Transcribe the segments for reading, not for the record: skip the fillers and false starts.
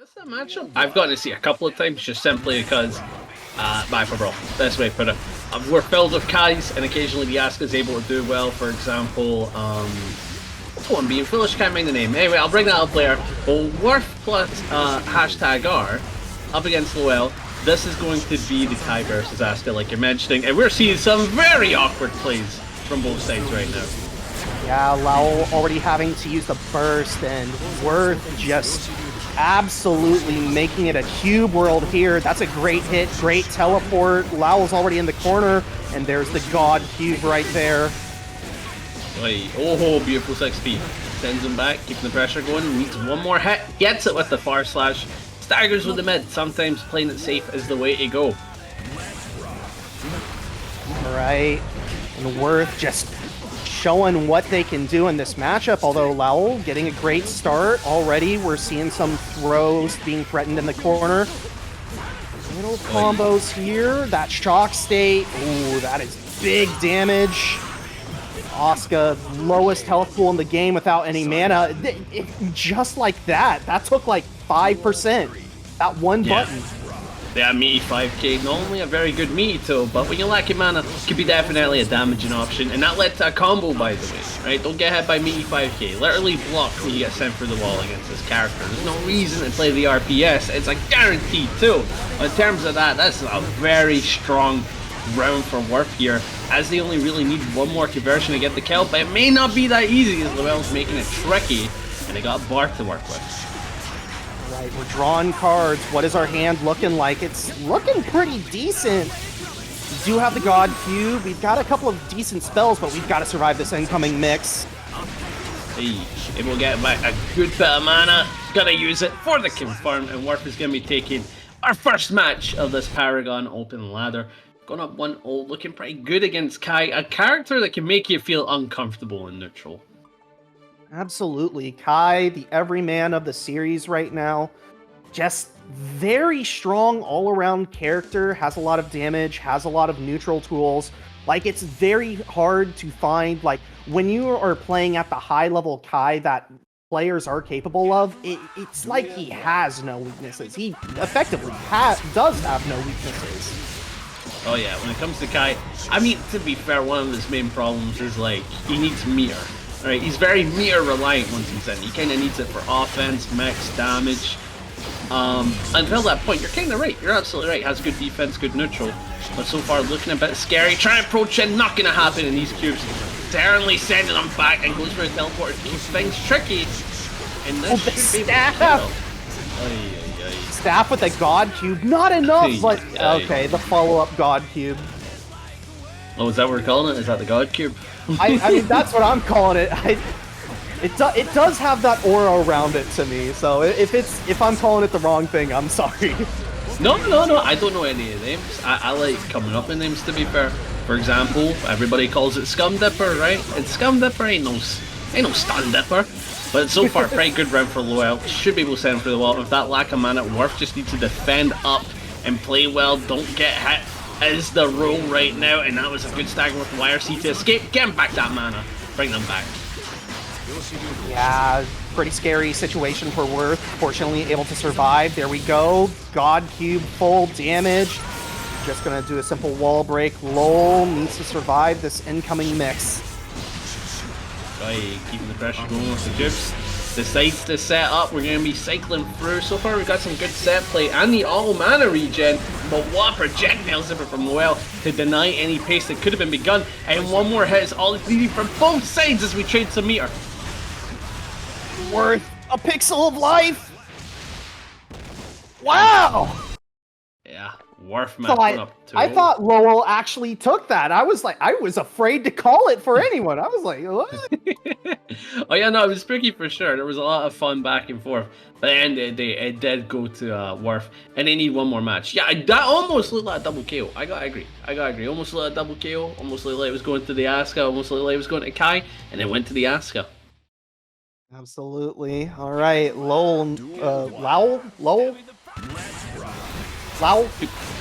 What's that matchup? I've gotten to see a couple of times just simply because bye for bro. Best way to put it. We're filled with Kais, and occasionally the Asuka is able to do well. For example, what's one being foolish? Can't mind the name. Anyway, I'll bring that up later. Well, Worth plus #R up against Lowell. This is going to be the Kai versus Asuka, like you're mentioning, and we're seeing some very awkward plays from both sides right now. Yeah, Lowell already having to use the burst, and Worth just absolutely making it a cube world here. That's a great hit, great teleport. Lowell's already in the corner, and there's the God Cube right there. Oh, beautiful 6P. Sends him back, keeping the pressure going, needs one more hit, gets it with the far slash. Staggers with the mid. Sometimes playing it safe is the way to go. Alright. And Worth just showing what they can do in this matchup, although Lowell getting a great start already. We're seeing some throws being threatened in the corner. Little combos here. That shock state. Ooh, that is big damage. Asuka, lowest health pool in the game without any mana. Just like that. That took like 5%. That one button. Yeah, meaty 5k, not only a very good Mito, but when you're lacking mana, could be definitely a damaging option, and that led to a combo, by the way, right? Don't get hit by meaty 5k. Literally block when you get sent through the wall against this character. There's no reason to play the RPS. It's a guarantee too. In terms of that, that's a very strong round for Worth here, as they only really need one more conversion to get the kill, but it may not be that easy as Lowell's making it tricky, and they got Bart to work with. Right, we're drawing cards. What is our hand looking like? It's looking pretty decent. We do have the God Cube. We've got a couple of decent spells, but we've got to survive this incoming mix. Hey, able to get back a good bit of mana. Gotta use it for the confirm, and Worth is going to be taking our first match of this Paragon Open Ladder. Going up 1-0, looking pretty good against Kai, a character that can make you feel uncomfortable in neutral. Absolutely. Kai, the everyman of the series right now. Just very strong all-around character, has a lot of damage, has a lot of neutral tools. Like, it's very hard to find, like, when you are playing at the high-level Kai that players are capable of, it's like he has no weaknesses. He effectively does have no weaknesses. Oh yeah, when it comes to Kai, I mean, to be fair, one of his main problems is, like, he needs meter. Right, he's very meter reliant once he's in. He kind of needs it for offense, mix, damage. Until that point, you're kind of right. You're absolutely right. Has good defense, good neutral. But so far, looking a bit scary. Trying to approach in, not going to happen in these cubes. Darrenly sending them back and goes for a teleport. Keeps things tricky. And this should be Staff with a God Cube. Not enough, but okay, the follow-up God Cube. Oh, is that what we're calling it? Is that the God Cube? I mean, that's what I'm calling it. It does have that aura around it to me, so if I'm calling it the wrong thing, I'm sorry. No, I don't know any of the names. I like coming up with names, to be fair. For example, everybody calls it Scum Dipper, right? And Scum Dipper ain't no Stun Dipper. But so far, pretty good round for Lowell. Should be able to send him through the wall. With that lack of mana, Worth just needs to defend up and play well. Don't get hit. Is the role right now, and that was a good stagger with the YRC to escape. Get him back that mana. Bring them back. Yeah, pretty scary situation for Worth. Fortunately, able to survive. There we go. God Cube, full damage. Just gonna do a simple wall break. Lowell needs to survive this incoming mix. Right, keeping the pressure going with the cubes. Decides to set up. We're going to be cycling through. So far, we've got some good set play and the auto mana regen. But what a projectile zipper from Lowell to deny any pace that could have been begun. And one more hit is all it's needed from both sides as we trade some meter. Worth a pixel of life. Wow. Yeah, Worth So I thought Lowell actually took that. I was afraid to call it for anyone. I was like, what? Oh yeah, no, it was spooky for sure. There was a lot of fun back and forth. But at the end of the day, it did go to Worth, and they need one more match. Yeah, that almost looked like a double KO. I gotta agree. Almost looked like a double KO. Almost looked like it was going to the Asuka. Almost looked like it was going to Kai, and it went to the Asuka. Absolutely. All right, Lowell.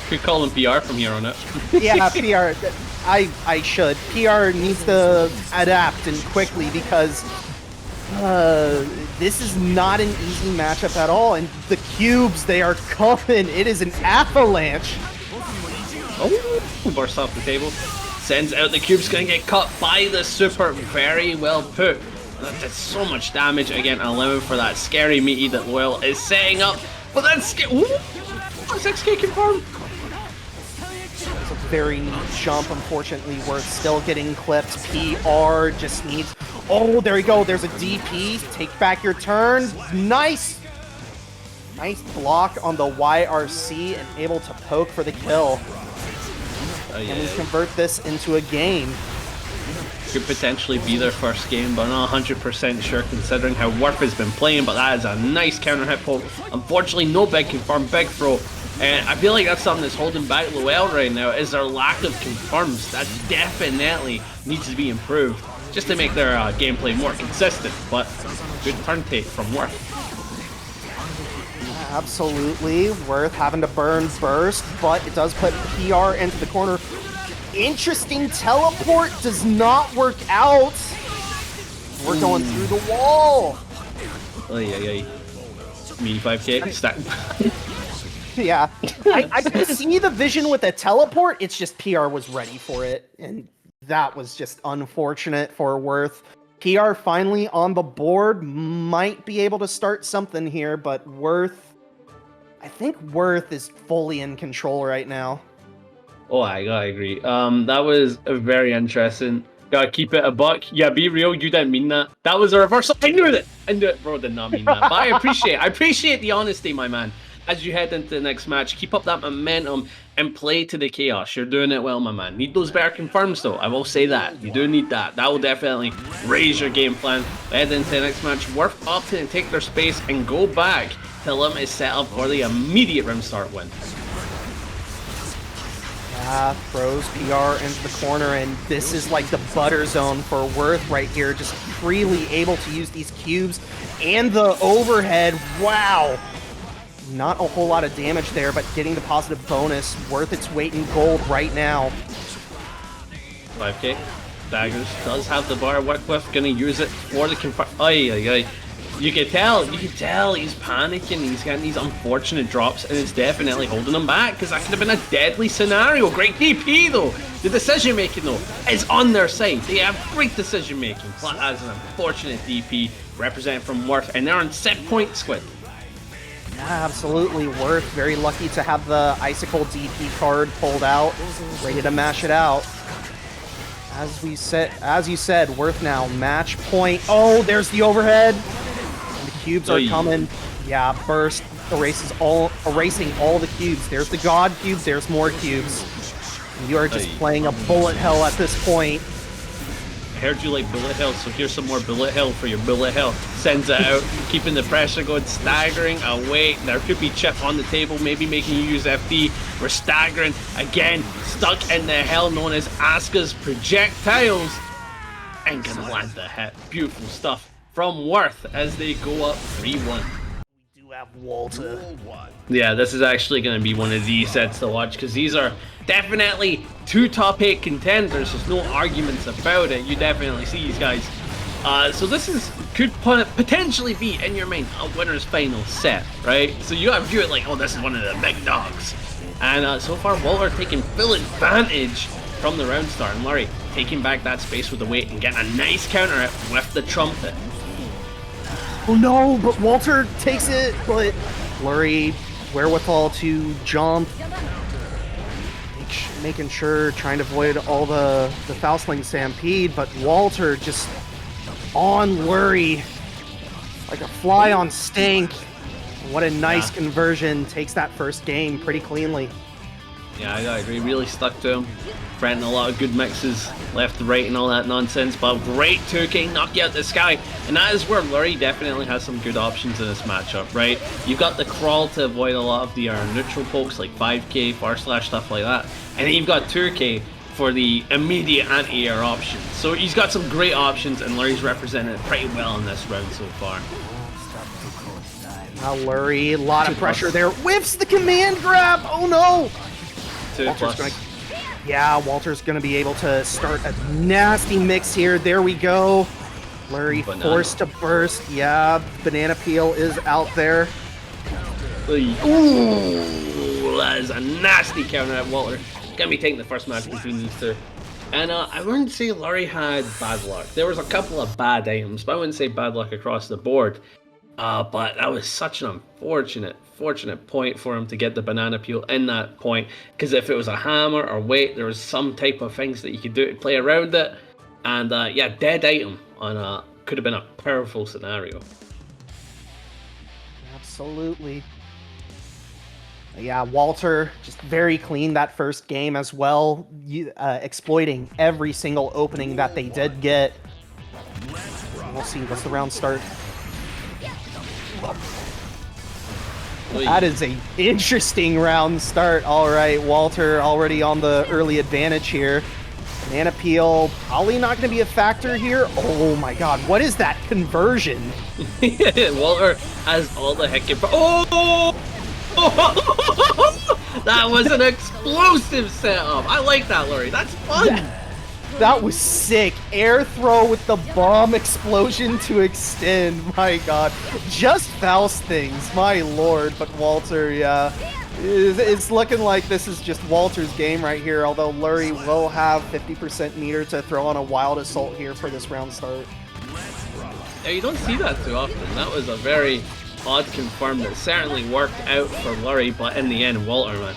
Could call him PR from here on out. Yeah, PR. I should. PR needs to adapt and quickly because This is not an easy matchup at all, and the cubes, they are coming. It is an avalanche. Oh, bursts off the table. Sends out the cubes, gonna get cut by the super. Very well put. That did so much damage. Again, allowing for that scary meaty that Loyal is setting up. But that's 6k confirmed. It's a very neat jump. Unfortunately, we're still getting clipped. PR just needs... Oh, there you go. There's a DP. Take back your turn. Nice. Nice block on the YRC and able to poke for the kill. And we convert this into a game. Could potentially be their first game, but not 100% sure considering how Worth has been playing, but that is a nice counter hit poke. Unfortunately, no big confirm, big throw. And I feel like that's something that's holding back Loyal right now, is their lack of confirms. That definitely needs to be improved, just to make their gameplay more consistent, but good turn take from Worth. Absolutely, Worth having to burn burst, but it does put PR into the corner. Interesting teleport does not work out. We're going through the wall. Oh yeah. Me 5k stack. Yeah, I could see the vision with a teleport. It's just PR was ready for it, and that was just unfortunate for Worth. PR finally on the board, might be able to start something here, but Worth, I think Worth is fully in control right now. Oh, I gotta agree. That was very interesting. Gotta keep it a buck. Yeah, be real. You didn't mean that. That was a reversal. I knew it. Bro, did not mean that. But I appreciate the honesty, my man. As you head into the next match, keep up that momentum and play to the chaos. You're doing it well, my man. Need those better confirms, though. I will say that. You do need that. That will definitely raise your game plan. Head into the next match. Worth opting to take their space and go back to limit set up for the immediate rim start win. Throws PR into the corner, and this is like the butter zone for Worth right here. Just freely able to use these cubes and the overhead. Wow. Not a whole lot of damage there, but getting the positive bonus. Worth its weight in gold right now. 5k. Daggers does have the bar work with. Gonna use it for the confirm. You can tell he's panicking. He's getting these unfortunate drops, and it's definitely holding him back, because that could have been a deadly scenario. Great DP though. The decision making though is on their side. They have great decision making. But as an unfortunate DP representing from Worth, and they're on set point, Squid. Absolutely, Worth very lucky to have the Icicle DP card pulled out, ready to mash it out. As you said, Worth now match point. Oh, there's the overhead. And the cubes are coming. Yeah, burst erasing all the cubes. There's the god cubes. There's more cubes. And you are just playing a bullet hell at this point. I heard you like bullet hell, so here's some more bullet hell for your bullet hell. Sends it out, keeping the pressure going, staggering away. There could be Chipp on the table, maybe making you use FD. We're staggering again, stuck in the hell known as Asuka's projectiles, and gonna land the hit. Beautiful stuff from Worth as they go up 3-1. We do have Walter. Yeah, this is actually going to be one of these sets to watch, because these are definitely two top 8 contenders. There's no arguments about it. You definitely see these guys. So this could potentially be, in your mind, a winner's final set, right? So you got to view it like, oh, this is one of the big dogs. And so far, Walter taking full advantage from the round start, and Lurry taking back that space with the weight and getting a nice counter hit with the trumpet. Oh no, but Walter takes it, but Lurry wherewithal to jump, making sure, trying to avoid all the Faustling stampede, but Walter just on Lurry like a fly on stink. What a nice conversion. Takes that first game pretty cleanly. Yeah, I agree. Really stuck to him. Threatening a lot of good mixes, left to right and all that nonsense, but great 2K knock you out the sky. And that is where Lurry definitely has some good options in this matchup, right? You've got the crawl to avoid a lot of the neutral pokes like 5K, far slash, stuff like that. And then you've got 2K for the immediate anti-air options. So he's got some great options, and Lurry's represented pretty well in this round so far. Now Lurry, a lot of pressure there. Whiffs the command grab! Oh no! Walter's gonna be able to start a nasty mix here. There we go. Lurry forced to burst. Yeah, banana peel is out there. Ooh, that is a nasty counter at Walter. Gonna be taking the first match between these two. And I wouldn't say Lurry had bad luck. There was a couple of bad items, but I wouldn't say bad luck across the board. But that was such an fortunate point for him to get the banana peel in that point. Because if it was a hammer or weight, there was some type of things that you could do to play around it. And yeah, dead item on could have been a powerful scenario. Absolutely. Yeah, Walter just very clean that first game as well, exploiting every single opening that they did get. We'll see, what's the round start? That is a interesting round start. All right, Walter already on the early advantage here. Banana peel probably not going to be a factor here. Oh my god, what is that conversion? Walter has all the heck. Oh! That was an explosive setup. I like that, Lurry. That's fun. That was sick. Air throw with the bomb explosion to extend. My god. Just Faust things. My lord. But Walter, yeah. It's looking like this is just Walter's game right here, although Lurry will have 50% meter to throw on a wild assault here for this round start. Yeah, you don't see that too often. That was a very odd confirm that certainly worked out for Lurry, but in the end, Walter, man,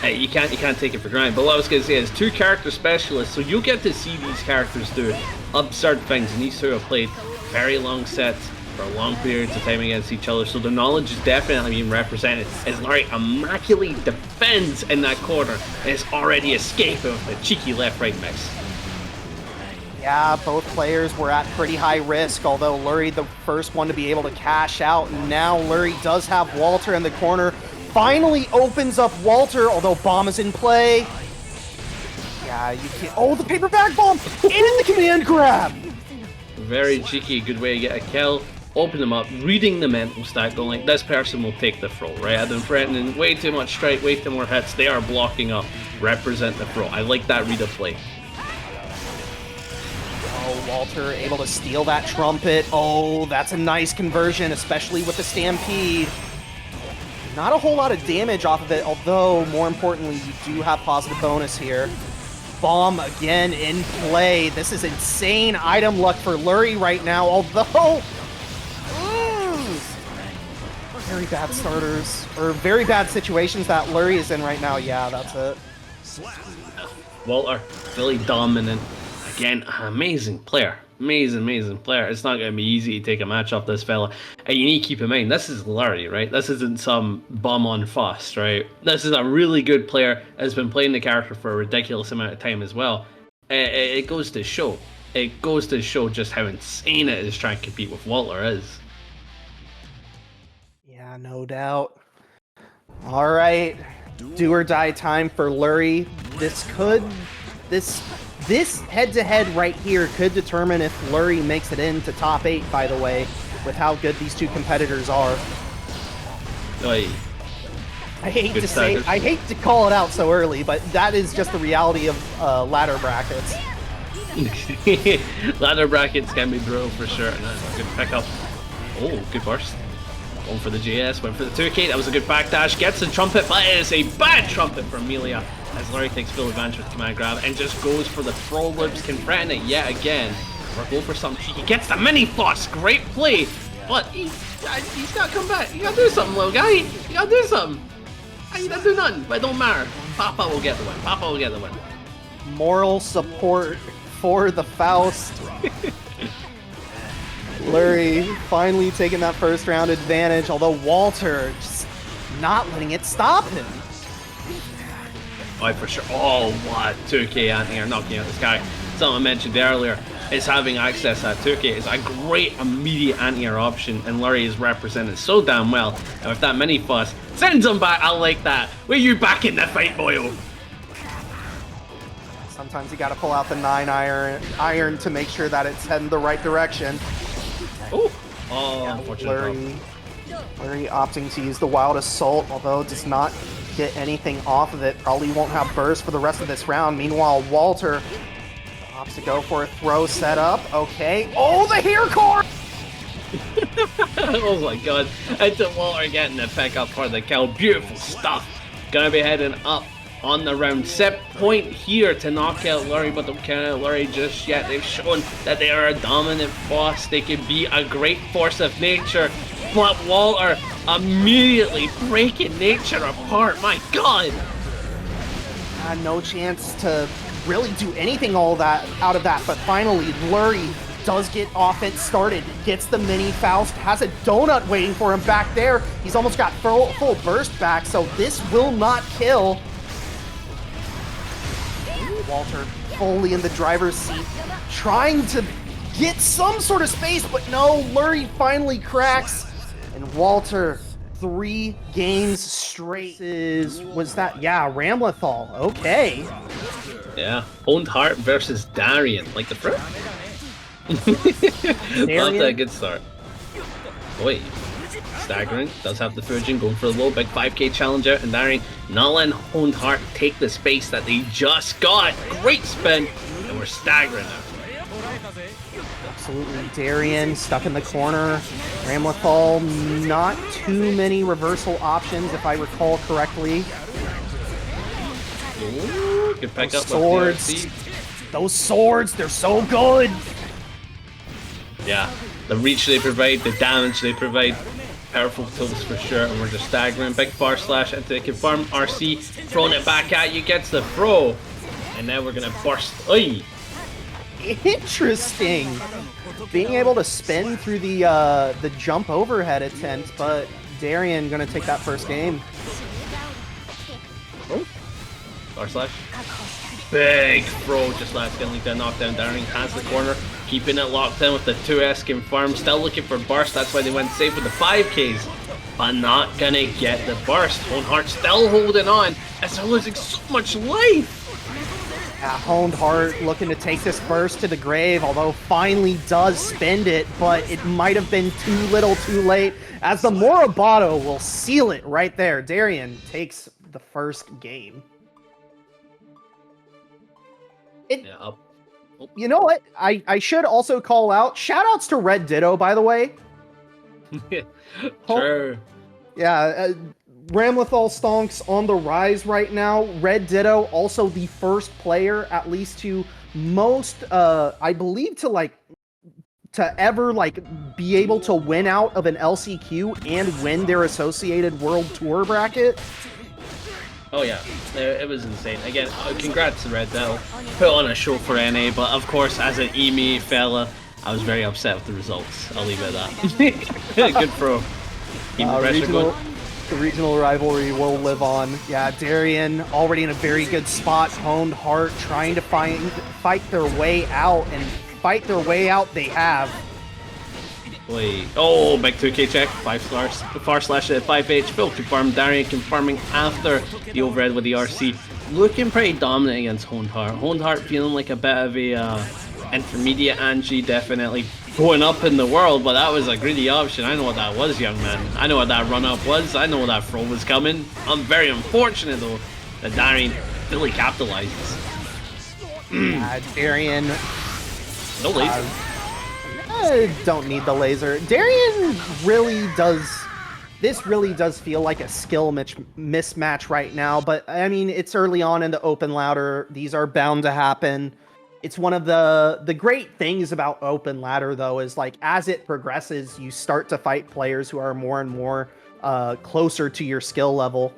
hey, you can't take it for granted. But what I was going to say is 2 character specialists, so you'll get to see these characters do absurd things, and these two have played very long sets for long periods of time against each other, so the knowledge is definitely being represented as Lurry immaculately defends in that corner and is already escaping with a cheeky left-right mix. Yeah, both players were at pretty high risk, although Lurry the first one to be able to cash out. And now Lurry does have Walter in the corner. Finally opens up Walter, although bomb is in play. Yeah, you can't... Oh, the paper bag bomb! And the command grab! Very cheeky, good way to get a kill. Open them up, reading the mental stack, going like, this person will take the throw, right? I've been threatening way too much strike, way too more hits. They are blocking up. Represent the throw. I like that read of play. Oh, Walter able to steal that trumpet. Oh, that's a nice conversion, especially with the stampede. Not a whole lot of damage off of it, although, more importantly, you do have positive bonus here. Bomb again in play. This is insane item luck for Lurry right now, although... very bad starters, or very bad situations that Lurry is in right now. Yeah, that's it. Walter, really dominant. Again, amazing player. Amazing player. It's not going to be easy to take a match off this fella. And you need to keep in mind, this is Lurry, right? This isn't some bum on Faust, right? This is a really good player, has been playing the character for a ridiculous amount of time as well. It goes to show. It goes to show just how insane it is trying to compete with Walter is. Yeah, no doubt. All right. Do or die time for Lurry. This head-to-head right here could determine if Lurry makes it into top 8, by the way, with how good these two competitors are. Oy. I hate to call it out so early, but that is just the reality of ladder brackets. Ladder brackets can be brutal for sure. Nice, good pickup. Oh, good burst. Going for the JS, went for the 2K. That was a good backdash. Gets the trumpet, but it is a bad trumpet for Millia as Lurry takes full advantage with the command grab and just goes for the throw loops, confronting it yet again. Or go for something. He gets the mini Faust. Great play, but he's got to come back. You got to do something, little guy. You got to do something. You got to do nothing, but it don't matter. Papa will get the win. Papa will get the win. Moral support for the Faust. Lurry finally taking that first round advantage, although Walter just not letting it stop him. Oh, for sure. Oh, what? 2K anti-air knocking out this guy. Something I mentioned earlier is having access at 2K is a great immediate anti-air option, and Lurry is represented so damn well. And with that mini fuss, sends him back. I like that. Where you back in the fight, boyo? Sometimes you gotta pull out the 9 iron to make sure that it's heading the right direction. Oh, yeah, unfortunately. Lurry opting to use the Wild Assault, although does not get anything off of it. Probably won't have burst for the rest of this round. Meanwhile, Walter Opts to go for a throw setup. Okay. Oh, the hair core! Oh my god. Into Walter getting the pick up for the kill. Beautiful stuff. Gonna be heading up on the round set point here to knock out Lurry, but don't count out Lurry just yet. They've shown that they are a dominant boss. They can be a great force of nature. But Walter immediately breaking nature apart. My god. No chance to really do anything out of that, but finally Lurry does get offense started, gets the mini Faust, has a donut waiting for him back there. He's almost got full burst back, so this will not kill. Walter fully in the driver's seat, trying to get some sort of space, but no, Lurry finally cracks, and Walter 3 games straight. Was that, yeah, Ramlethal, okay. Yeah, HonedHeart versus Darian, like the first. Not that good start. Wait, staggering, does have the Fujin going for a low, big 5k challenge out, and Darian not letting HonedHeart take the space that they just got. Great spin, and we're staggering now. Absolutely, Darian stuck in the corner. Ramlethal, not too many reversal options if I recall correctly. Ooh, good pick up swords. Those swords, they're so good. Yeah, the reach they provide, the damage they provide, powerful tools for sure, and we're just staggering. Big bar slash into the confirmed RC, throwing it back at you, gets the throw, and now we're gonna burst. Oi! Interesting. Being able to spin through the jump overhead attempt, but Darian gonna take that first game. Oh, bar slash. Big throw, just last getting like that knockdown. Darian has the corner, keeping it locked in with the 2S confirmed. Still looking for burst, that's why they went safe with the 5Ks, but not gonna get the burst. HonedHeart still holding on as they're losing so much life. Yeah, HonedHeart looking to take this burst to the grave, although finally does spend it, but it might have been too little too late, as the Moribado will seal it right there. Darian takes the first game. Yeah, up. Oh. You know what? I should also call out, shoutouts to Red Ditto, by the way. Sure. Yeah, Ramlethal stonks on the rise right now. Red Ditto, also the first player, at least to most, I believe, to ever be able to win out of an LCQ and win their associated World Tour bracket. Oh yeah, it was insane. Again, congrats to Red Ditto. Put on a show for NA, but of course, as an EME fella, I was very upset with the results. I'll leave it at that. Good pro. Keep the pressure going. The regional rivalry will live on. Yeah, Darian already in a very good spot. HonedHeart trying to fight their way out, and fight their way out they have. Wait. Oh, big 2k check. 5 stars. Far slash at 5H. Full confirmed. Darian confirming after the overhead with the RC. Looking pretty dominant against HonedHeart. HonedHeart feeling like a bit of a intermediate Anji, definitely going up in the world, but that was a greedy option. I know what that was, young man. I know what that run up was. I know that throw was coming. I'm very unfortunate though that Darian really capitalizes. Darian. No laser. Don't need the laser. Darian really does. This really does feel like a skill mismatch right now, but I mean, it's early on in the open ladder. These are bound to happen. It's one of the great things about open ladder, though, is as it progresses, you start to fight players who are more and more closer to your skill level.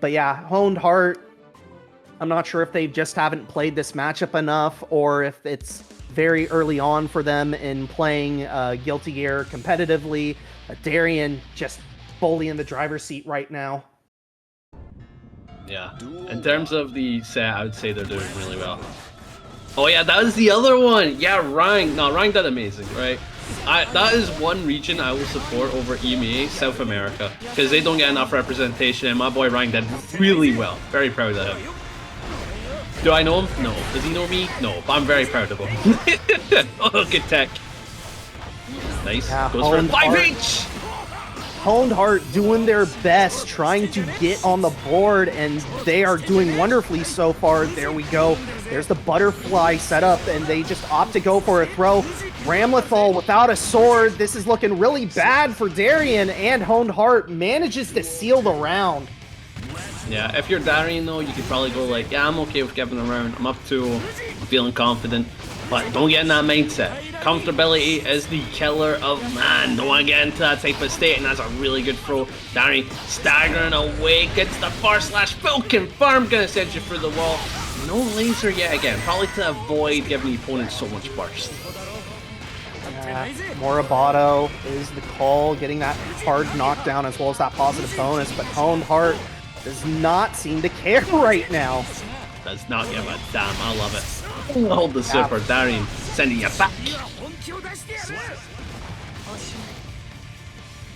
But yeah, HonedHeart, I'm not sure if they just haven't played this matchup enough, or if it's very early on for them in playing Guilty Gear competitively. Darian just fully in the driver's seat right now. Yeah, in terms of the set, I would say they're doing really well. Oh yeah, that was the other one. Yeah, Rang. No, Rang did amazing, right? That is one region I will support over EMEA, South America, because they don't get enough representation, and my boy Rang did really well. Very proud of him. Do I know him? No. Does he know me? No, but I'm very proud of him. Oh, good tech. Nice. Yeah, goes for a 5H! HonedHeart doing their best, trying to get on the board, and they are doing wonderfully so far. There we go. There's the butterfly setup, and they just opt to go for a throw. Ramlethal without a sword. This is looking really bad for Darian, and HonedHeart manages to seal the round. Yeah, if you're Darian though, you could probably go like, yeah, I'm okay with giving a round. I'm up 2, I'm feeling confident. But don't get in that mindset. Comfortability is the killer of man. Don't want to get into that type of state, and that's a really good throw. Darian staggering away, gets the /, full confirm, gonna send you through the wall. No laser yet again, probably to avoid giving the opponent so much burst. Morabito is the call, getting that hard knockdown as well as that positive bonus, but HonedHeart does not seem to care right now. Does not give a damn, I love it. Hold the super, Darian, sending you back.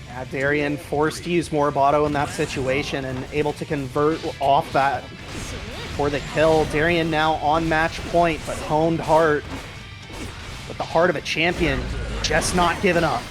Yeah, Darian forced to use Morabito in that situation and able to convert off that for the kill. Darian now on match point, but HonedHeart with the heart of a champion, just not giving up.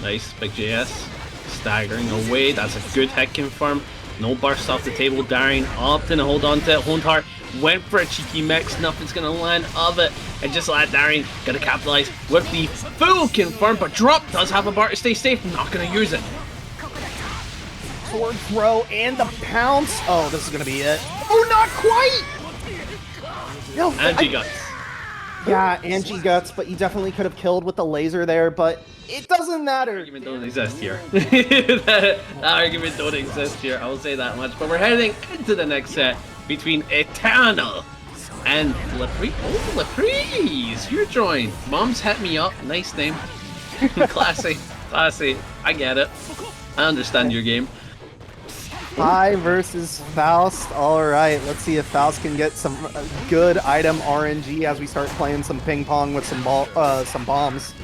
Nice, big JS. Staggering away, that's a good hit confirm. No burst off the table, Darian opting to hold on to it. HonedHeart went for a cheeky mix, nothing's gonna land of it. And just like Darian, gonna capitalize with the full confirm, but drop does have a bar to stay safe, not gonna use it. Sword throw and the pounce. Oh, this is gonna be it. Oh, not quite! No, Anji guts. Yeah, Anji guts, but you definitely could have killed with the laser there, but it doesn't matter. That argument don't exist here. that argument don't exist here, I will say that much. But we're heading into the next set between Eternal and Lapriz. Oh, Lapriz! You're joined. Mom's hit me up. Nice name. Classy. Classy. I get it. I understand your game. Hi versus Faust. Alright, let's see if Faust can get some good item RNG as we start playing some ping pong with some bombs.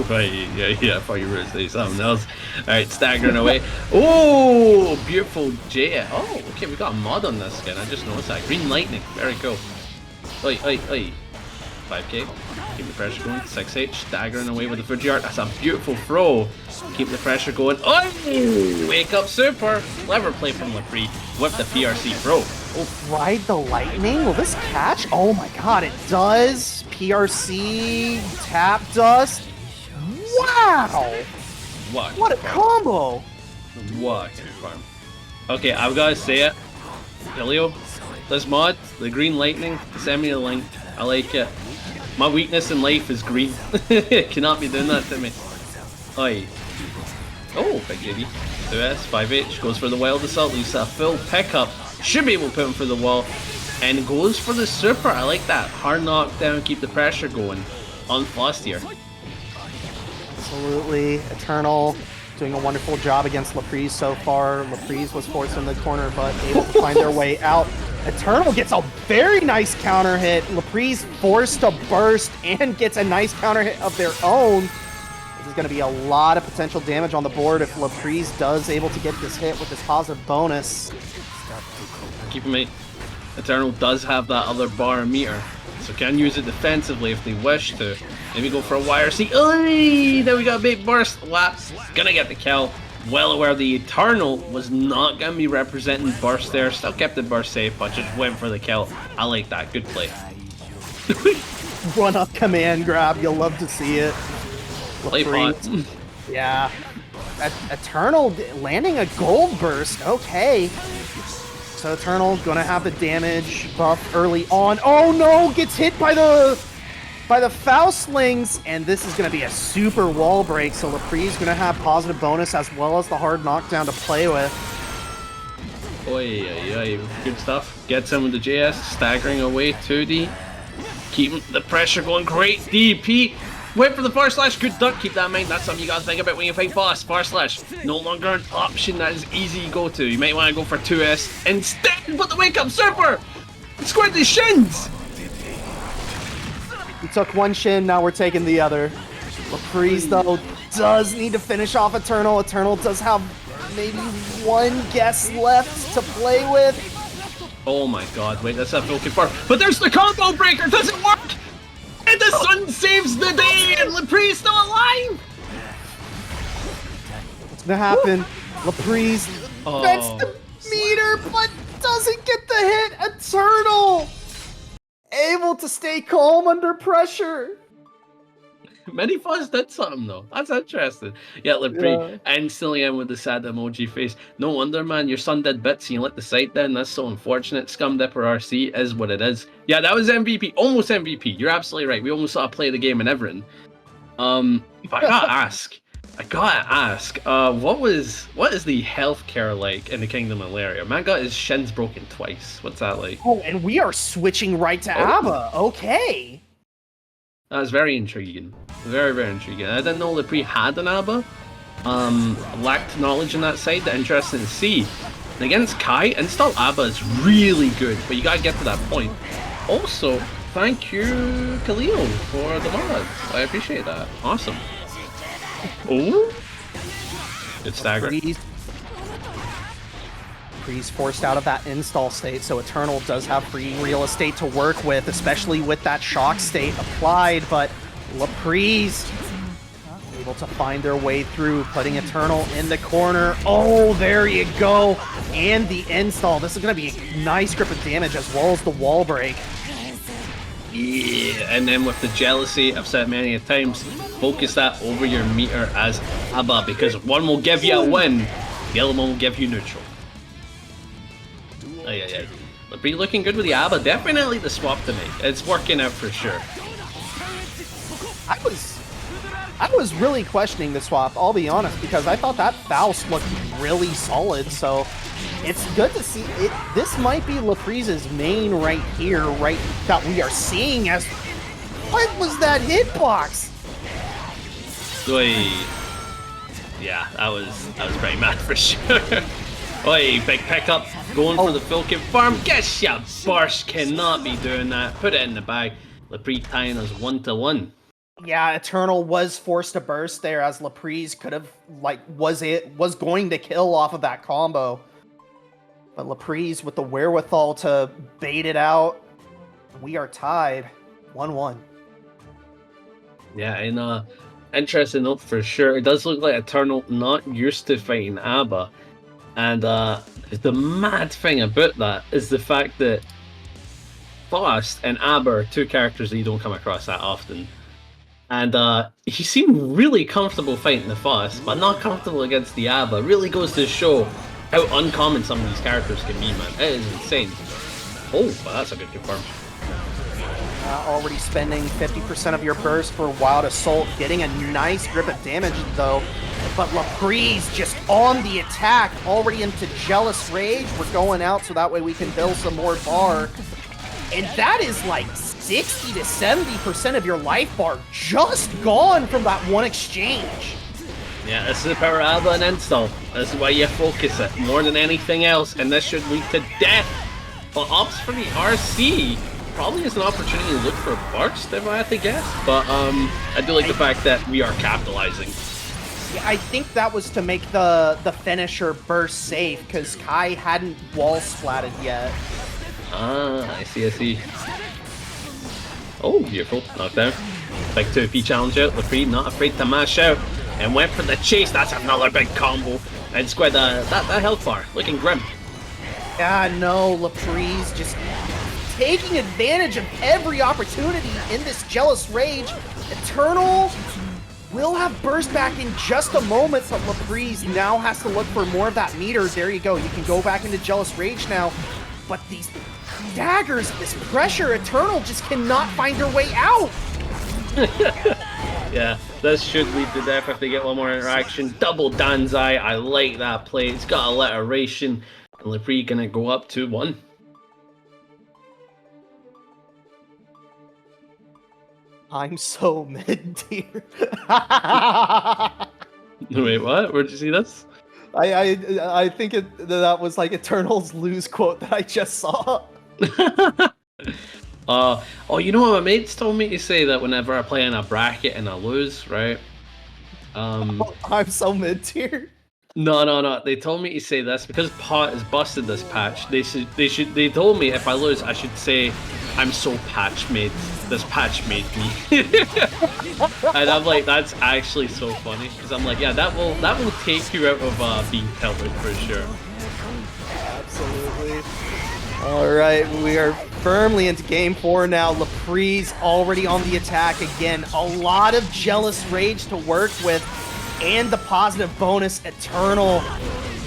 Right, yeah, I thought you were going to say something else. Alright, staggering away. Oh, beautiful J. Oh, okay, we got a mod on this skin. I just noticed that. Green lightning, very cool. Oi, oi, oi. 5k. Keep the pressure going. 6H, staggering away with the HonedHeart. That's a beautiful throw. Keep the pressure going. Oh, wake up super. Clever play from Lapriz with the PRC throw. Oh, ride the lightning? Will this catch? Oh my god, it does. PRC, tap dust. Wow! What a combo! What a confirm. Okay, I've got to say it. Ilio, this mod, the green lightning, send me the link. I like it. My weakness in life is green. Cannot be doing that to me. Oi. Oh, big JD. 2S, 5H, goes for the wild assault, leaves a full pickup. Should be able to put him through the wall. And goes for the super. I like that. Hard knockdown, keep the pressure going. On Faust here. Absolutely. Eternal doing a wonderful job against Lapriz so far. Lapriz was forced in the corner, but able to find their way out. Eternal gets a very nice counter hit. Lapriz forced to burst and gets a nice counter hit of their own. This is going to be a lot of potential damage on the board if Lapriz does able to get this hit with this positive bonus. Keep him. Eternal does have that other bar and meter, so can use it defensively if they wish to. Maybe go for a YRC. Oi! Then we got a big burst. Lap. Gonna get the kill. Well aware the Eternal was not gonna be representing burst there. Still kept the burst safe, but just went for the kill. I like that. Good play. Run up command grab. You'll love to see it. Play pot. Yeah. Eternal landing a gold burst. Okay. So Eternal gonna have the damage buff early on. Oh no! Gets hit by the Faustlings, and this is gonna be a super wall break. So Lapriz gonna have positive bonus as well as the hard knockdown to play with. Oi, good stuff. Gets him with the JS, staggering away 2D. Keeping the pressure going. Great DP. Wait for the /, good duck, keep that in mind, that's something you gotta think about when you fight boss. /, no longer an option that is easy to go to. You might want to go for 2S instead, but the wake up super! Squared the shins! We took one shin, now we're taking the other. Lapriz though does need to finish off Eternal. Eternal does have maybe one guess left to play with. Oh my god, wait, that's not full confirm. But there's the combo breaker, does it work? And the sun saves the day, and Lapriz still alive! gonna happen? Lapriz vets the meter, but doesn't get the hit. Eternal able to stay calm under pressure. Many Faust did something though. That's interesting. Yeah, Lapriz instantly in with the sad emoji face. No wonder, man. Your son did bits and you let the site down. That's so unfortunate. Scum Dipper RC is what it is. Yeah, that was MVP. Almost MVP. You're absolutely right. We almost saw play the game and everything. But I gotta ask, what is the healthcare like in the Kingdom of Laria? Man got his shins broken twice. What's that like? Oh, and we are switching right to A.B.A. Okay. That was very intriguing. Very, very intriguing. I didn't know Lapriz had an A.B.A. Lacked knowledge on that side. That's interesting to see. And against Kai, install A.B.A. is really good, but you gotta get to that point. Also, thank you, Khalil, for the mods. I appreciate that. Awesome. Oh, good stagger. Lapriz forced out of that install state, so Eternal does have free real estate to work with, especially with that shock state applied, but Lapriz able to find their way through, putting Eternal in the corner. Oh, there you go. And the install. This is going to be a nice grip of damage as well as the wall break. Yeah, and then with the jealousy, I've said many a times, focus that over your meter as A.B.A. because one will give you a win, the other one will give you neutral. Oh, yeah. Lapriz looking good with the A.B.A. Definitely the swap to make. It's working out for sure. I was really questioning the swap, I'll be honest, because I thought that Faust looked really solid, so it's good to see it. This might be Lapriz's main right here, right, that we are seeing as... What was that hitbox? Oy. Yeah, that was pretty mad for sure. Oi, big pickup, going for the full kit farm. Guess ya burst, cannot be doing that. Put it in the bag. Lapriz tying us 1-1. Yeah, Eternal was forced to burst there as Lapriz could have, was going to kill off of that combo. But Lapriz with the wherewithal to bait it out. We are tied 1-1. Yeah, and interesting note for sure. It does look like Eternal not used to fighting A.B.A. And the mad thing about that is the fact that Faust and A.B.A. are two characters that you don't come across that often. And he seemed really comfortable fighting the Faust, but not comfortable against the A.B.A. Really goes to show how uncommon some of these characters can be, man. It is insane. Oh, well, that's a good confirm. Already spending 50% of your burst for Wild Assault, getting a nice grip of damage though. But Lapriz just on the attack, already into Jealous Rage. We're going out so that way we can build some more bar. And that is like 60 to 70% of your life bar just gone from that one exchange. Yeah, this is the power of A.B.A. and install. This is why you focus it more than anything else, and this should lead to death. But ops for the RC probably is an opportunity to look for a burst, if I had to guess. But I do like the fact that we are capitalizing. Yeah, I think that was to make the finisher burst safe, because Kai hadn't wall splatted yet. Ah, I see. Oh, beautiful. Knockdown. Big 2P challenge out. Lapriz not afraid to mash out. And went for the chase. That's another big combo. And squared that health bar. Looking grim. Yeah, no, Lapriz just taking advantage of every opportunity in this Jealous Rage. Eternal will have burst back in just a moment, but Lapriz now has to look for more of that meter. There you go. You can go back into Jealous Rage now. But these daggers, this pressure, Eternal just cannot find their way out. Yeah, this should lead to death if they get one more interaction. Double Danzai, I like that play. It's got alliteration. And Lapriz gonna go up 2-1. I'm so mid-tier. Wait, what? Where'd you see this? I think that was like Eternal's lose quote that I just saw. Oh, you know what my mates told me to say that whenever I play in a bracket and I lose, right? I'm so mid-tier. No. They told me to say this because Pot is busted this patch. They told me if I lose, I should say, "I'm so patch made. This patch made me." And I'm like, that's actually so funny because I'm like, yeah, that will take you out of being tilted for sure. Absolutely. All right, we are firmly into game 4 now. Lapriz already on the attack again. A lot of jealous rage to work with, and the positive bonus Eternal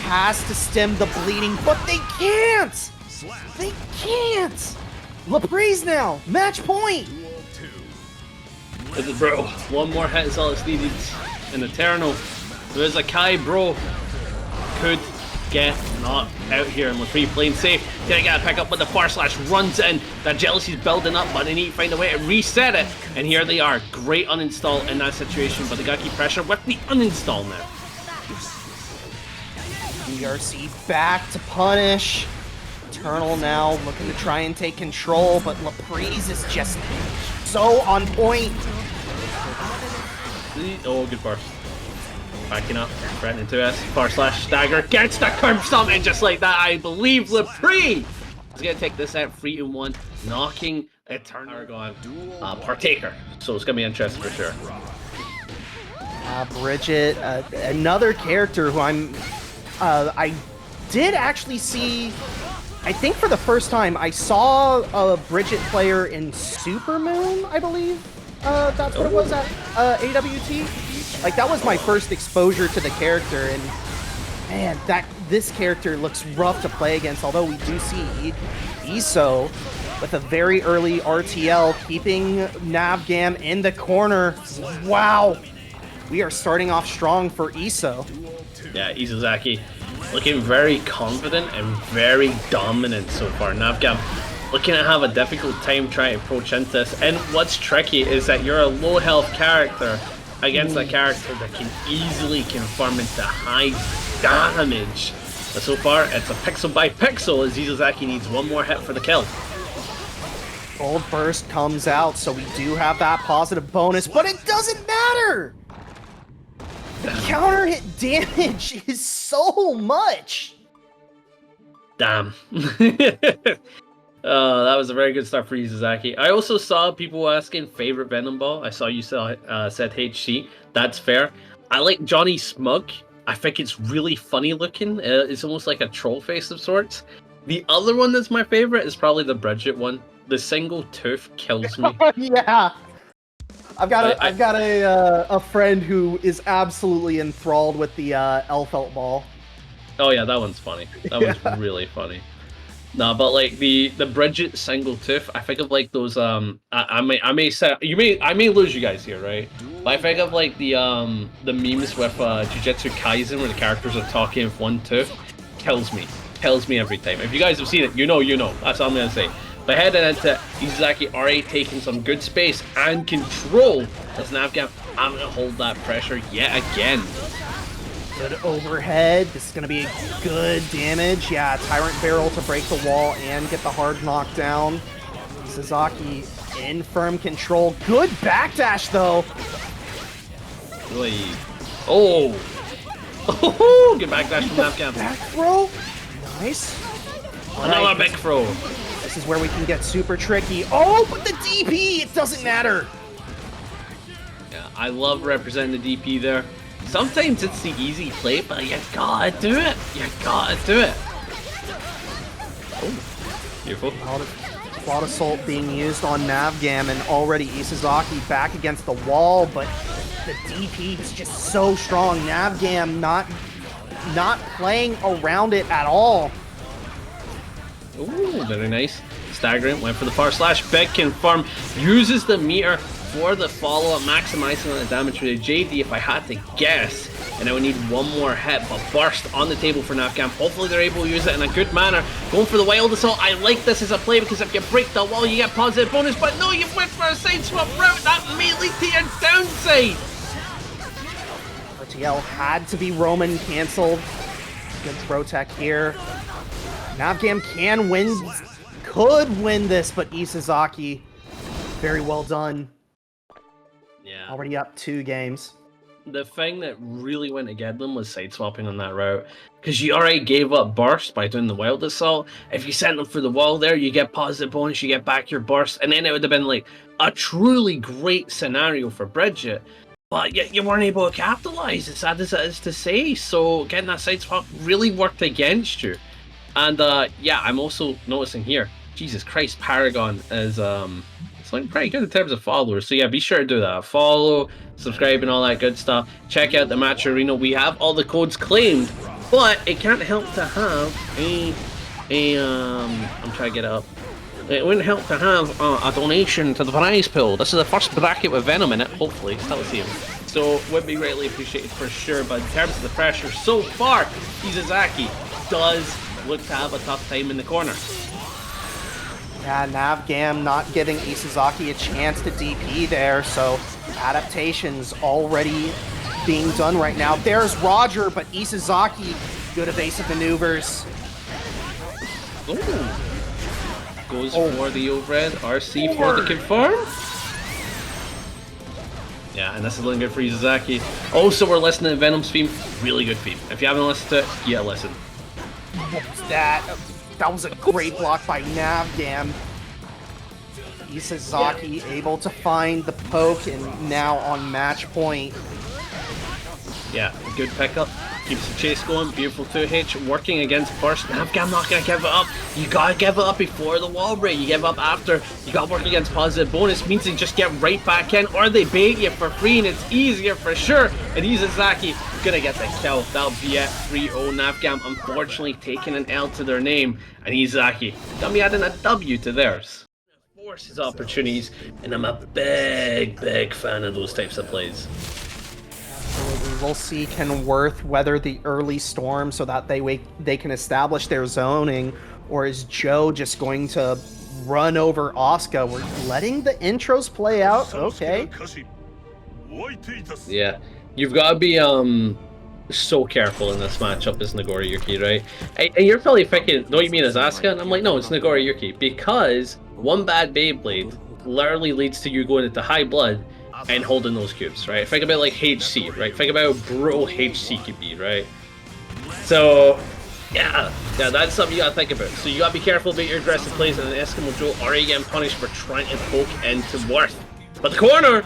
has to stem the bleeding, but they can't. They can't. Lapriz now, match point. Bro, one more hit is all it's needed. An Eternal. There is a Kai, bro. Could get knocked out here, and Lapriz playing safe. Gonna get a pick up with the far slash, runs in. That jealousy's building up, but they need to find a way to reset it. And here they are. Great uninstall in that situation, but they gotta keep pressure with the uninstall now. DRC back to punish. Eternal now looking to try and take control, but Lapriz is just so on point. Oh, good burst. Backing up, threatening to us. Far slash stagger gets the curve stomp, and just like that, I believe Lapriz is gonna take this out 3-1, knocking Eternal Paragon partaker. So it's gonna be interesting for sure. Bridget, another character who I did actually see. I think for the first time, I saw a Bridget player in Supermoon, I believe. That's what it was at AWT. Like, that was my first exposure to the character, and man, this character looks rough to play against, although we do see Iso with a very early RTL, keeping NavGam in the corner. Wow! We are starting off strong for Iso. Yeah, Isozaki looking very confident and very dominant so far. NavGam looking to have a difficult time trying to approach into this. And what's tricky is that you're a low health character against a character that can easily confirm into high damage. But so far, it's a pixel by pixel as Isozaki needs one more hit for the kill. Gold burst comes out, so we do have that positive bonus, but it doesn't matter! The counter hit damage is so much! Damn. That was a very good start for Isozaki. I also saw people asking favorite Venom Ball. I saw you said HC. That's fair. I like Johnny Smug. I think it's really funny looking. It's almost like a troll face of sorts. The other one that's my favorite is probably the Bridget one. The single tooth kills me. Yeah. I've got a friend who is absolutely enthralled with the Elphelt ball. Oh yeah, that one's funny. That one's really funny. No, but like the Bridget single tooth, I think of like those I may lose you guys here, right? But I think of like the memes with Jujutsu Kaisen where the characters are talking with one tooth. Kills me every time. If you guys have seen it, you know. That's all I'm gonna say. But heading into Isozaki already taking some good space and control as NavGam. I'm gonna hold that pressure yet again. Good overhead. This is going to be good damage. Yeah, Tyrant Barrel to break the wall and get the hard knockdown. Isozaki in firm control. Good backdash, though. Really? Oh! Oh! Good backdash from NavGam. Back throw? Nice. Another big throw. This is where we can get super tricky. Oh, but the DP! It doesn't matter. Yeah, I love representing the DP there. Sometimes it's the easy play, but you gotta do it. Oh, beautiful. Quad Assault being used on NavGam, and already Isozaki back against the wall, but the DP is just so strong. NavGam not playing around it at all. Ooh, very nice. Staggering, went for the far slash, big confirm, uses the meter for the follow-up, maximizing on the damage for the JD if I had to guess. And I would need one more hit, but burst on the table for NavGam. Hopefully they're able to use it in a good manner. Going for the wild assault. I like this as a play because if you break the wall, you get positive bonus, but no, you went for a side swap route. That may lead to your downside. RTL had to be Roman canceled. Good throw tech here. NavGam could win this, but Isozaki, very well done. Yeah. Already up 2 games. The thing that really went to get them was side swapping on that route, because you already gave up burst by doing the wild assault. If you sent them for the wall there, you get positive bonus, you get back your burst, and then it would have been like a truly great scenario for Bridget. But yet you weren't able to capitalize, as sad as it is to say. So getting that side swap really worked against you. And yeah, I'm also noticing here, Jesus Christ, Paragon is it's looking pretty good in terms of followers. So yeah, be sure to do that. Follow, subscribe, and all that good stuff. Check out the match arena. We have all the codes claimed, but it can't help to have I'm trying to get it up. It wouldn't help to have a donation to the prize pool. This is the first bracket with Venom in it, hopefully. Still see him. So, would be greatly appreciated for sure. But in terms of the pressure so far, Isozaki does look to have a tough time in the corner. Yeah, NavGam not giving Isozaki a chance to DP there, so adaptations already being done right now. There's Roger, but Isozaki, good evasive maneuvers. Ooh. Goes for the overhead, RC for the confirm. Yeah, and this is looking good for Isozaki. Also, we're listening to Venom's theme. Really good theme. If you haven't listened to it, yeah, listen. What was that? That was a great block by NavGam. Isozaki able to find the poke and now on match point. Yeah, good pickup. Keeps the chase going. Beautiful 2H. Working against burst. NavGam not going to give it up. You got to give it up before the wall break. You give up after. You got to work against positive bonus. Means they just get right back in, or they bait you for free, and it's easier for sure. And Isozaki going to get the kill. That'll be it. 3-0. NavGam unfortunately taking an L to their name. And Isozaki going to be adding a W to theirs. Forces opportunities, and I'm a big fan of those types of plays. We'll see can Worth weather the early storm so that they can establish their zoning, or is Joe just going to run over Asuka? We're letting the intros play out. Okay. Yeah, you've got to be so careful in this matchup as Nagoriyuki, right? And you're probably thinking, don't you mean as Asuka? And I'm like, no, it's Nagoriyuki, because one bad Beyblade literally leads to you going into high blood and holding those cubes, right? Think about like HC, right? Think about how brutal HC could be, right? So, yeah, that's something you gotta think about. So you gotta be careful about your aggressive plays, and an Eskimo Joe already getting punished for trying to poke into Worth. But the corner!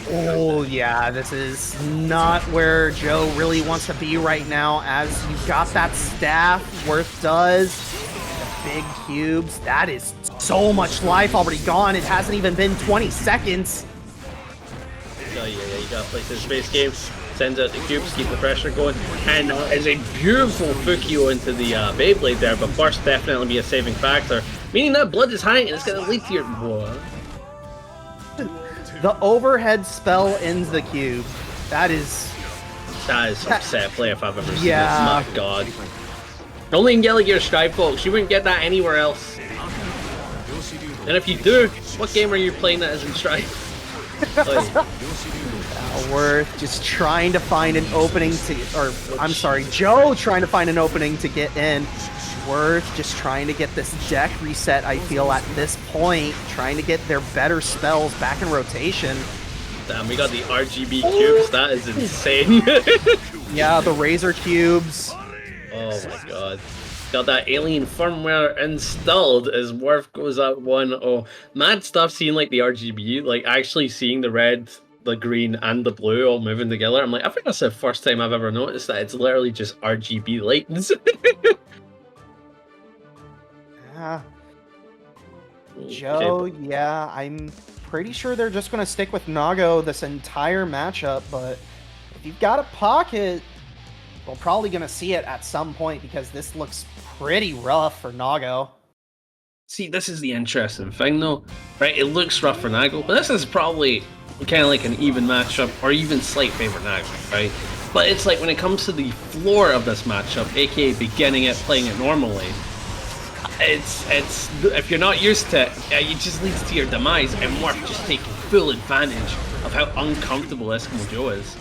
Oh yeah, this is not where Joe really wants to be right now, as you've got that staff. Worth does. The big cubes. That is so much life already gone. It hasn't even been 20 seconds. Oh yeah, you gotta play this base game. Sends out the cubes, keep the pressure going, and it's a beautiful Fukio into the Beyblade there, but burst definitely be a saving factor, meaning that blood is high and it's gonna lead to your... What? The overhead spell ends the cube. That is some set play if I've ever seen yeah. this. My god. Only in Yellow Gear Strive, folks. You wouldn't get that anywhere else. And if you do, what game are you playing that isn't Strive? Worth just trying to find an opening to, or I'm sorry, Joe trying to find an opening to get in. Worth just trying to get this deck reset, I feel, at this point, trying to get their better spells back in rotation. Damn, we got the RGB cubes, that is insane. Yeah, the Razor cubes. Oh my god. Got that alien firmware installed as Worth goes up 1-0. Mad stuff seeing like the RGB, like actually seeing the red, the green, and the blue all moving together. I'm like, I think that's the first time I've ever noticed that it's literally just RGB lights. Yeah. Joe, yeah, I'm pretty sure they're just going to stick with Nago this entire matchup, but if you've got a pocket, we're probably going to see it at some point, because this looks pretty rough for Nago. See, this is the interesting thing though, right? It looks rough for Nago, but this is probably kind of like an even matchup, or even slight favor Nago, right? But it's like when it comes to the floor of this matchup, aka beginning it, playing it normally, it's if you're not used to it, it just leads to your demise, and Worth just taking full advantage of how uncomfortable Eskimo Joe is.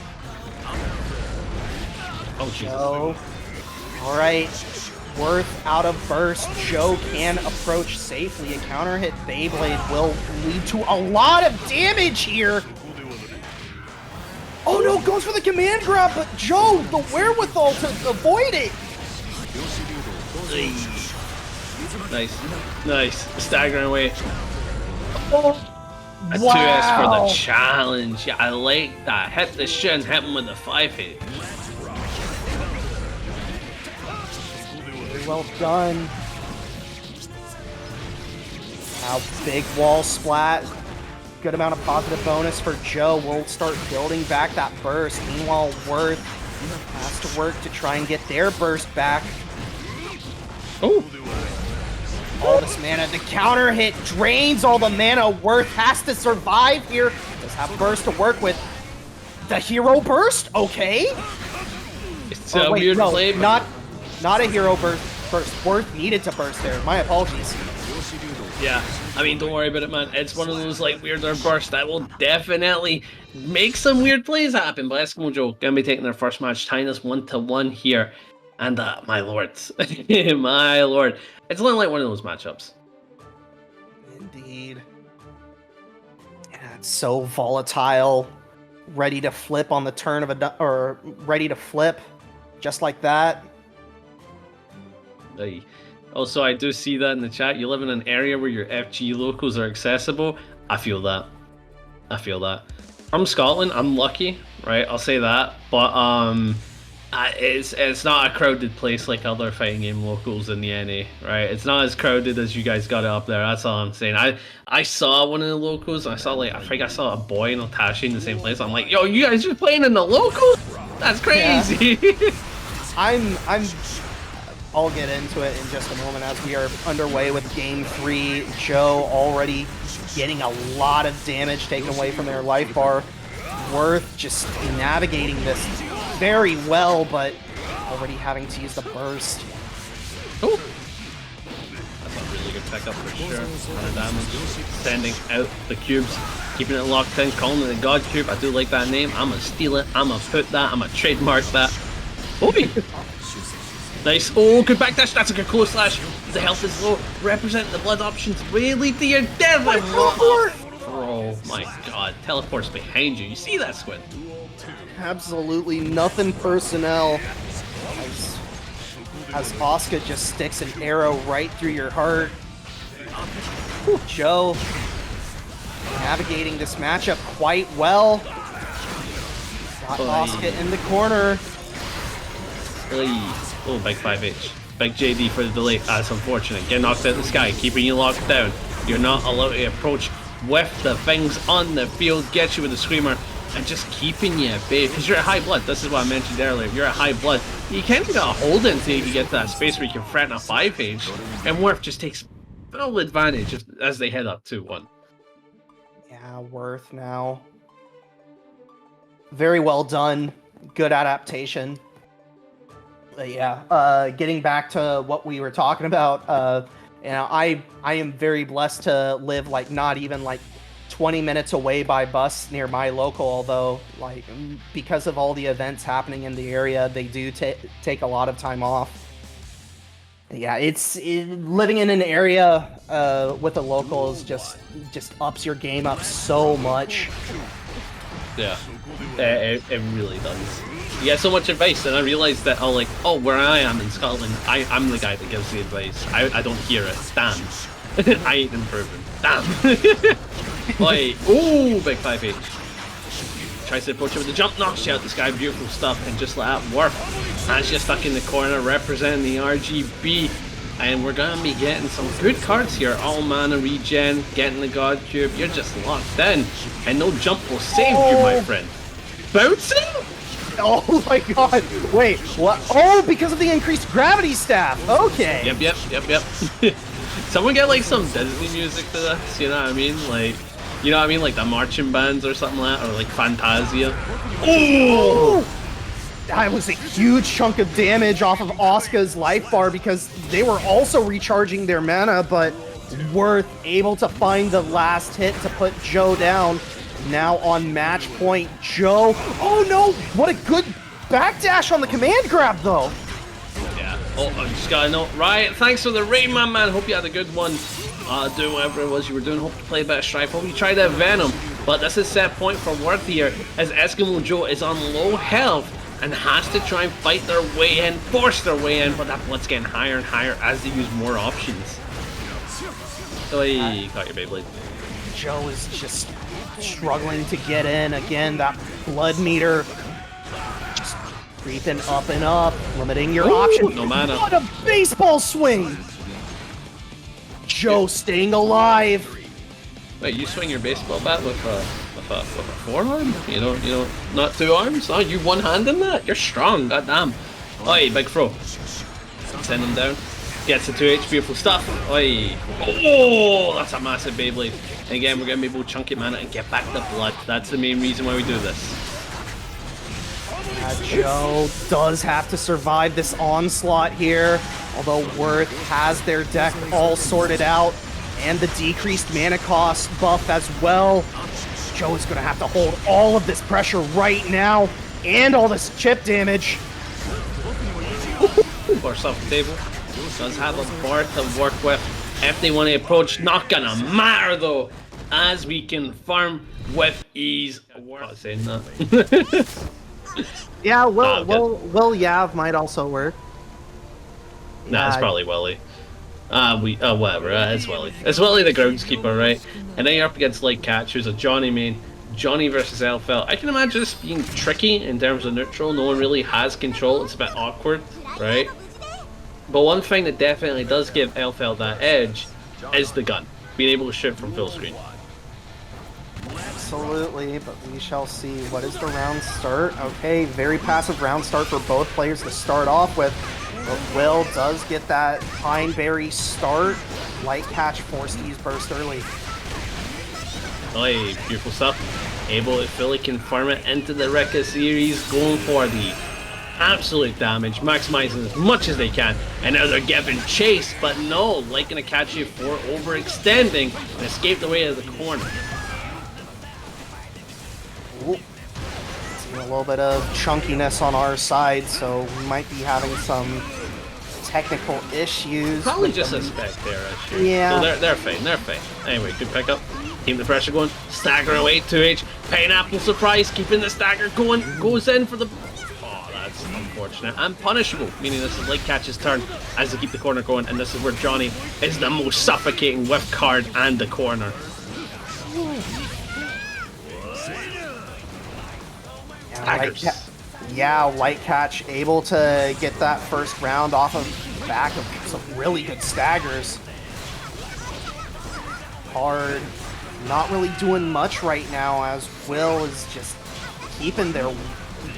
Oh Jesus. Joe. Alright. Worth out of burst. Joe can approach safely. A counter hit Beyblade will lead to a lot of damage here. Oh no, goes for the command grab, but Joe, the wherewithal to avoid it. Nice. Nice. Staggering away. Oh, A 2S for the challenge. Yeah, I like that. Hit the shin, hit him with the 5-hit. Well done. Now big wall splat. Good amount of positive bonus for Joe. We'll start building back that burst. Meanwhile, Worth has to work to try and get their burst back. Oh. All this mana. The counter hit drains all the mana. Worth has to survive here. Does have burst to work with. The hero burst? Okay. It's a weird play. Not a hero burst. Worth needed to burst there. My apologies. Yeah, I mean, don't worry about it, man. It's one of those, like, weirder bursts that will definitely make some weird plays happen. But Eskimo Joe gonna be taking their first match, tying us 1-1 here. And, my lord. My lord. It's only like one of those matchups. Indeed. Yeah, it's so volatile. Ready to flip on the turn of or ready to flip. Just like that. Hey. Also, I do see that in the chat. You live in an area where your FG locals are accessible. I feel that. I feel that. From Scotland, I'm lucky, right? I'll say that. But it's not a crowded place like other fighting game locals in the NA, right? It's not as crowded as you guys got it up there. That's all I'm saying. I saw one of the locals. And I saw I think I saw a boy and Otashi in the same place. I'm like, yo, you guys just playing in the locals? That's crazy. Yeah. I'll get into it in just a moment as we are underway with Game 3. Joe already getting a lot of damage taken away from their life bar. Worth just navigating this very well, but already having to use the burst. Oh! That's a really good pickup for sure. Kind of damage. Sending out the cubes, keeping it locked in, calling it the God Cube. I do like that name. I'm gonna steal it. I'm gonna put that. I'm gonna trademark that. Obi! Nice. Oh, good backdash. That's a good close slash. The health is low. Representing the blood options really to your death. Oh my god. Teleport's behind you. You see that, Squid? Absolutely nothing personnel. As Asuka just sticks an arrow right through your heart. Whew, Joe navigating this matchup quite well. Got Asuka in the corner. Oh, big 5H. Big JD for the delay. That's unfortunate. Get knocked out of the sky, keeping you locked down. You're not allowed to approach with the things on the field. Get you with the Screamer and just keeping you at bay. Because you're at high blood. This is what I mentioned earlier. If you're at high blood, you can't get a hold until you get to that space where you can threaten a 5H. And Worth just takes full advantage as they head up 2-1. Yeah, Worth now. Very well done. Good adaptation. Yeah, getting back to what we were talking about, you know, I am very blessed to live like not even like 20 minutes away by bus near my local, although like because of all the events happening in the area, they do take a lot of time off. Yeah, living in an area with a local is just ups your game up so much. Yeah, it really does. You get so much advice, and I realized that where I am in Scotland, I'm the guy that gives the advice. I don't hear it. Damn. I ain't improving. Damn. Wait. Ooh, big 5H. Tries to approach it with the jump, knocks you out. This guy, beautiful stuff, and just let that work. As you're stuck in the corner, representing the RGB. And we're gonna be getting some good cards here. All mana regen, getting the God Cube. You're just locked in. And no jump will save you, my friend. Bouncing? Oh my god, wait, what? Oh, because of the increased gravity staff, okay. Yep. Someone get like some Disney music to this, you know what I mean? Like, you know what I mean? Like the marching bands or something like that, or like Fantasia. Oh! That was a huge chunk of damage off of Asuka's life bar because they were also recharging their mana, but Worth able to find the last hit to put Joe down. Now on match point, Joe. Oh no! What a good backdash on the command grab, though. Yeah. Oh, I just got a note. Right. Thanks for the raid, man. Hope you had a good one. Doing whatever it was you were doing. Hope you played a bit of Strife. Hope you tried that Venom. But this is set point for work here, as Eskimo Joe is on low health and has to try and fight their way in, force their way in, but that blood's getting higher and higher as they use more options. Oh, you got your Beyblade. Joe is just struggling to get in. Again, that blood meter just creeping up and up, limiting your options. No mana. What a baseball swing! Joe staying alive. Wait, you swing your baseball bat with a forearm? You know, not two arms? Oh, you one-handing that? You're strong, goddamn. Oi, big throw. Send him down. Gets the 2H, beautiful stuff. Oi. Oh, that's a massive Beyblade. And again, we're going to be able to chunk it mana and get back the blood. That's the main reason why we do this. Joe does have to survive this onslaught here, although Worth has their deck all sorted out, and the decreased mana cost buff as well. Joe is going to have to hold all of this pressure right now, and all this chip damage. Force off the table. Does have a bar to work with if they want to approach. Not gonna matter though, as we can farm with ease. I'm not saying that. Yeah, Willyav might also work. Nah, it's probably Willy. Whatever, it's Willy. It's Willy the groundskeeper, right? And then you're up against Light Catch, who's a Johnny main. Johnny versus Elphelt. I can imagine this being tricky in terms of neutral. No one really has control. It's a bit awkward, right? But one thing that definitely does give Elphelt that edge is the gun. Being able to shoot from full screen. Absolutely, but we shall see. What is the round start? Okay, very passive round start for both players to start off with. But Will does get that Pineberry start. Light Catch forced to use burst early. Oi, beautiful stuff. Able to fully confirm it into the Rekka series, going for the absolute damage, maximizing as much as they can, and now they're giving chase, but no, Light gonna catch you for overextending and escape the way of the corner. Ooh. Seeing a little bit of chunkiness on our side, so we might be having some technical issues. Probably just a spec there, actually. Yeah. So they're fine. Anyway, good pickup. Keep the pressure going. Stagger away, 2H. Pineapple surprise, keeping the stagger going. Goes in for the... Oh, that's unfortunate. And punishable, meaning this is Light Catch's turn as they keep the corner going, and this is where Johnny is the most suffocating with card and the corner. Light Catch able to get that first round off of the back of some really good staggers. Hard, not really doing much right now as Will is just keeping their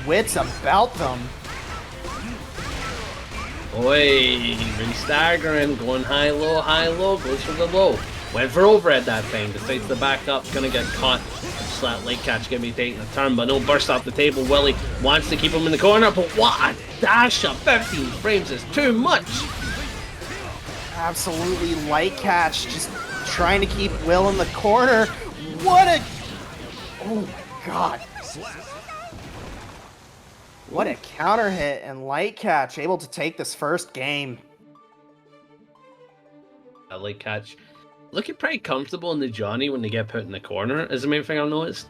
wits about them. Oi, re-staggering, going high-low, goes for the low. Went for overhead that time, decides to back up, gonna get caught. That Light Catch gonna be taking a turn, but no burst off the table. Willy wants to keep him in the corner, but what a dash of 15 frames is too much. Absolutely, Light Catch just trying to keep Will in the corner. What a... Oh, God. What a counter hit, and Light Catch able to take this first game. Light Catch looking pretty comfortable in the Johnny when they get put in the corner is the main thing I've noticed.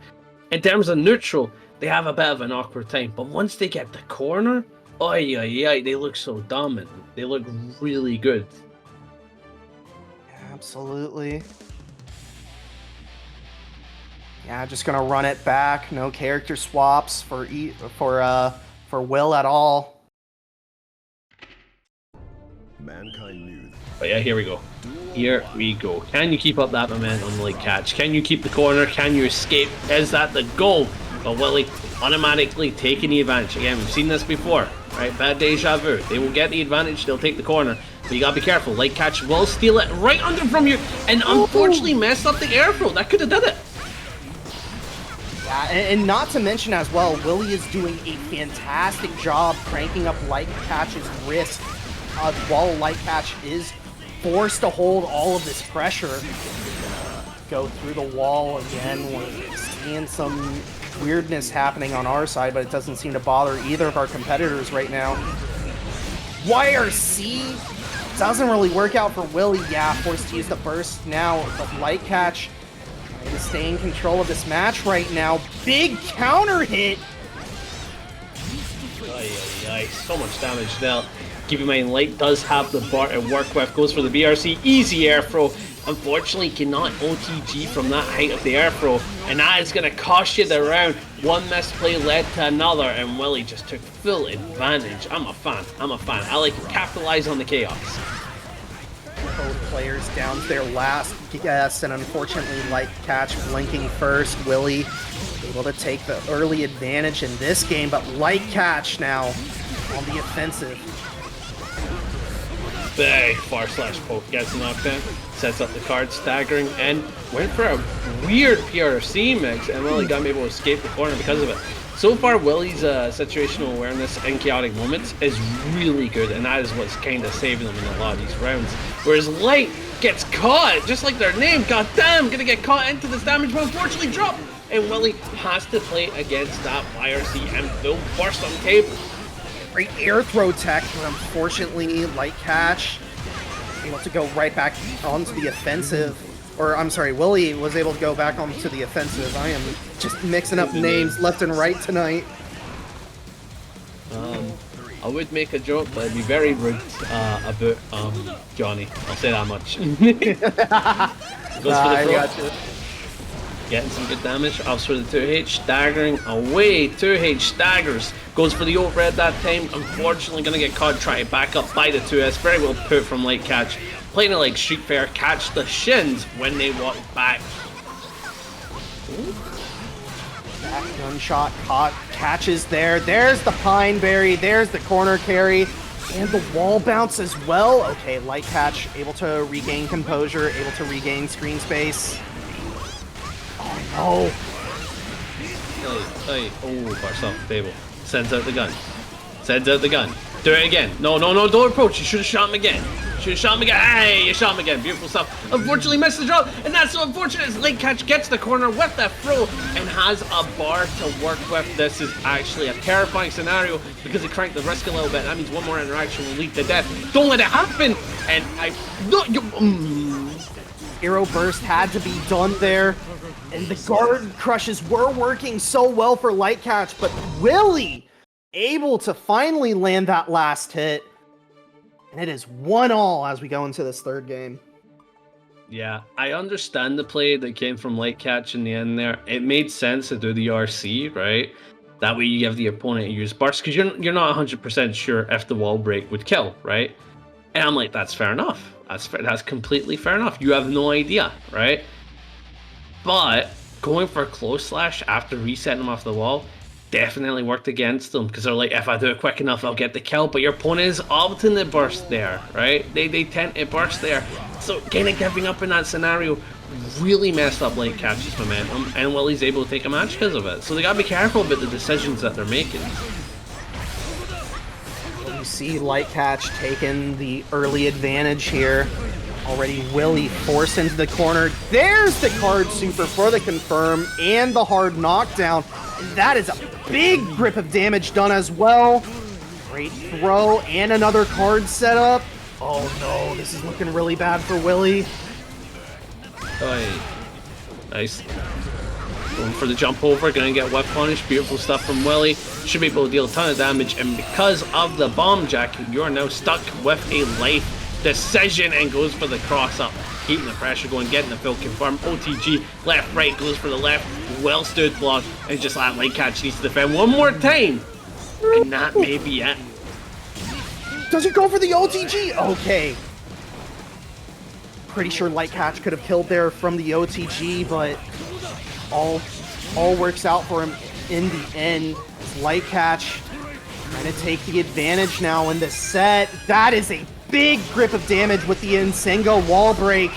In terms of neutral, they have a bit of an awkward time, but once they get the corner, they look so dominant. They look really good. Absolutely. Yeah, just gonna run it back. No character swaps for Will at all. Mankind knew. But yeah, here we go. Here we go. Can you keep up that momentum, Light Catch? Can you keep the corner? Can you escape? Is that the goal? But Willy automatically taking the advantage. Again, we've seen this before, right? Bad deja vu. They will get the advantage. They'll take the corner. But you gotta be careful. Light Catch will steal it right under from you, and unfortunately messed up the air throw. That could have done it. Yeah, and not to mention as well, Willy is doing a fantastic job cranking up Light Catch's wrist while Light Catch is forced to hold all of this pressure. Go through the wall again. We're seeing some weirdness happening on our side, but it doesn't seem to bother either of our competitors right now. YRC doesn't really work out for Willy. Yeah, forced to use the burst now, but Light Catch to stay in control of this match right now. Big counter hit. So much damage now. Keep in mind, Light does have the bar to work with. Goes for the BRC. Easy air throw. Unfortunately, cannot OTG from that height of the air throw. And that is going to cost you the round. One misplay led to another. And Willie just took full advantage. I'm a fan. I like to capitalize on the chaos. Both players down to their last guess. And unfortunately, Light Catch blinking first. Willie able to take the early advantage in this game. But Light Catch now on the offensive. Big /poke gets knocked in, sets up the card, staggering, and went for a weird PRC mix, and Willie got able to escape the corner because of it. So far, Willie's situational awareness in chaotic moments is really good, and that is what's kind of saving them in a lot of these rounds. Whereas Light gets caught, just like their name, goddamn, gonna get caught into this damage, but unfortunately dropped, and Willie has to play against that YRC and full burst on the table. Great air throw tech, but unfortunately, Light Catch able to go right back onto the offensive. Or, I'm sorry, Willie was able to go back onto the offensive. I am just mixing up names left and right tonight. I would make a joke, but it'd be very rude about Johnny. I'll say that much. Goes for the throw. Gotcha. Getting some good damage, opts for the 2H, staggering away, 2H staggers, goes for the overhead that time, unfortunately going to get caught trying to back up by the 2S, very well put from Light Catch, playing it like Street Fair, catch the shins when they walk back. Back gunshot caught, catches there, there's the Pine Berry, there's the corner carry, and the wall bounce as well. Okay, Light Catch able to regain composure, able to regain screen space. Oh, Oh, burst off the table. Sends out the gun. Do it again. No, don't approach. You should have shot him again. Hey, you shot him again. Beautiful stuff. Unfortunately, missed the drop. And that's so unfortunate as Light Catch gets the corner with the throw and has a bar to work with. This is actually a terrifying scenario because it cranked the risk a little bit. That means one more interaction will lead to death. Don't let it happen. And Hero Burst had to be done there. And the guard crushes were working so well for Light Catch, but Willie able to finally land that last hit. And it is 1-1 as we go into this third game. Yeah, I understand the play that came from Light Catch in the end there. It made sense to do the RC, right? That way you give the opponent a use burst, because you're not 100% sure if the wall break would kill, right? And I'm like, that's fair enough. That's completely fair enough. You have no idea, right? But going for close slash after resetting them off the wall definitely worked against them, because they're like, if I do it quick enough, I'll get the kill. But your opponent is often the burst there, right? They tend to burst there. So kind of giving up in that scenario really messed up Light Catch's momentum, and Willie's able to take a match because of it. So they gotta be careful about the decisions that they're making. You see Light Catch taking the early advantage here. Already Willie forced into the corner. There's the card super for the confirm and the hard knockdown. And that is a big grip of damage done as well. Great throw and another card setup. Oh no, this is looking really bad for Willie. Oh, nice. Going for the jump over, gonna get whip punish. Beautiful stuff from Willie. Should be able to deal a ton of damage, and because of the bomb jacket, you're now stuck with a life decision, and goes for the cross up, keeping the pressure going, getting the full confirm. OTG left right, goes for the left, well stood block, and just that Light Catch needs to defend one more time, and that may be it. Does it go for the OTG? Okay. Pretty sure Light Catch could have killed there from the OTG, but all works out for him in the end. Light Catch trying to take the advantage now in this set. That is a big grip of damage with the Nsengo wall break.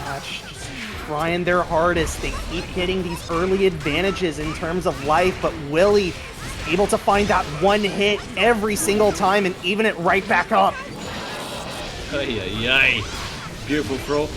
Catch just trying their hardest. They keep getting these early advantages in terms of life, but Willie is able to find that one hit every single time and even it right back up. Beautiful throw.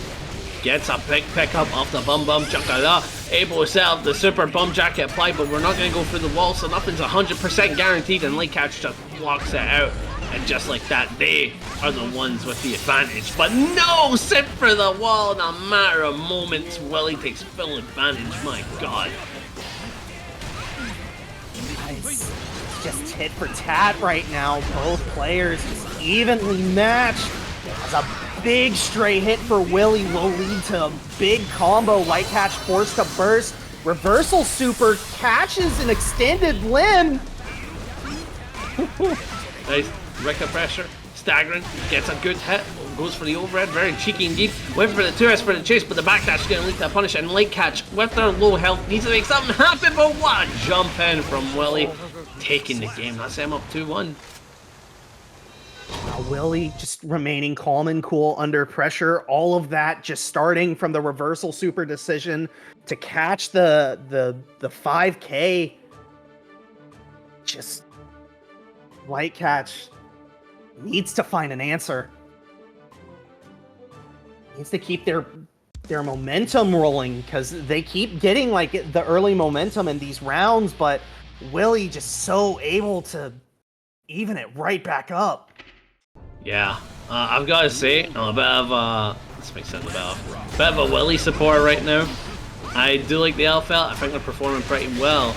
Gets a big pickup off the bum chakala. Able to set up the super bum jacket applied, but we're not going to go through the wall, so nothing's 100% guaranteed, and Light Catch just blocks it out. And just like that, they are the ones with the advantage. But no, sit for the wall in a matter of moments. Willie takes full advantage, my god. Nice. It's just tit for tat right now. Both players just evenly matched. As a big stray hit for Willie will lead to a big combo. Light catch forced to burst. Reversal super catches an extended limb. Nice. Rekka pressure. Staggering. Gets a good hit. Goes for the overhead. Very cheeky indeed. Went for the 2S for the chase, but the backdash is going to lead to a punish. And light catch with their low health needs to make something happen. But what a jump in from Willie. Taking the game. That's him up 2-1. Willie just remaining calm and cool under pressure. All of that just starting from the reversal super decision to catch the 5K. Just light catch needs to find an answer. Needs to keep their momentum rolling because they keep getting like the early momentum in these rounds, but Willie just so able to even it right back up. Yeah, I've got to say, I'm a bit of let's make sense about a bit of a Willie support right now. I do like the Elphelt. I think they're performing pretty well.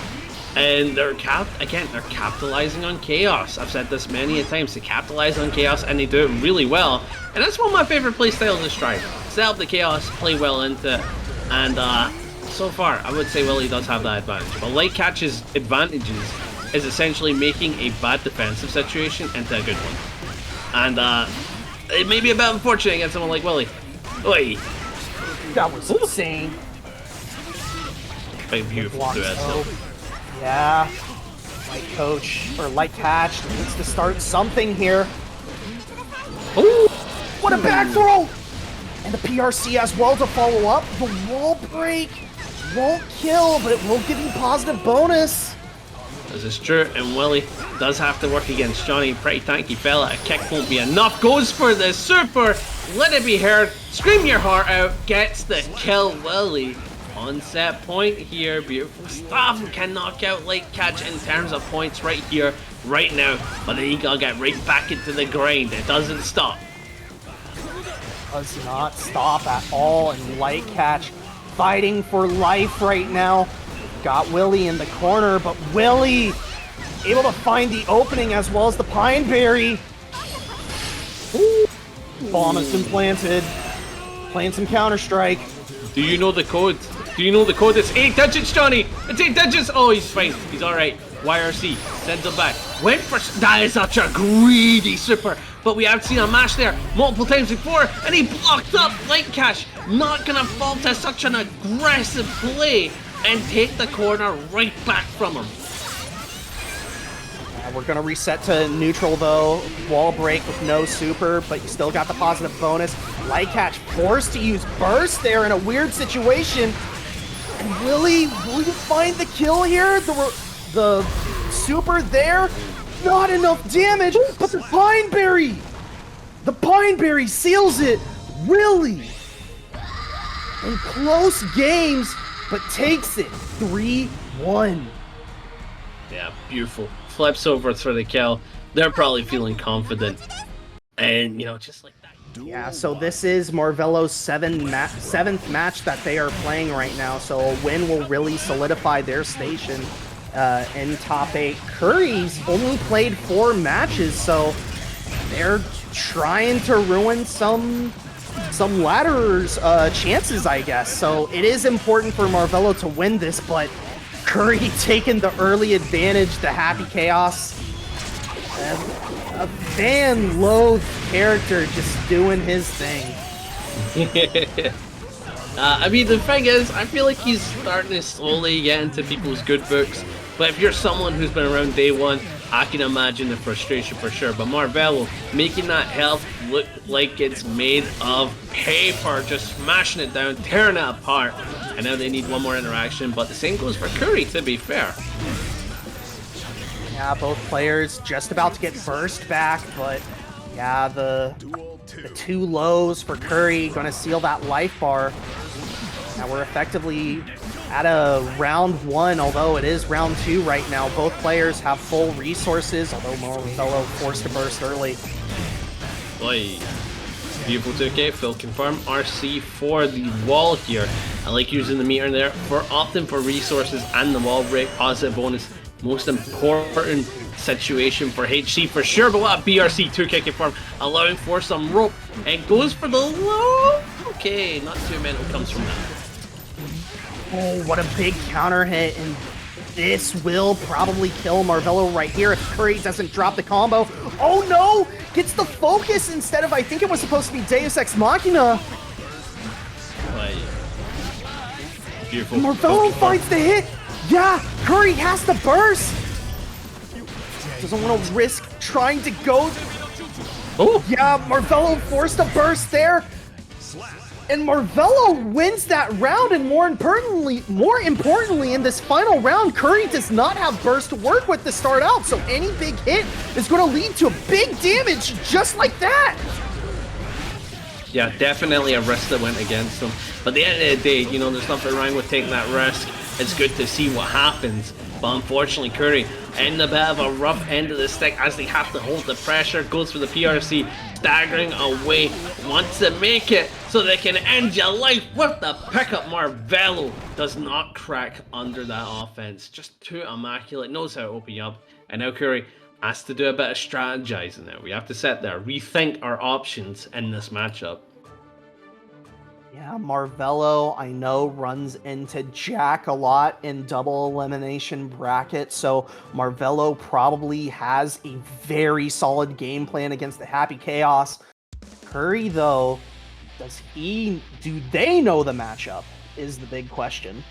And they're capitalizing on chaos. I've said this many a times. They capitalize on chaos and they do it really well. And that's one of my favorite play styles of Strive. Set up the chaos, play well into it. And so far, I would say Willie does have that advantage. But Light Catch's advantages is essentially making a bad defensive situation into a good one. And it may be a bit unfortunate against someone like Willie. Oi! That was insane. Big beautiful duet. Yeah. Light coach or light catch needs to start something here. Ooh! What a back throw! And the PRC as well to follow up. The wall break won't kill, but it will give you positive bonus. This is true, and Willie does have to work against Johnny. Pretty tanky fella. A kick won't be enough. Goes for the super. Let it be heard. Scream your heart out. Gets the kill. Willie on set point here. Beautiful stuff. Can knock out Light Catch in terms of points right here, right now. But then you gotta get right back into the grind. It doesn't stop. Does not stop at all, and Light Catch fighting for life right now. Got Willie in the corner, but Willie able to find the opening as well as the Pine Berry. Ooh. Bomb has been planted. Playing some Counter-Strike. Do you know the code? Do you know the code? It's 8 digits, Johnny! It's 8 digits! Oh, he's fine. He's alright. YRC. Sends him back. Went for... That is such a greedy super. But we have seen a mash there multiple times before, and he blocked up Light Catch. Not gonna fall to such an aggressive play and take the corner right back from him. We're gonna reset to neutral though. Wall break with no super, but you still got the positive bonus. Light Catch forced to use burst there in a weird situation. And will you find the kill here? The super there, not enough damage, but the Pine Berry! The Pine Berry seals it! Really? In close games, but takes it 3-1. Yeah, beautiful. Flips over for the kill. They're probably feeling confident. And, you know, just like that. Yeah, so this is Marvelo's seventh match that they are playing right now. So a win will really solidify their station in top 8. Kuri's only played 4 matches, so they're trying to ruin some ladder's chances, I guess. So it is important for Marvelo to win this, but Kuri taking the early advantage, the happy chaos. A fan-loathed character just doing his thing. I mean, the thing is, I feel like he's starting to slowly get into people's good books. But if you're someone who's been around day one, I can imagine the frustration for sure. But Marvelo making that health look like it's made of paper, just smashing it down, tearing it apart. And now they need one more interaction, but the same goes for Kuri, to be fair. Yeah, both players just about to get burst back, but yeah, the 2 lows for Kuri gonna seal that life bar. Now we're effectively at a round 1, although it is round 2 right now. Both players have full resources, although Marvelo forced to burst early. Boy, beautiful 2K, full confirm. RC for the wall here. I like using the meter there for opting for resources and the wall break. Positive bonus, most important situation for HC for sure. But what a BRC 2K confirm, allowing for some rope and goes for the low. Okay, not too mental comes from that. Oh, what a big counter hit, and this will probably kill Marvelo right here if Kuri doesn't drop the combo. Oh no! Gets the focus instead of, I think it was supposed to be Deus Ex Machina. Beautiful. Marvelo finds the hit! Yeah, Kuri has to burst! Doesn't want to risk trying to go. Oh! Yeah, Marvelo forced a burst there. And Marvelo wins that round, and more importantly, in this final round, Kuri does not have burst to work with to start out, so any big hit is going to lead to a big damage just like that. Yeah, definitely a risk that went against them. But at the end of the day, you know, there's nothing wrong with taking that risk. It's good to see what happens. But unfortunately, Kuri in a bit of a rough end of the stick as they have to hold the pressure. Goes for the PRC, staggering away. Wants to make it so they can end your life with the pickup. Marvelo does not crack under that offense. Just too immaculate. Knows how to open you up. And now Kuri has to do a bit of strategizing there. We have to sit there, rethink our options in this matchup. Yeah, Marvelo, I know, runs into Jack a lot in double elimination bracket, so Marvelo probably has a very solid game plan against the Happy Chaos. Kuri, though, do they know the matchup, is the big question.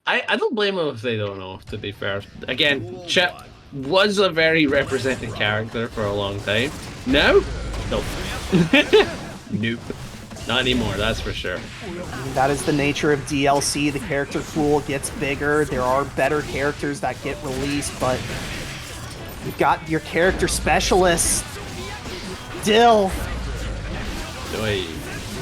I don't blame them if they don't know, to be fair. Again, Chipp was a very represented character for a long time. No? Nope. Nope. Not anymore, that's for sure. That is the nature of DLC. The character pool gets bigger. There are better characters that get released, but you've got your character specialists. Dill. Oy.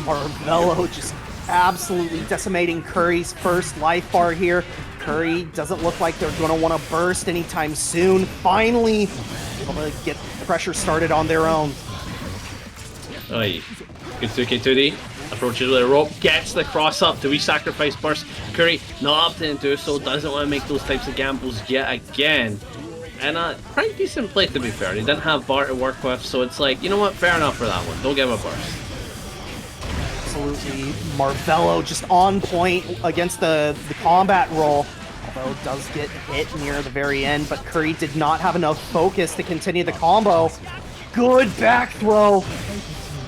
Marvelo just absolutely decimating Kuri's first life bar here. Kuri doesn't look like they're going to want to burst anytime soon. Finally, able to get pressure started on their own. Oy. Good 2K2D. Approaches with a rope. Gets the cross up. Do we sacrifice burst? Kuri not opting to do so. Doesn't want to make those types of gambles yet again. And pretty decent play, to be fair. He didn't have bar to work with, so it's like, you know what? Fair enough for that one. Don't give him a burst. Absolutely. Marvelo just on point against the combat roll. Although does get hit near the very end, but Kuri did not have enough focus to continue the combo. Good back throw.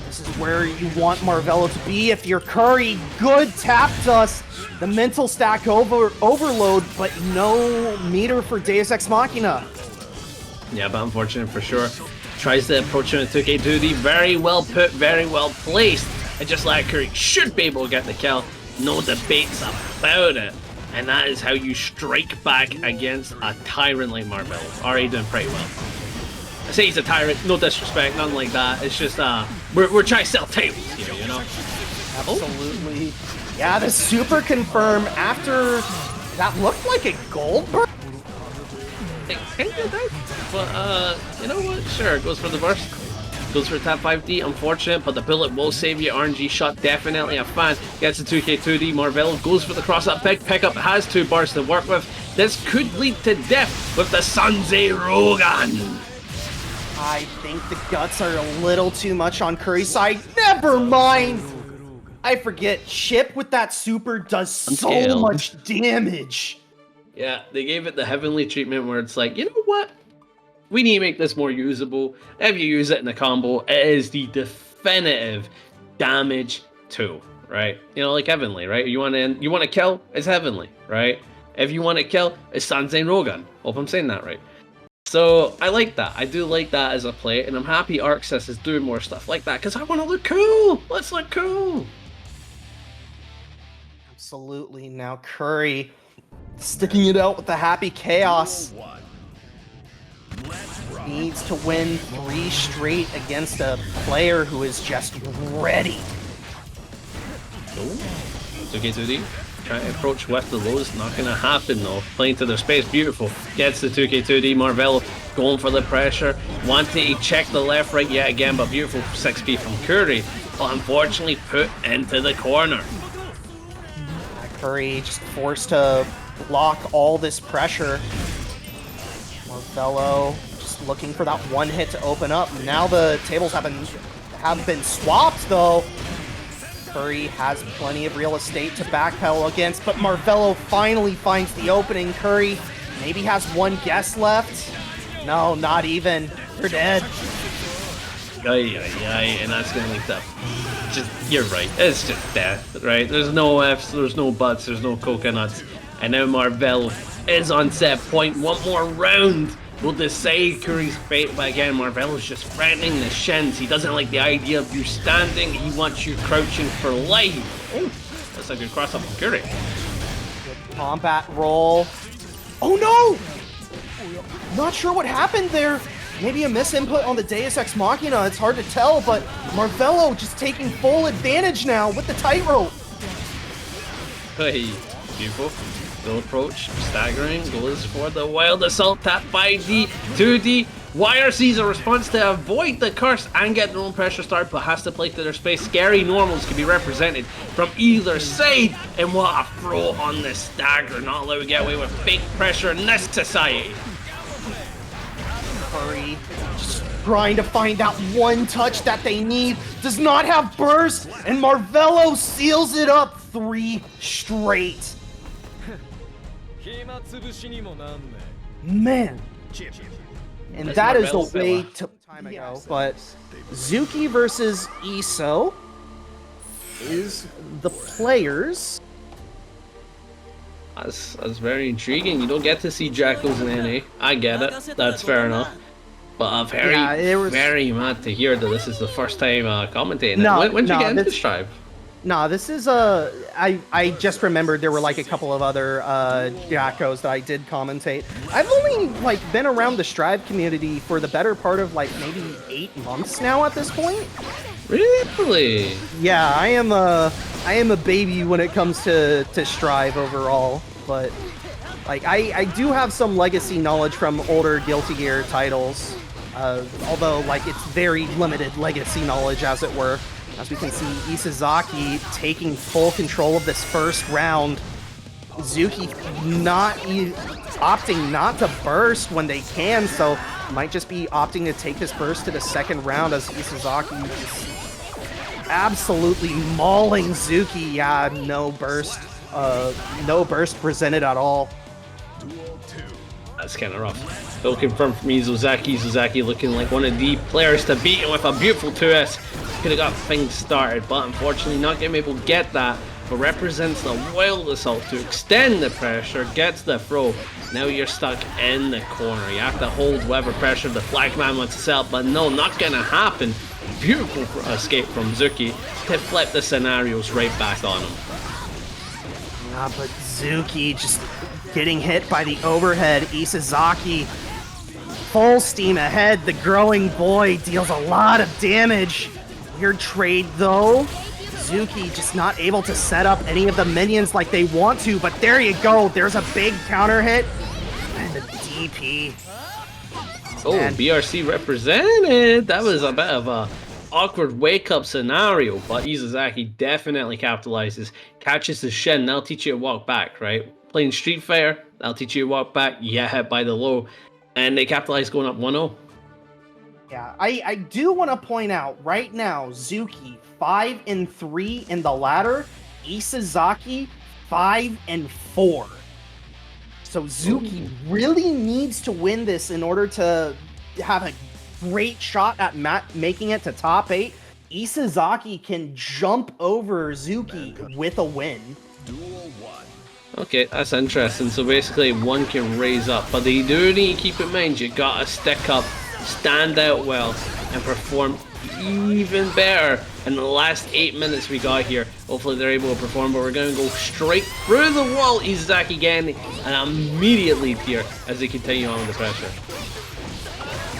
This is where you want Marvelo to be if you're Kuri. Good tap dust. The mental stack overload, but no meter for Deus Ex Machina. Yeah, but unfortunate for sure. Tries to approach him with 2K2D. Very well put, very well placed. And just like Kuri should be able to get the kill. No debates about it. And that is how you strike back against a tyrant like Marvelo. Already doing pretty well. I say he's a tyrant, no disrespect, nothing like that. It's just, we're trying to sell tables here, you know? Absolutely. Yeah, the super confirm after that looked like a gold burst. It kind of did, but you know what? Sure, goes for the burst. Goes for tap 5D, unfortunate, but the bullet will save you. RNG shot, definitely a fan. Gets a 2K2D. Marvelo goes for the cross-up pickup, has 2 bars to work with. This could lead to death with the Sanzei Rogan. I think the guts are a little too much on Kuri's side. Never mind. I forget. Chipp with that super does so much damage. Yeah, they gave it the heavenly treatment where it's like, you know what? We need to make this more usable. If you use it in a combo, it is the definitive damage tool, right? You know, like heavenly, right? You want to kill? It's heavenly, right? If you want to kill, it's Sanzei Rogan. Hope I'm saying that right. So I like that. I do like that as a play, and I'm happy Arxis is doing more stuff like that because I want to look cool. Let's look cool. Absolutely. Now Kuri sticking it out with the Happy Chaos. Needs to win 3 straight against a player who is just ready. Zukii 2D. Trying to approach with the lows, not going to happen though. Playing to their space, beautiful. Gets the 2K2D, Marvelo going for the pressure. Wanting to check the left, right yet again, but beautiful 6P from Kuri. But unfortunately put into the corner. Kuri just forced to block all this pressure. Marvelo just looking for that one hit to open up. Now the tables have been swapped though. Kuri has plenty of real estate to backpedal against, but Marvelo finally finds the opening. Kuri maybe has one guess left. No, not even. They're dead. And that's gonna leak up. You're right. It's just death, right? There's no Fs, there's no buts, there's no coconuts. And now Marvelo is on set point. One more round will decide Kuri's fate, but again, Marvelo's just threatening the shins. He doesn't like the idea of you standing, he wants you crouching for life. Oh, that's a good cross up from Kuri. Good combat roll. Oh no! Not sure what happened there. Maybe a misinput on the Deus Ex Machina, it's hard to tell, but Marvelo just taking full advantage now with the tightrope. Hey, beautiful. Still approach, staggering, goes for the wild assault, tapped by the 2D. YRC's a response to avoid the curse and get their own pressure start, but has to play to their space. Scary normals can be represented from either side, and what a throw on the stagger. Not allowed to get away with fake pressure in this society. Kuri just trying to find that one touch that they need. Does not have burst, and Marvelo seals it up 3 straight. Man. And that is the way to time ago. But Zukii versus Iso is the players. That's very intriguing. You don't get to see Jackals in NA. I get it. That's fair enough. But I'm very mad to hear that this is the first time commentating. When did you get into Strive? Nah, this is I just remembered there were like a couple of other Jackos that I did commentate. I've only like been around the Strive community for the better part of like maybe 8 months now at this point. Really? Yeah, I am a baby when it comes to Strive overall, but like I do have some legacy knowledge from older Guilty Gear titles, although like it's very limited legacy knowledge as it were. As we can see, Isozaki taking full control of this first round. Zukii opting not to burst when they can, so might just be opting to take this burst to the second round as Isozaki is absolutely mauling Zukii. Yeah, no burst presented at all. That's kind of rough. Still confirmed from Isozaki. Isozaki looking like one of the players to beat, and with a beautiful 2S. Could have got things started, but unfortunately not going to be able to get that. But represents the wild assault to extend the pressure, gets the throw. Now you're stuck in the corner. You have to hold whatever pressure the flagman wants to set up, but no, not going to happen. Beautiful escape from Zukii to flip the scenarios right back on him. Ah, but Zukii just getting hit by the overhead. Isozaki full steam ahead. The growing boy deals a lot of damage. Weird trade though. Zukii just not able to set up any of the minions like they want to, but there you go. There's a big counter hit and the DP. Oh, man. BRC represented. That was a bit of a awkward wake-up scenario, but Isozaki definitely capitalizes. Catches the shin. That'll teach you to walk back, right? Playing Street Fighter, that'll teach you to walk back. You get hit by the low, and they capitalize going up 1-0. Yeah, I do want to point out right now, Zukii 5-3 in the ladder, Isozaki 5-4. So Zukii really needs to win this in order to have a great shot at making it to top 8. Isozaki can jump over Zukii with a win. Okay, that's interesting. So basically one can raise up, but they do need to keep in mind you gotta stick up, stand out well, and perform even better in the last 8 minutes we got here. Hopefully they're able to perform, but we're going to go straight through the wall. Isozaki again, and immediately here as they continue on with the pressure.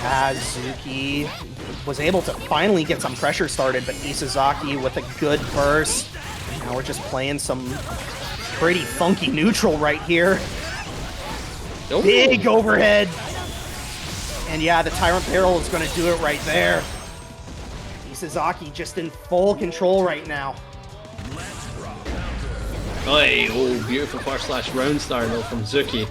Zukii was able to finally get some pressure started, but Isozaki with a good burst. Now Now we're just playing some pretty funky neutral right here. Ooh. Big overhead. And yeah, the Tyrant Barrel is going to do it right there. Isozaki just in full control right now. Oh, beautiful /round star though from Zukii.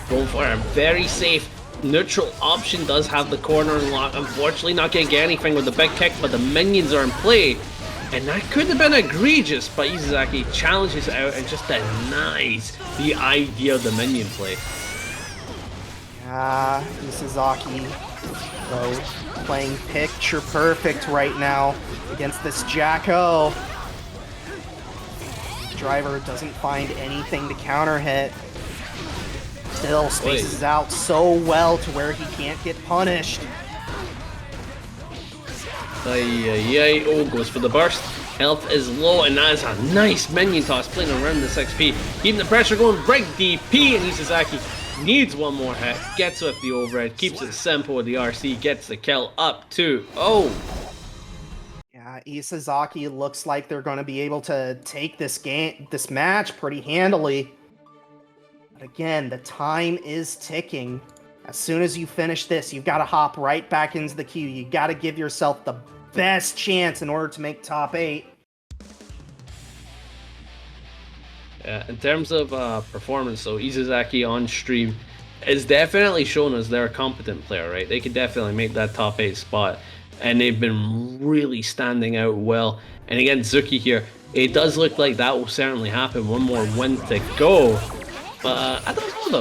Going for a very safe neutral option. Does have the corner unlock. Unfortunately, not going to get anything with the big kick, but the minions are in play. And that could have been egregious, but Isozaki challenges out and just denies the idea of the minion play. Isozaki, though, playing picture perfect right now against this Jacko. Driver doesn't find anything to counter hit. Still spaces out so well to where he can't get punished. Oh, goes for the burst. Health is low, and that is a nice minion toss playing around this XP. Keeping the pressure going, break DP, and Isozaki needs one more hit. Gets with the overhead, keeps it simple with the RC, gets the kill up 2-0. Yeah, Isozaki looks like they're going to be able to take this match pretty handily. But again, the time is ticking. As soon as you finish this, you've got to hop right back into the queue. You got to give yourself the best chance in order to make top 8. In terms of performance, so Isozaki on stream is definitely shown as they're a competent player, right? They could definitely make that top 8 spot, and they've been really standing out well. And again, Zukii here, it does look like that will certainly happen. One more win to go, but I don't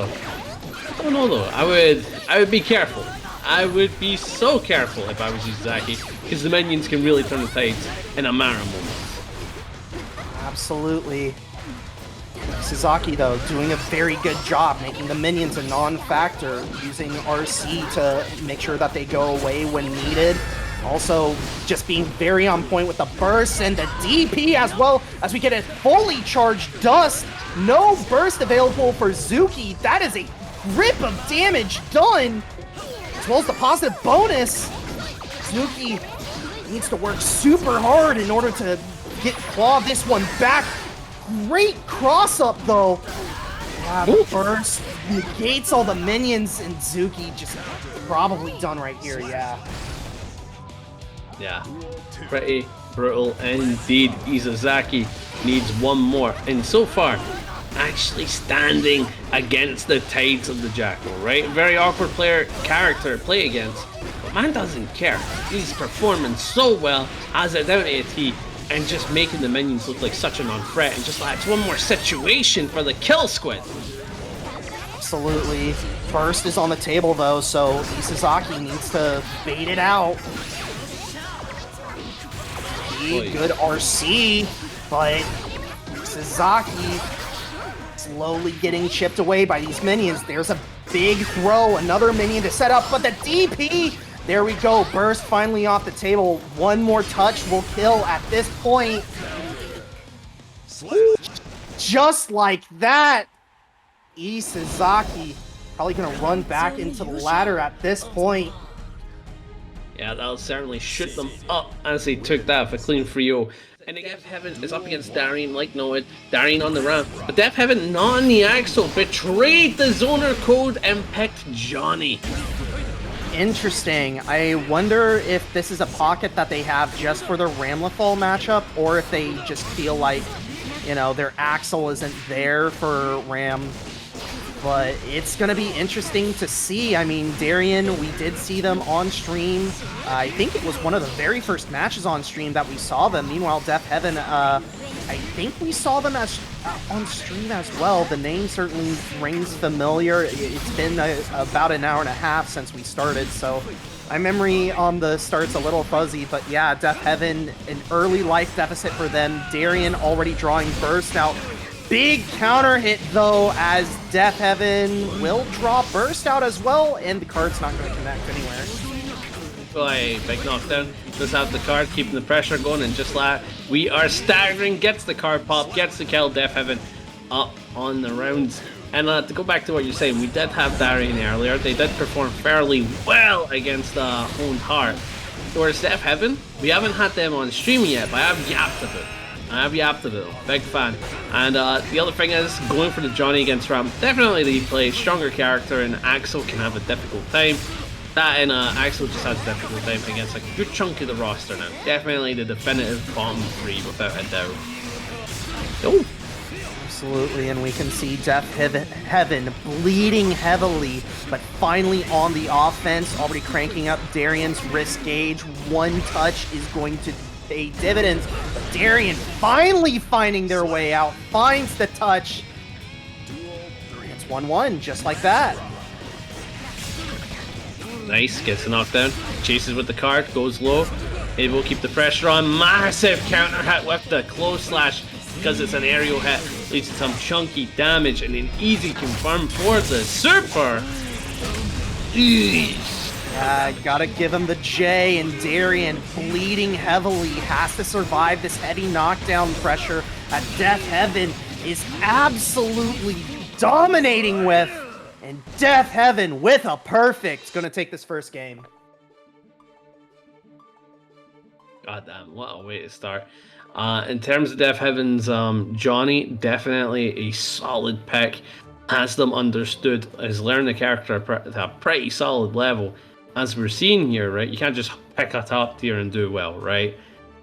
know though. I would be careful. I would be so careful if I was Isozaki, because the minions can really turn the tides in a matter of moments. Absolutely. Isozaki, though, doing a very good job making the minions a non-factor, using RC to make sure that they go away when needed. Also, just being very on point with the burst and the DP, as well as we get a fully charged dust. No burst available for Zukii. That is a grip of damage done, as well as the positive bonus. Zukii needs to work super hard in order to claw this one back. Great cross-up, though. Yeah, the burst negates all the minions, and Zukii just probably done right here, yeah. Yeah, pretty brutal indeed. Isozaki needs one more, and so far, actually standing against the tides of the Jackal, right? Very awkward character to play against, but man doesn't care. He's performing so well, has it down to a T, and just making the minions look like such a non-threat, and just adds one more situation for the kill squid. Absolutely. Burst is on the table, though, so Isozaki needs to bait it out. Good RC, but Isozaki slowly getting chipped away by these minions. There's a big throw, another minion to set up, but the DP, there we go. Burst finally off the table. One more touch will kill at this point. Just like that, Isozaki probably gonna run back into the ladder at this point. Yeah, that'll certainly shoot them up as they took that for clean 3-0. And again, Deafheaven is up against Darian, like Noah. Darian on the ramp, but Deafheaven not on the axle, betrayed the zoner code and picked Johnny. Interesting. I wonder if this is a pocket that they have just for their Ramlethal matchup, or if they just feel like, you know, their axle isn't there for Ram. But it's going to be interesting to see. I mean, Darian, we did see them on stream. I think it was one of the very first matches on stream that we saw them. Meanwhile, Deafheaven, I think we saw them as on stream as well. The name certainly rings familiar. It's been about an hour and a half since we started, so my memory on the start's a little fuzzy. But yeah, Deafheaven, an early life deficit for them. Darian already drawing burst out. Big counter hit, though, as Deafheaven will draw burst out as well, and the card's not going to connect anywhere. Boy, big knockdown. Does have the card, keeping the pressure going, and just like we are staggering, gets the card pop, gets the kill. Deafheaven up on the rounds. And to go back to what you're saying, we did have Darian earlier. They did perform fairly well against HonedHeart. Whereas Deafheaven, we haven't had them on stream yet, but I have yapped a bit. I have yapped it, big fan. And the other thing is, going for the Johnny against Ram, definitely the play, stronger character, and Axel can have a difficult time. That and Axel just has a difficult time against like a good chunk of the roster now. Definitely the definitive bottom 3 without a doubt. Oh! Absolutely, and we can see Deafheaven bleeding heavily, but finally on the offense, already cranking up Darian's risk gauge. One touch is going to pay dividends, but Darian finally finding their way out, finds the touch. It's 1-1, just like that. Nice, gets a knockdown, chases with the card, goes low, able to keep the pressure on. Massive counter hit with the close slash. Because it's an aerial hit, leads to some chunky damage and an easy confirm for the super. Gotta give him the J, and Darian bleeding heavily has to survive this heavy knockdown pressure that Deafheaven is absolutely dominating with. And Deafheaven with a perfect gonna take this first game. God damn, what a way to start. In terms of Deafheaven's Johnny, definitely a solid pick. Has them understood, has learned the character at a pretty solid level. As we're seeing here, right? You can't just pick a top tier and do well, right?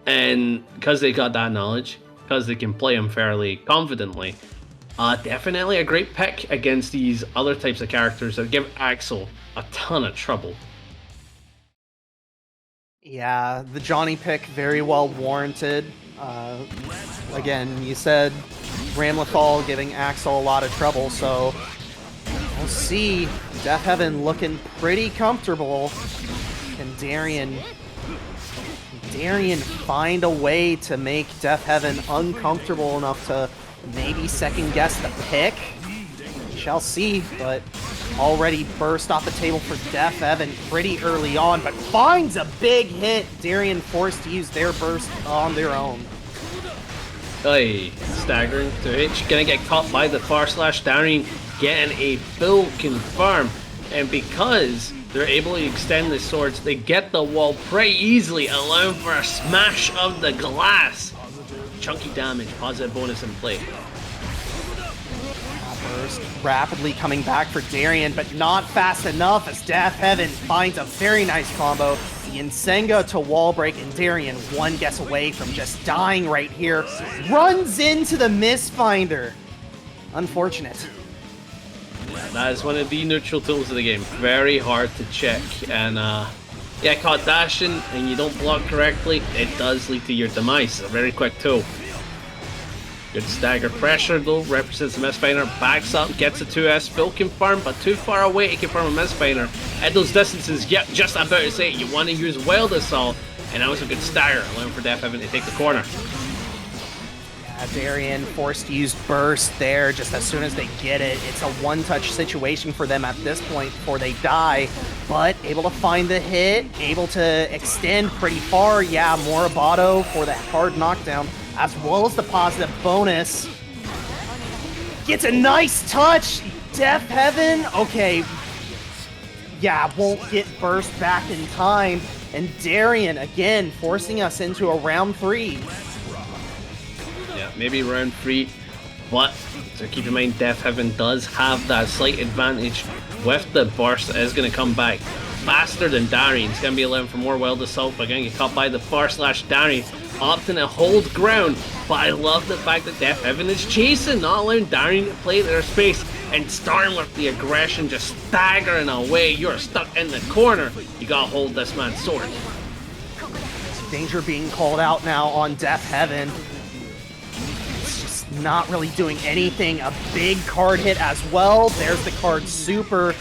And because they got that knowledge, because they can play him fairly confidently, definitely a great pick against these other types of characters that give Axel a ton of trouble. Yeah, the Johnny pick very well warranted. Again, you said Ramlethal giving Axel a lot of trouble, so we'll see. Deafheaven looking pretty comfortable. Can Darian find a way to make Deafheaven uncomfortable enough to maybe second guess the pick? We shall see, but already burst off the table for Deafheaven pretty early on, but finds a big hit. Darian forced to use their burst on their own. Hey, staggering to H. Gonna get caught by the far slash. Darian getting a full confirm. And because they're able to extend the swords, they get the wall pretty easily, allowing for a smash of the glass. Chunky damage, positive bonus in play. Burst rapidly coming back for Darian, but not fast enough as Deafheaven finds a very nice combo. The Insenga to wall break, and Darian one guess away from just dying right here. Runs into the Mistfinder. Unfortunate. That is one of the neutral tools of the game. Very hard to check. And yeah, caught dashing and you don't block correctly, it does lead to your demise. It's a very quick tool. Good stagger pressure though, represents the Mistfinder, backs up, gets a 2S, full confirm, but too far away to confirm a Mistfinder. At those distances, yep, just about to say, you want to use Wild Assault, and that was a good stagger, allowing for Deafheaven to take the corner. Yeah, Darian forced to use Burst there just as soon as they get it. It's a one-touch situation for them at this point before they die, but able to find the hit, able to extend pretty far. Yeah, Moribado for that hard knockdown, as well as the positive bonus. Gets a nice touch. Deafheaven, okay. Yeah, won't get burst back in time. And Darian, again, forcing us into a round 3. Yeah, maybe round 3. But, so keep in mind, Deafheaven does have that slight advantage with the burst that is going to come back faster than Darian. It's going to be allowing for more Wild Assault, but going to get caught by the far slash Darian. Opting to hold ground, but I love the fact that Deafheaven is chasing, not allowing Darian to play their space, and starting with the aggression, just staggering away. You're stuck in the corner. You gotta hold this man's sword. Danger being called out now on Deafheaven. It's just not really doing anything. A big card hit as well. There's the card super.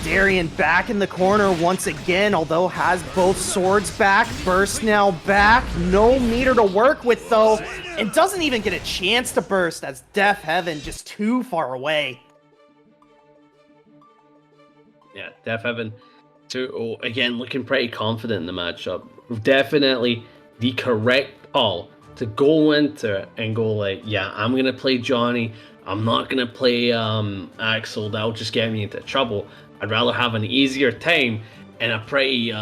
Darian back in the corner once again, although has both swords back. Burst now back. No meter to work with though, and doesn't even get a chance to burst as Deafheaven just too far away. Yeah, Deafheaven, again, looking pretty confident in the matchup. Definitely the correct call to go into it and go like, yeah, I'm going to play Johnny. I'm not going to play Axel. That'll just get me into trouble. I'd rather have an easier time and a pretty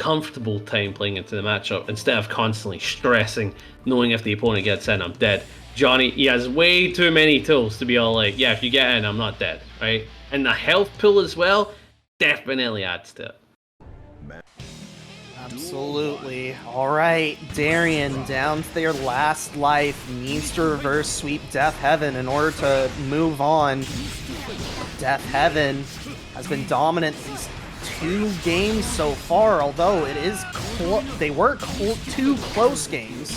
comfortable time playing into the matchup instead of constantly stressing, knowing if the opponent gets in, I'm dead. Johnny, he has way too many tools to be all like, yeah, if you get in, I'm not dead, right? And the health pool as well definitely adds to it. Absolutely. All right, Darian down to their last life, needs to reverse sweep Deafheaven in order to move on. Deafheaven has been dominant these 2 games so far, although it is they were 2 close games.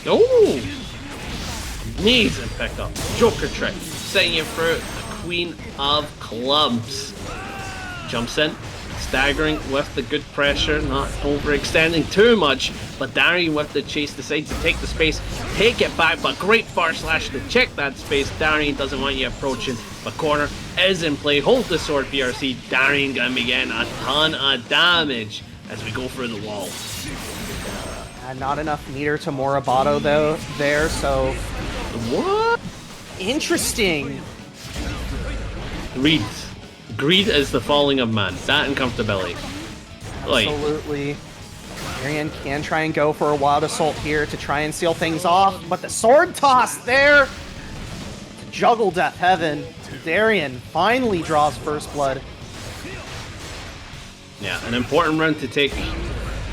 Oh! Amazing pickup. Joker trick. Setting you through the Queen of Clubs. Jumps in. Staggering with the good pressure, not overextending too much, but Darian with the chase decides to take the space, take it back, but great far slash to check that space. Darian doesn't want you approaching, but corner is in play. Hold the sword, PRC. Darian gonna be getting a ton of damage as we go through the wall. Not enough meter to Moribado though there, so what? Interesting. Greed is the falling of man. That and comfortability. Absolutely. Darian can try and go for a wild assault here to try and seal things off, but the sword toss there to juggle Deafheaven. Darian finally draws first blood. Yeah, an important round to take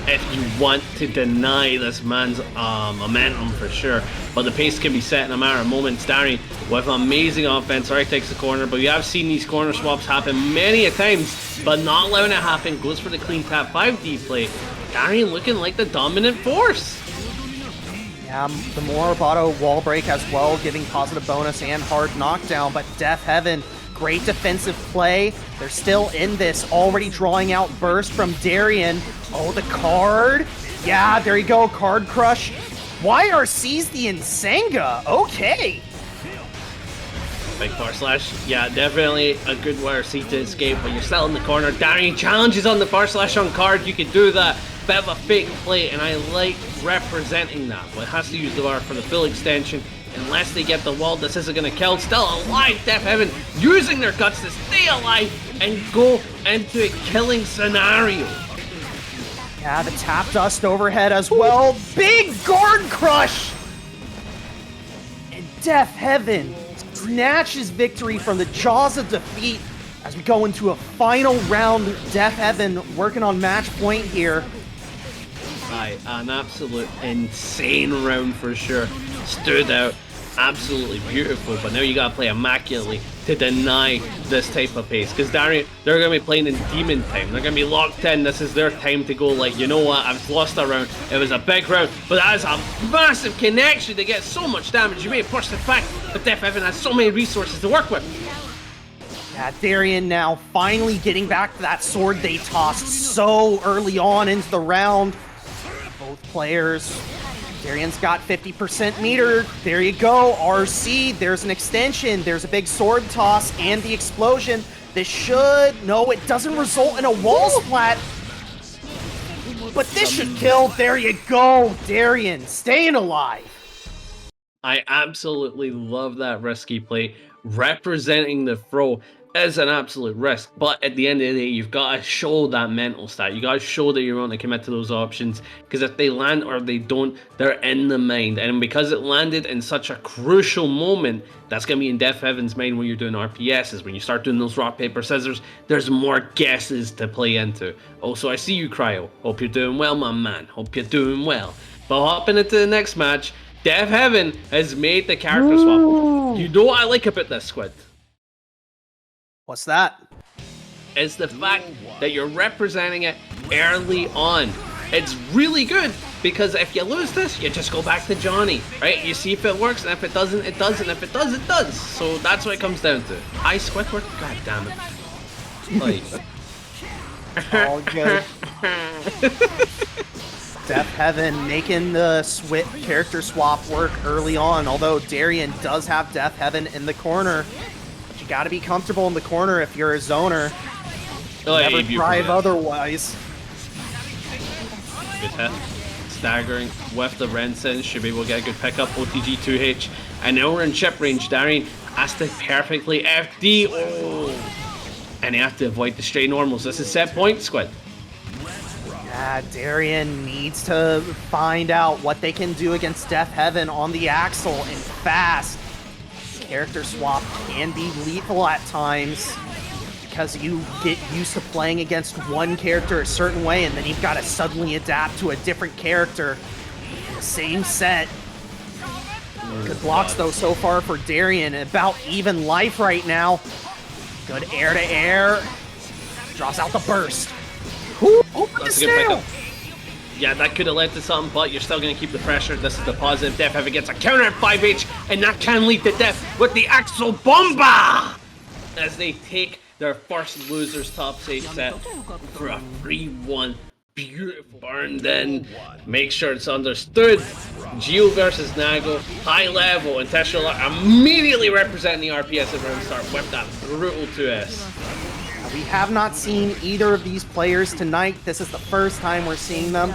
if you want to deny this man's momentum for sure. But the pace can be set in a matter of moments. Darian with amazing offense, already takes the corner, but we have seen these corner swaps happen many a times, but not allowing it happen. Goes for the clean tap 5D play. Darian looking like the dominant force. Yeah, the Moribado wall break as well, giving positive bonus and hard knockdown, but Deafheaven, great defensive play. They're still in this, already drawing out burst from Darian. Oh, the card. Yeah, there you go, card crush. YRC's the Insanga. Okay. Big far slash. Yeah, definitely a good YRC to escape, but you're still in the corner. Darian challenges on the far slash on card. You can do that. Bit of a fake play, and I like representing that. But it has to use the bar for the full extension. Unless they get the wall, this isn't going to kill. Still alive, Deafheaven using their guts to stay alive and go into a killing scenario. Yeah, the tap dust overhead as well. Big guard crush! And Deafheaven snatches victory from the jaws of defeat as we go into a final round. Deafheaven working on match point here. Aye, an absolute insane round for sure. Stood out, absolutely beautiful, but now you gotta play immaculately to deny this type of pace, because Darian, they're gonna be playing in demon time. They're gonna be locked in. This is their time to go like, you know what, I've lost a round. It was a big round, but that is a massive connection to get so much damage. You may have pushed it back, but Deafheaven has so many resources to work with. Yeah, Darian now finally getting back to that sword they tossed so early on into the round. Both players. Darian's got 50% meter. There you go. RC. There's an extension. There's a big sword toss and the explosion. This should... No, it doesn't result in a wall splat. But this should kill. There you go. Darian staying alive. I absolutely love that risky play. Representing the throw is an absolute risk, but at the end of the day, you've got to show that mental stat. You got to show that you're willing to commit to those options, because if they land or they don't, they're in the mind. And because it landed in such a crucial moment, that's going to be in Deafheaven's mind when you're doing RPSs. When you start doing those rock, paper, scissors, there's more guesses to play into. Also, I see you, Cryo. Hope you're doing well, my man. Hope you're doing well. But hopping into the next match, Deafheaven has made the character swap. You know what I like about this, Squid? What's that? Is the fact that you're representing it early on. It's really good, because if you lose this, you just go back to Johnny, right? You see if it works, and if it doesn't, it doesn't. If it does, it does. So that's what it comes down to. Hi, Squidward. God damn it. Like. All good. Deafheaven making the character swap work early on, although Darian does have Deafheaven in the corner. But you gotta be comfortable in the corner if you're a zoner. Never thrive otherwise. Good hit. Staggering with the Rensen. Should be able to get a good pickup. OTG 2H. And now we're in chip range. Darian has to perfectly FD. Oh! And you have to avoid the stray normals. This is set point, Squid. Darian needs to find out what they can do against Deafheaven on the Axle and fast. Character swap can be lethal at times because you get used to playing against one character a certain way and then you've got to suddenly adapt to a different character. Same set. Good blocks though so far for Darian. About even life right now. Good air to air. Drops out the burst. That's a good pickup. Yeah, that could have led to something, but you're still going to keep the pressure. This is the positive. Deafheaven gets a counter at 5H, and that can lead to death with the Axel Bomba! As they take their first loser's top 8 set for a 3-1. Beautiful burn then. Make sure it's understood. Geo versus Nago, high level, and TestYourLuck immediately representing the RPS at round start with that brutal 2S. We have not seen either of these players tonight. This is the first time we're seeing them.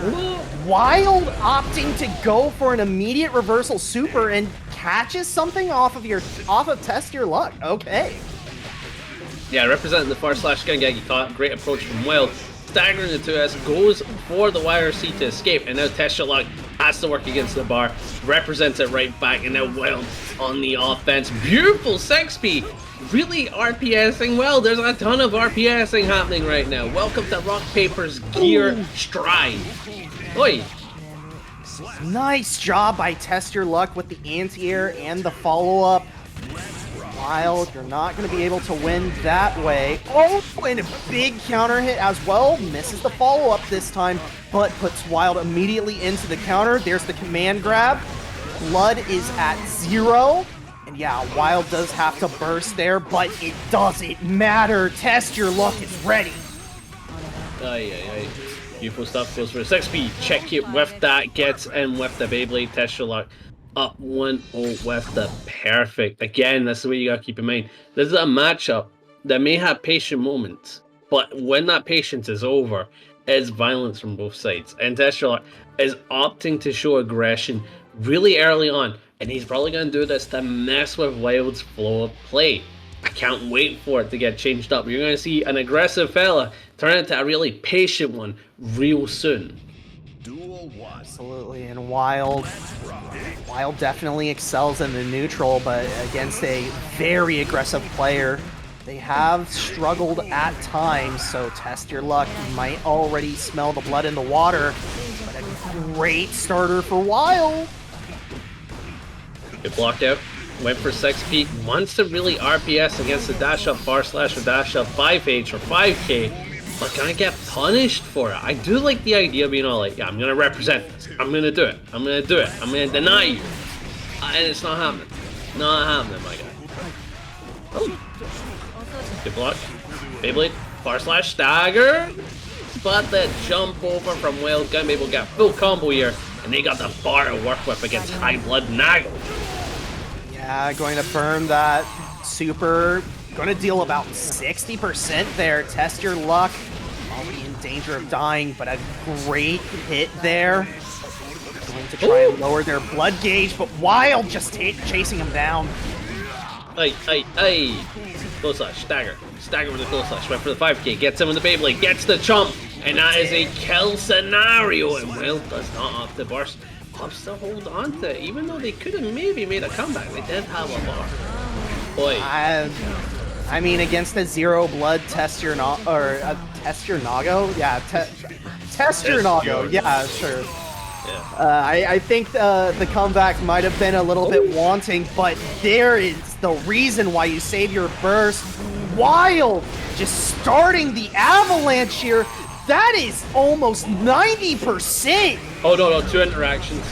Wild opting to go for an immediate reversal super and catches something off of TestYourLuck. Okay. Yeah, representing the first slash gonna get caught. Great approach from Wild. Staggering the 2S, goes for the YRC to escape, and now TestYourLuck has to work against the bar. Represents it right back, and now Wild on the offense. Beautiful 6P. Really RPSing well. There's a ton of RPSing happening right now. Welcome to Rock, Paper's Gear Stride. Oi. Nice job by TestYourLuck with the anti-air and the follow-up. Wild, you're not going to be able to win that way. Oh, and a big counter hit as well. Misses the follow-up this time, but puts Wild immediately into the counter. There's the command grab. Blood is at 0. And yeah, Wild does have to burst there, but it doesn't matter. TestYourLuck is ready. Beautiful stuff. Goes for a 6P. Check it with that. Gets in with the Beyblade. TestYourLuck up 1-0 with the perfect. Again, that's the way you gotta keep in mind. This is a matchup that may have patient moments, but when that patience is over, it's violence from both sides. And TestYourLuck is opting to show aggression really early on. And he's probably going to do this to mess with Wild's flow of play. I can't wait for it to get changed up. You're going to see an aggressive fella turn into a really patient one real soon. Absolutely, and Wild definitely excels in the neutral, but against a very aggressive player, they have struggled at times, so TestYourLuck might already smell the blood in the water, but a great starter for Wild. Get blocked out. Went for 6P. Wants to really RPS against the dash up bar slash or dash up 5H or 5K, but gonna get punished for it. I do like the idea of being all like, yeah, I'm gonna represent this. I'm gonna do it. I'm gonna do it. I'm gonna deny you. And it's not happening. Not happening, my guy. Oh. Good block. Beyblade. Bar slash stagger. But the jump over from Wild. Gonna be able to get full combo here. And they got the bar to work with against High Blood Nago. Yeah, going to burn that super. Going to deal about 60% there. TestYourLuck already in danger of dying, but a great hit there. Going to try and lower their blood gauge, but Wild just chasing him down. Hey. Close slash, stagger. Stagger with the close slash. Went for the 5K. Gets him in the Beyblade. Gets the chomp. And that is a kill scenario. And Wild does not have to burst. Opts to hold on to it. Even though they could have maybe made a comeback. They did have a bar. Boy. I mean, against a 0 blood TestYourLuck, or TestYourLuck? Yeah, TestYourLuck. Yeah, sure. Yeah. I think the comeback might have been a little bit wanting, but there is the reason why you save your burst. Wild just starting the avalanche here. That is almost 90%. Oh no, two interactions,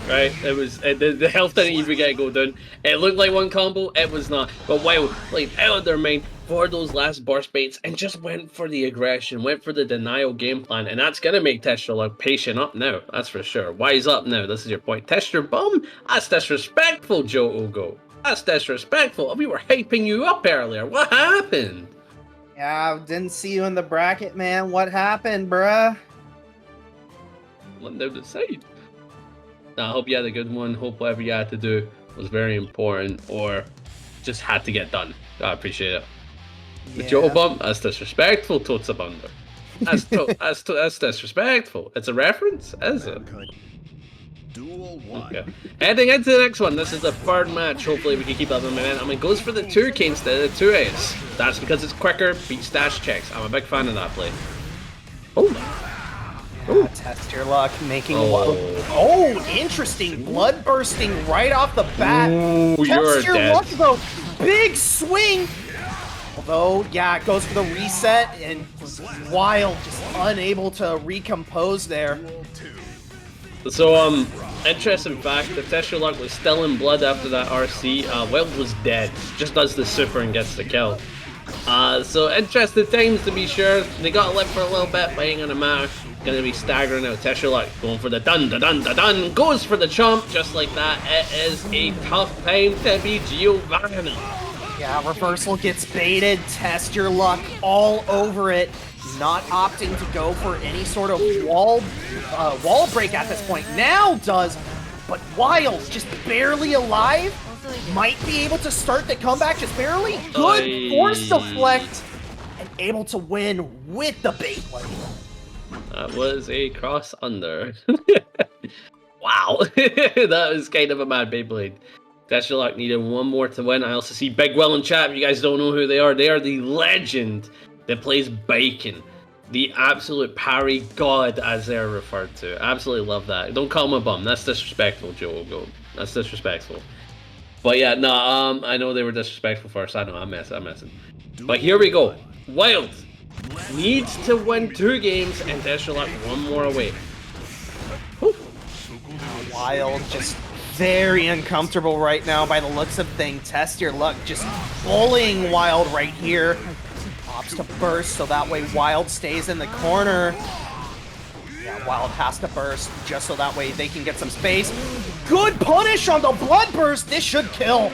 right? It was the health didn't even get go down. It looked like one combo, it was not. But Wild played out of their mind for those last burst baits and just went for the aggression, went for the denial game plan, and that's gonna make TestYourLuck patient up now. That's for sure. Wise up now. This is your point. Test your bum. That's disrespectful, Joe Ogo. That's disrespectful. We were hyping you up earlier. What happened? Yeah, didn't see you in the bracket, man. What happened, bruh? Let them decide. I hope you had a good one. Hope whatever you had to do was very important or just had to get done. I appreciate it. The Joe bump, that's disrespectful, Totsabunder. That's disrespectful. It's a reference, is it? Mankind. Duel 1. Okay. Heading into the next one, this is the third match. Hopefully we can keep up the momentum. It goes for the 2K instead of the 2S. That's because it's quicker, beats dash checks. I'm a big fan of that play. Oh. Test your luck, making interesting. Blood bursting right off the bat. Ooh, Test your dead. luck though. Big swing. Although, yeah, it goes for the reset and Wild just unable to recompose there. So, interesting fact, the TestYourLuck was still in blood after that RC. Wild was dead. Just does the super and gets the kill. So interesting times to be sure. They got to live for a little bit, playing on a map. Gonna be staggering out. TestYourLuck going for the dun. Goes for the chomp just like that. It is a tough time to be Giovanna. Yeah, reversal gets baited. Test your luck all over it. Not opting to go for any sort of wall break at this point. Now does, but Wild's just barely alive. Might be able to start the comeback just barely. Good force deflect and able to win with the Beyblade. That was a cross under. Wow, that was kind of a mad Beyblade. TestYourLuck needed one more to win. I also see Big Will in chat. If you guys don't know who they are the legend that plays Bacon. The absolute parry god, as they're referred to. Absolutely love that. Don't call him a bum. That's disrespectful, Joe. That's disrespectful. But yeah, no, I know they were disrespectful first. I know, I'm messing. But here we go. Wild needs to win 2 games and TestYourLuck one more away. Whew. Wild just very uncomfortable right now by the looks of things. TestYourLuck just bullying Wild right here. Opts to burst so that way Wild stays in the corner. Yeah, Wild has to burst just so that way they can get some space. Good punish on the blood burst. This should kill.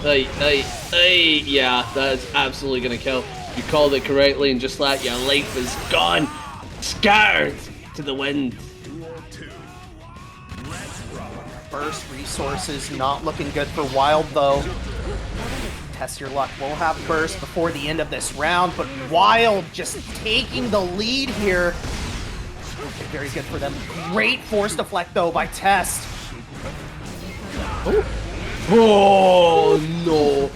Yeah, that is absolutely gonna kill. You called it correctly, and just like your life is gone, scattered to the wind. Burst resources not looking good for Wild though. TestYourLuck will have burst before the end of this round, but Wild just taking the lead here. Very good for them. Great force deflect though by Test. Oh no!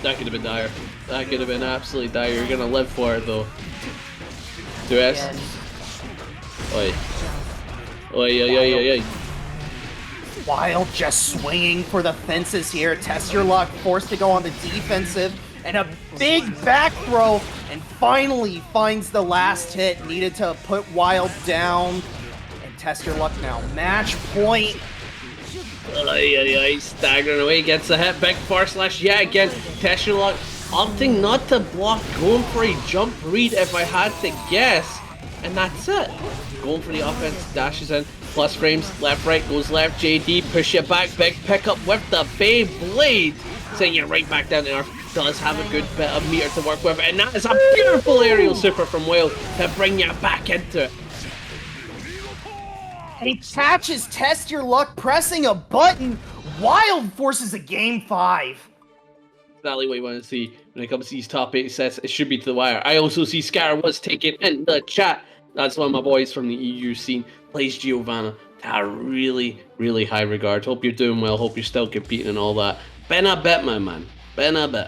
That could have been dire. That could have been absolutely dire. You're gonna live for it though. 2S. Oi. Wild just swinging for the fences here. TestYourLuck forced to go on the defensive and a big back throw and finally finds the last hit needed to put Wild down. And TestYourLuck now match point. Staggering away, gets a hit, big force slash yet again. TestYourLuck opting not to block, going for a jump read if I had to guess, and that's it. Going for the offense, dashes in, plus frames, left, right, goes left, JD, push it back, big pickup with the Beyblade, sending you right back down to earth. Does have a good bit of meter to work with, and that is a beautiful aerial super from Wild to bring you back into it. He catches TestYourLuck pressing a button. Wild forces a game 5. Exactly what you want to see when it comes to these top 8 sets. It should be to the wire. I also see Scar was taken in the chat. That's one of my boys from the EU scene. Plays Giovanna to a really, really high regard. Hope you're doing well. Hope you're still competing and all that. Been a bit, my man. Been a bit.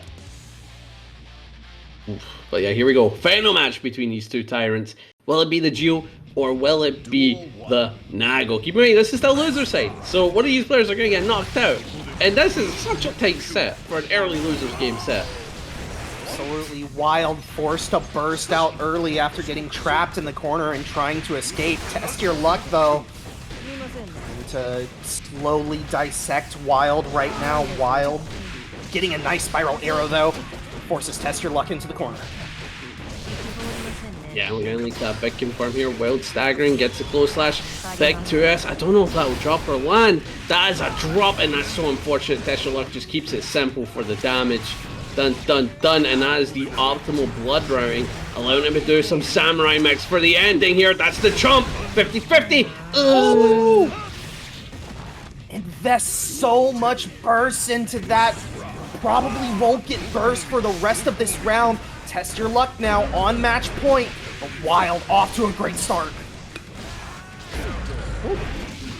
Oof. But yeah, here we go. Final match between these two tyrants. Will it be the Geo or will it be the Nago? Keep in mind, this is the loser side. So one of these players are going to get knocked out. And this is such a tight set for an early losers game set. Absolutely. Wild forced to burst out early after getting trapped in the corner and trying to escape. TestYourLuck though. To slowly dissect Wild right now. Wild getting a nice spiral arrow though. Forces TestYourLuck into the corner. Yeah, we're gonna link that big confirm here. Wild staggering, gets a close slash. Big 2S. I don't know if that will drop or land. That is a drop, and that's so unfortunate. TestYourLuck just keeps it simple for the damage. Dun, and that is the optimal blood routing, allowing him to do some samurai mix for the ending here. That's the chomp. 50-50. Oh! Invest so much burst into that. Probably won't get burst for the rest of this round. TestYourLuck now on match point. But Wild off to a great start.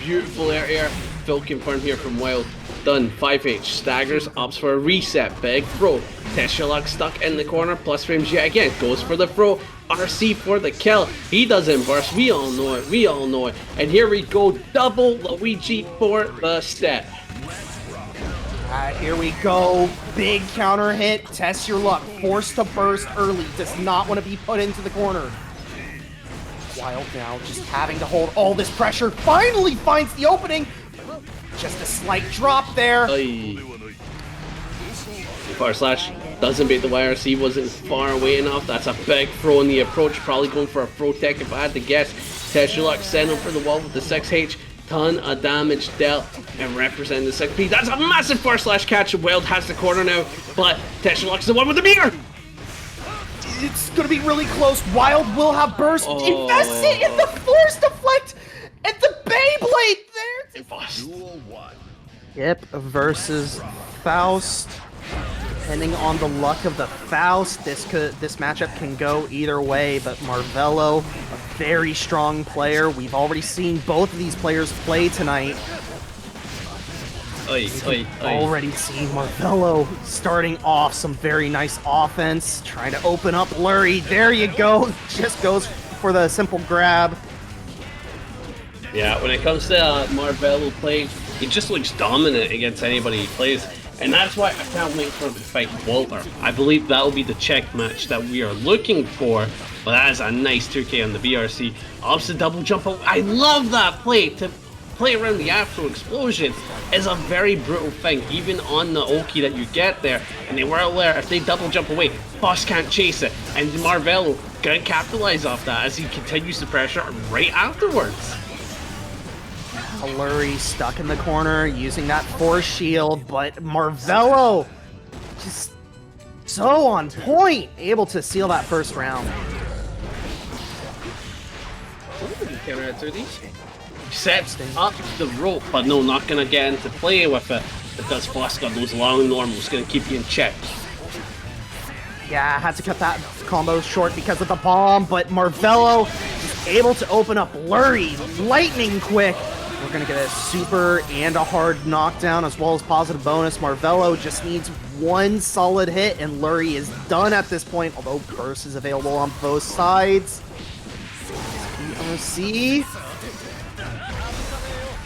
Beautiful air. Full confirm here from Wild. Done. 5H. Staggers. Opts for a reset. Big throw. TestYourLuck stuck in the corner. Plus frames yet again. Goes for the throw. RC for the kill. He doesn't burst. We all know it. And here we go. Double Luigi for the step. Here we go. Big counter hit. TestYourLuck. Forced to burst early. Does not want to be put into the corner. Wild now just having to hold all this pressure. Finally finds the opening. Just a slight drop there. Far slash doesn't beat the YRC, wasn't far away enough. That's a big throw in the approach. Probably going for a throw tech if I had to guess. TestYourLuck send him for the wall with the 6H. Ton of damage dealt and represent the 6P. That's a massive far slash catch. Wild has the corner now, but TestYourLuck's the one with the meter. It's gonna be really close. Wild will have burst. Invest it in the force deflect and the Beyblade there. Duel 1. Yep, versus Faust. Depending on the luck of the Faust, this matchup can go either way, but Marvelo, a very strong player. We've already seen both of these players play tonight. Already seen Marvelo starting off some very nice offense, trying to open up Lurry. There you go, just goes for the simple grab. Yeah, when it comes to Marvelo playing, he just looks dominant against anybody he plays. And that's why I can't wait for him to fight Walter. I believe that will be the check match that we are looking for. But that is a nice 2K on the BRC. Opts the double jump. I love that play. To play around the Afro explosion is a very brutal thing. Even on the Oki that you get there. And they were aware if they double jump away, Boss can't chase it. And Marvelo gonna capitalize off that as he continues to pressure right afterwards. Lurry stuck in the corner, using that force shield, but Marvelo just so on point, able to seal that first round. Sets up the rope, but no, not gonna get into play with it because Faust got those long normals, gonna keep you in check. Yeah, had to cut that combo short because of the bomb, but Marvelo is able to open up Lurry lightning quick. We're gonna get a super and a hard knockdown as well as positive bonus. Marvelo just needs one solid hit and Lurry is done at this point, although burst is available on both sides. PRC.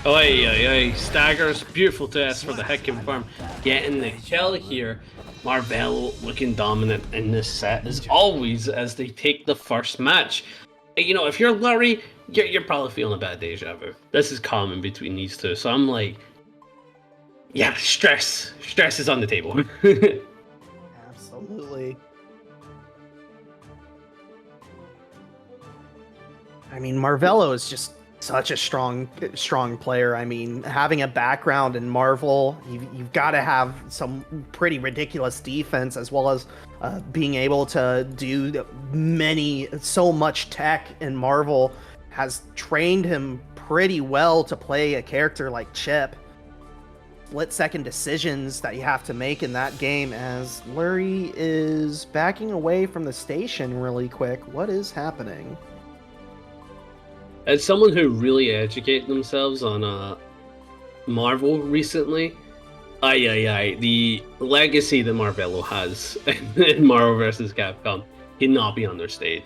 Oi, staggers, beautiful test for the hit confirm. Getting the kill here. Marvelo looking dominant in this set as always as they take the first match. You know, if you're Lurry, you're probably feeling a bad deja vu. This is common between these two, so I'm like, yeah, stress is on the table. Absolutely. I mean, Marvelo is just such a strong player. I mean, having a background in Marvel, you've got to have some pretty ridiculous defense as well as being able to do so much tech in Marvel has trained him pretty well to play a character like Chipp. Split-second decisions that you have to make in that game as Lurry is backing away from the station really quick. What is happening? As someone who really educated themselves on Marvel recently, the legacy that Marvelo has in Marvel vs. Capcom cannot be understated.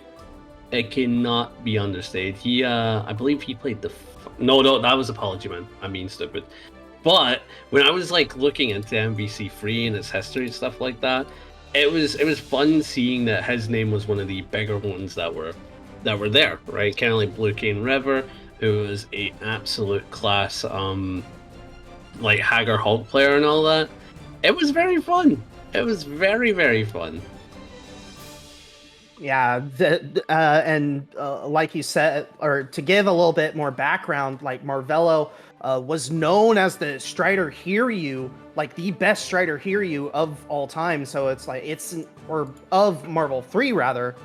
It cannot be understated. He, I believe he played the... No, that was Apology Man. I'm being stupid. But when I was like looking into MVC3 and its history and stuff like that, it was fun seeing that his name was one of the bigger ones that were there, right? Kind of like Blue Cane River, who was a absolute class, like Hagar Hulk player and all that. It was very fun. It was very, very fun. Yeah, like you said, or to give a little bit more background, like Marvelo was known as the Strider Hiryu, like the best Strider Hiryu of all time. So it's like of Marvel 3 rather,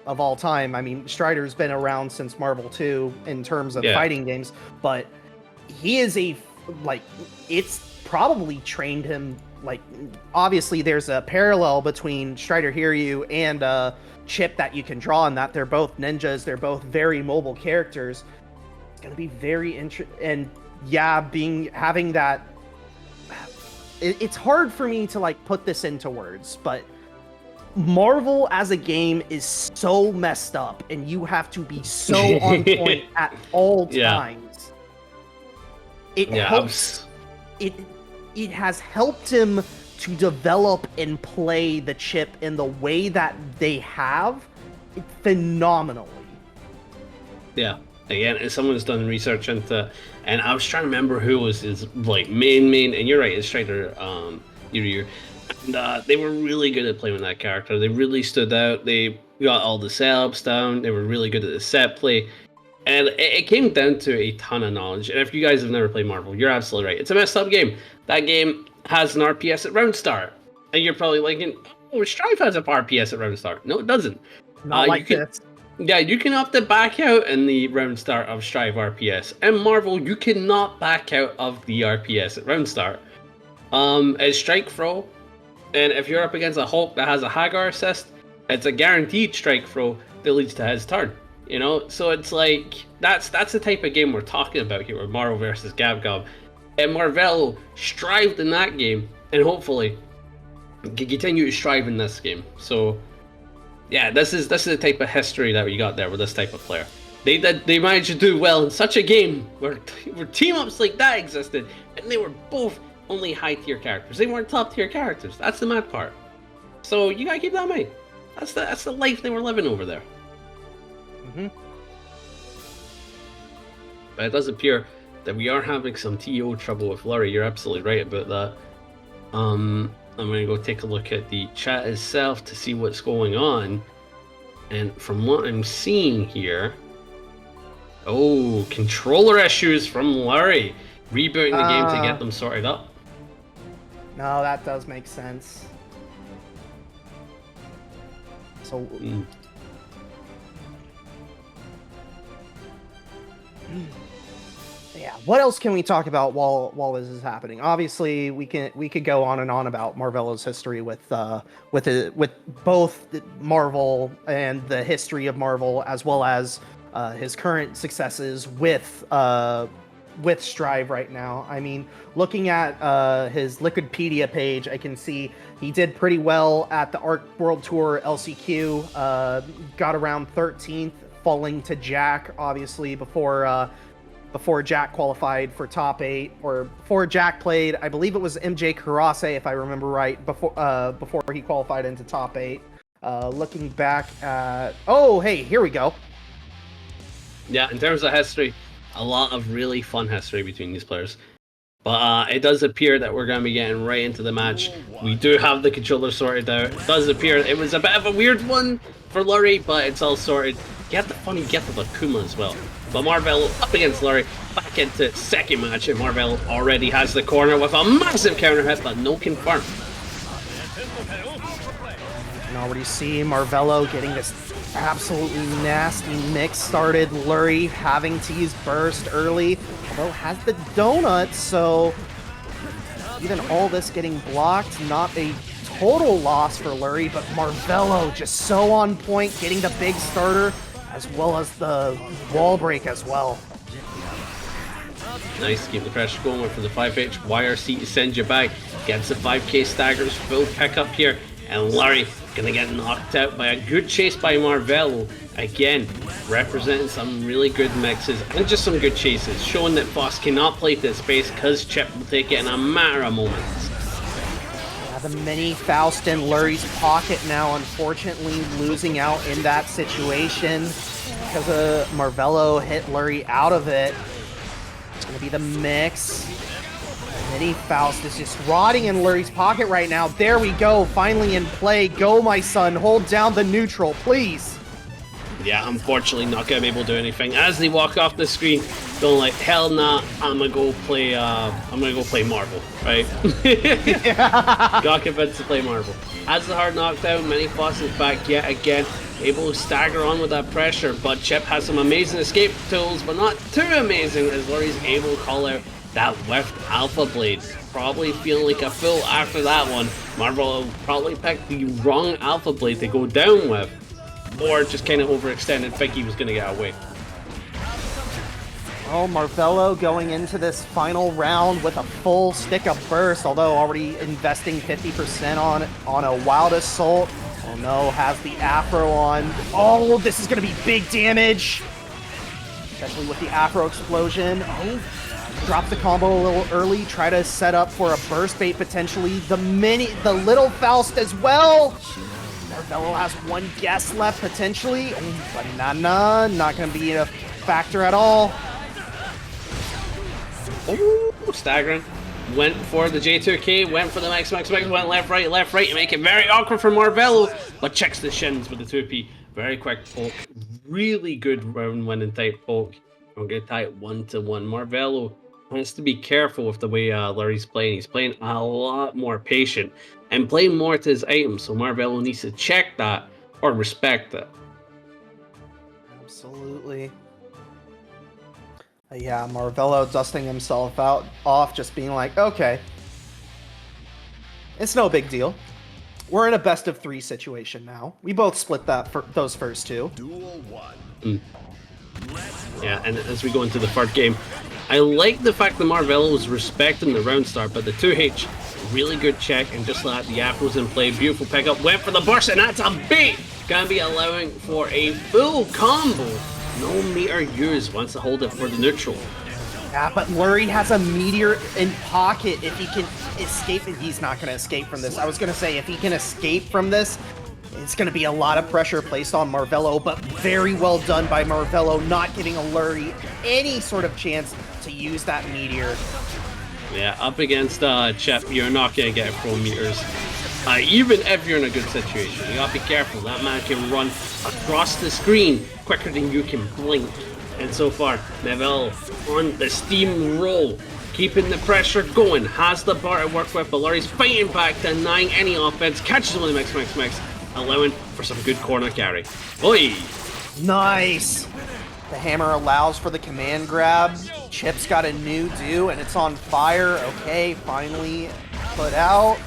of all time. I mean, Strider's been around since Marvel 2 in terms of fighting games, but he is it's probably trained him. Like, obviously there's a parallel between Strider Hiryu and Chipp that you can draw on that. They're both ninjas. They're both very mobile characters. It's going to be very interesting. And yeah, having that... It's hard for me to like put this into words, but Marvel as a game is so messed up, and you have to be so on point at all times. It helps. It has helped him to develop and play the Chipp in the way that they have phenomenally. Yeah. Again, as someone who's done research into, and I was trying to remember who was his like main, and you're right, his striker, Yuri, and they were really good at playing with that character. They really stood out. They got all the setups down. They were really good at the set play, and it came down to a ton of knowledge. And if you guys have never played Marvel, you're absolutely right. It's a messed up game. That game has an RPS at round start, and you're probably like, "Oh, Strive has a RPS at round start." No, it doesn't. Not like this. Yeah, you can opt to back out in the round start of Strive RPS. And Marvel, you cannot back out of the RPS at round start. It's strike throw, and if you're up against a Hulk that has a Hagar assist, it's a guaranteed strike throw that leads to his turn. You know, so it's like that's the type of game we're talking about here with Marvel versus GABGAB. And Marvelo strived in that game, and hopefully can continue to strive in this game. So yeah, this is the type of history that we got there with this type of player. They managed to do well in such a game where team ups like that existed, and they were both only high tier characters. They weren't top tier characters. That's the mad part. So you gotta keep that in mind. That's the life they were living over there. But it does appear that we are having some TO trouble with Lurry. You're absolutely right about that. I'm going to go take a look at the chat itself to see what's going on. And from what I'm seeing here... Oh, controller issues from Lurry. Rebooting the game to get them sorted up. No, that does make sense. So... Yeah, what else can we talk about while this is happening? Obviously, we could go on and on about Marvelo's history with both Marvel and the history of Marvel, as well as his current successes with Strive right now. I mean, looking at his Liquidpedia page, I can see he did pretty well at the Arc World Tour LCQ. Got around 13th, falling to Jack, obviously, before Jack qualified for top 8, or before Jack played, I believe it was MJ Karase, if I remember right, before he qualified into top 8. Looking back at... Oh, hey, here we go. Yeah, in terms of history, a lot of really fun history between these players. But it does appear that we're going to be getting right into the match. We do have the controller sorted out. It does appear it was a bit of a weird one for Lurry, but it's all sorted. Get the funny gift of Akuma as well. But Marvelo up against Lurry, back into second match, and Marvelo already has the corner with a massive counter hit, but no confirm. You can already see Marvelo getting this absolutely nasty mix started. Lurry having to use burst early, although has the donut, so even all this getting blocked, not a total loss for Lurry, but Marvelo just so on point, getting the big starter, as well as the wall break as well. Nice, keep the pressure going for the 5H. YRC to send you back. Gets the 5k staggers, full pick up here. And Lurry gonna get knocked out by a good chase by Marvelo. Again, representing some really good mixes and just some good chases. Showing that Faust cannot play to the space because Chipp will take it in a matter of moments. The mini Faust in Lurry's pocket now, unfortunately losing out in that situation because Marvelo hit Lurry out of it. It's going to be the mix. Mini Faust is just rotting in Lurry's pocket right now. There we go, finally in play. Go, my son, hold down the neutral, please. Yeah, unfortunately not going to be able to do anything. As they walk off the screen, going like, hell nah, I'm gonna go play Marvel, right? Got convinced to play Marvel. Has the hard knockdown, Mini Faust is back yet again, able to stagger on with that pressure, but Chipp has some amazing escape tools, but not too amazing as Lurry's able to call out that whiffed Alpha Blade. Probably feeling like a fool after that one. Marvel probably picked the wrong Alpha Blade to go down with. or just kind of overextend and think he was going to get away. Oh, Marvelo going into this final round with a full stick of burst, although already investing 50% on a Wild Assault. Oh no, has the Afro on. Oh, this is going to be big damage, especially with the Afro explosion. Oh, drop the combo a little early, try to set up for a burst bait potentially. The little Faust as well. Marvelo has one guess left potentially. Oh, banana, not going to be a factor at all. Oh, staggering. Went for the J2K, went for the max, went left, right, to make it very awkward for Marvelo, but checks the shins with the 2P. Very quick poke. Really good round winning type poke. We're going to tie it 1-1. Marvelo has to be careful with the way Lurry's playing. He's playing a lot more patient and playing more to his items, so Marvelo needs to check that or respect that. Absolutely. Yeah, Marvelo dusting himself off, just being like, okay, it's no big deal. We're in a best of 3 situation now. We both split those first 2. Duel 1. Yeah, and as we go into the third game, I like the fact that Marvelo was respecting the round start, but the 2H, really good check, and just like the Afro's in play, beautiful pickup, went for the burst, and that's a bait! Gonna be allowing for a full combo. No meter used, wants to hold it for the neutral. Yeah, but Lurry has a meteor in pocket. If he can escape, he's not going to escape from this. I was going to say, if he can escape from this, it's going to be a lot of pressure placed on Marvelo, but very well done by Marvelo, not giving a Lurry any sort of chance to use that meteor. Yeah, up against Chipp, you're not going to get 4 meters. Even if you're in a good situation, you gotta be careful. That man can run across the screen quicker than you can blink. And so far, Neville on the steam roll, keeping the pressure going, has the bar to work with, but Lurry's fighting back, denying any offense, catches him with the mix, allowing for some good corner carry. Oi! Nice! The hammer allows for the command grab. Chipp's got a new do, and it's on fire. Okay, finally put out.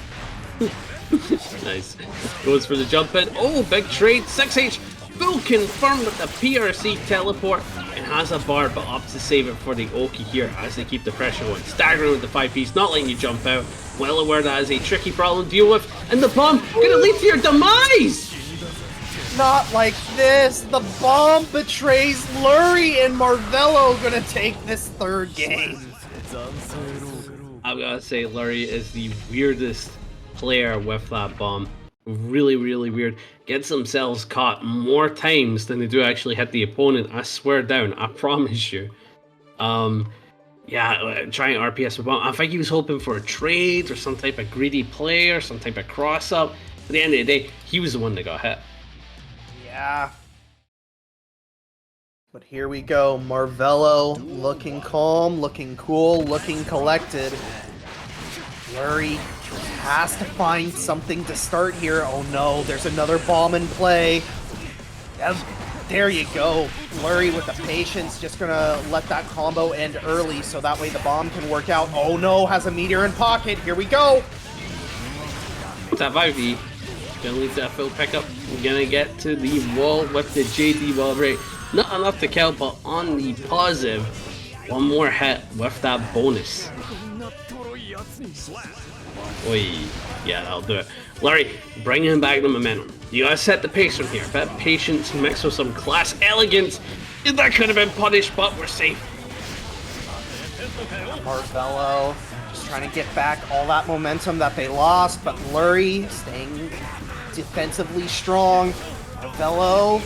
Nice. Goes for the jump in. Oh, big trade. 6H. Full confirmed with the PRC teleport and has a bar, but opts to save it for the Oki here as they keep the pressure on. Staggering with the 5-piece, not letting you jump out. Well aware that is a tricky problem to deal with. And the bomb gonna lead to your demise! Not like this. The bomb betrays Lurry, and Marvelo gonna take this 3rd game. I've gotta say, Lurry is the weirdest player with that bomb. Really, really weird. Gets themselves caught more times than they do actually hit the opponent. I swear down, I promise you. Yeah, trying RPS with bomb. I think he was hoping for a trade or some type of greedy play or some type of cross up. At the end of the day, he was the one that got hit. Yeah. But here we go. Marvelo looking calm, looking cool, looking collected. Lurry has to find something to start here. Oh no, there's another bomb in play. There you go. Lurry with the patience, just gonna let that combo end early so that way the bomb can work out. Oh no, has a meteor in pocket. Here we go. What's that 5D? Gonna leave that full pickup. We're gonna get to the wall with the JD wall rate. Not enough to kill, but on the positive, one more hit with that bonus. Oi, yeah, that'll do it. Lurry, bringing back the momentum. You gotta set the pace from here. That patience mixed with some class elegance. That could have been punished, but we're safe. Marvelo just trying to get back all that momentum that they lost, but Lurry staying defensively strong. Marvelo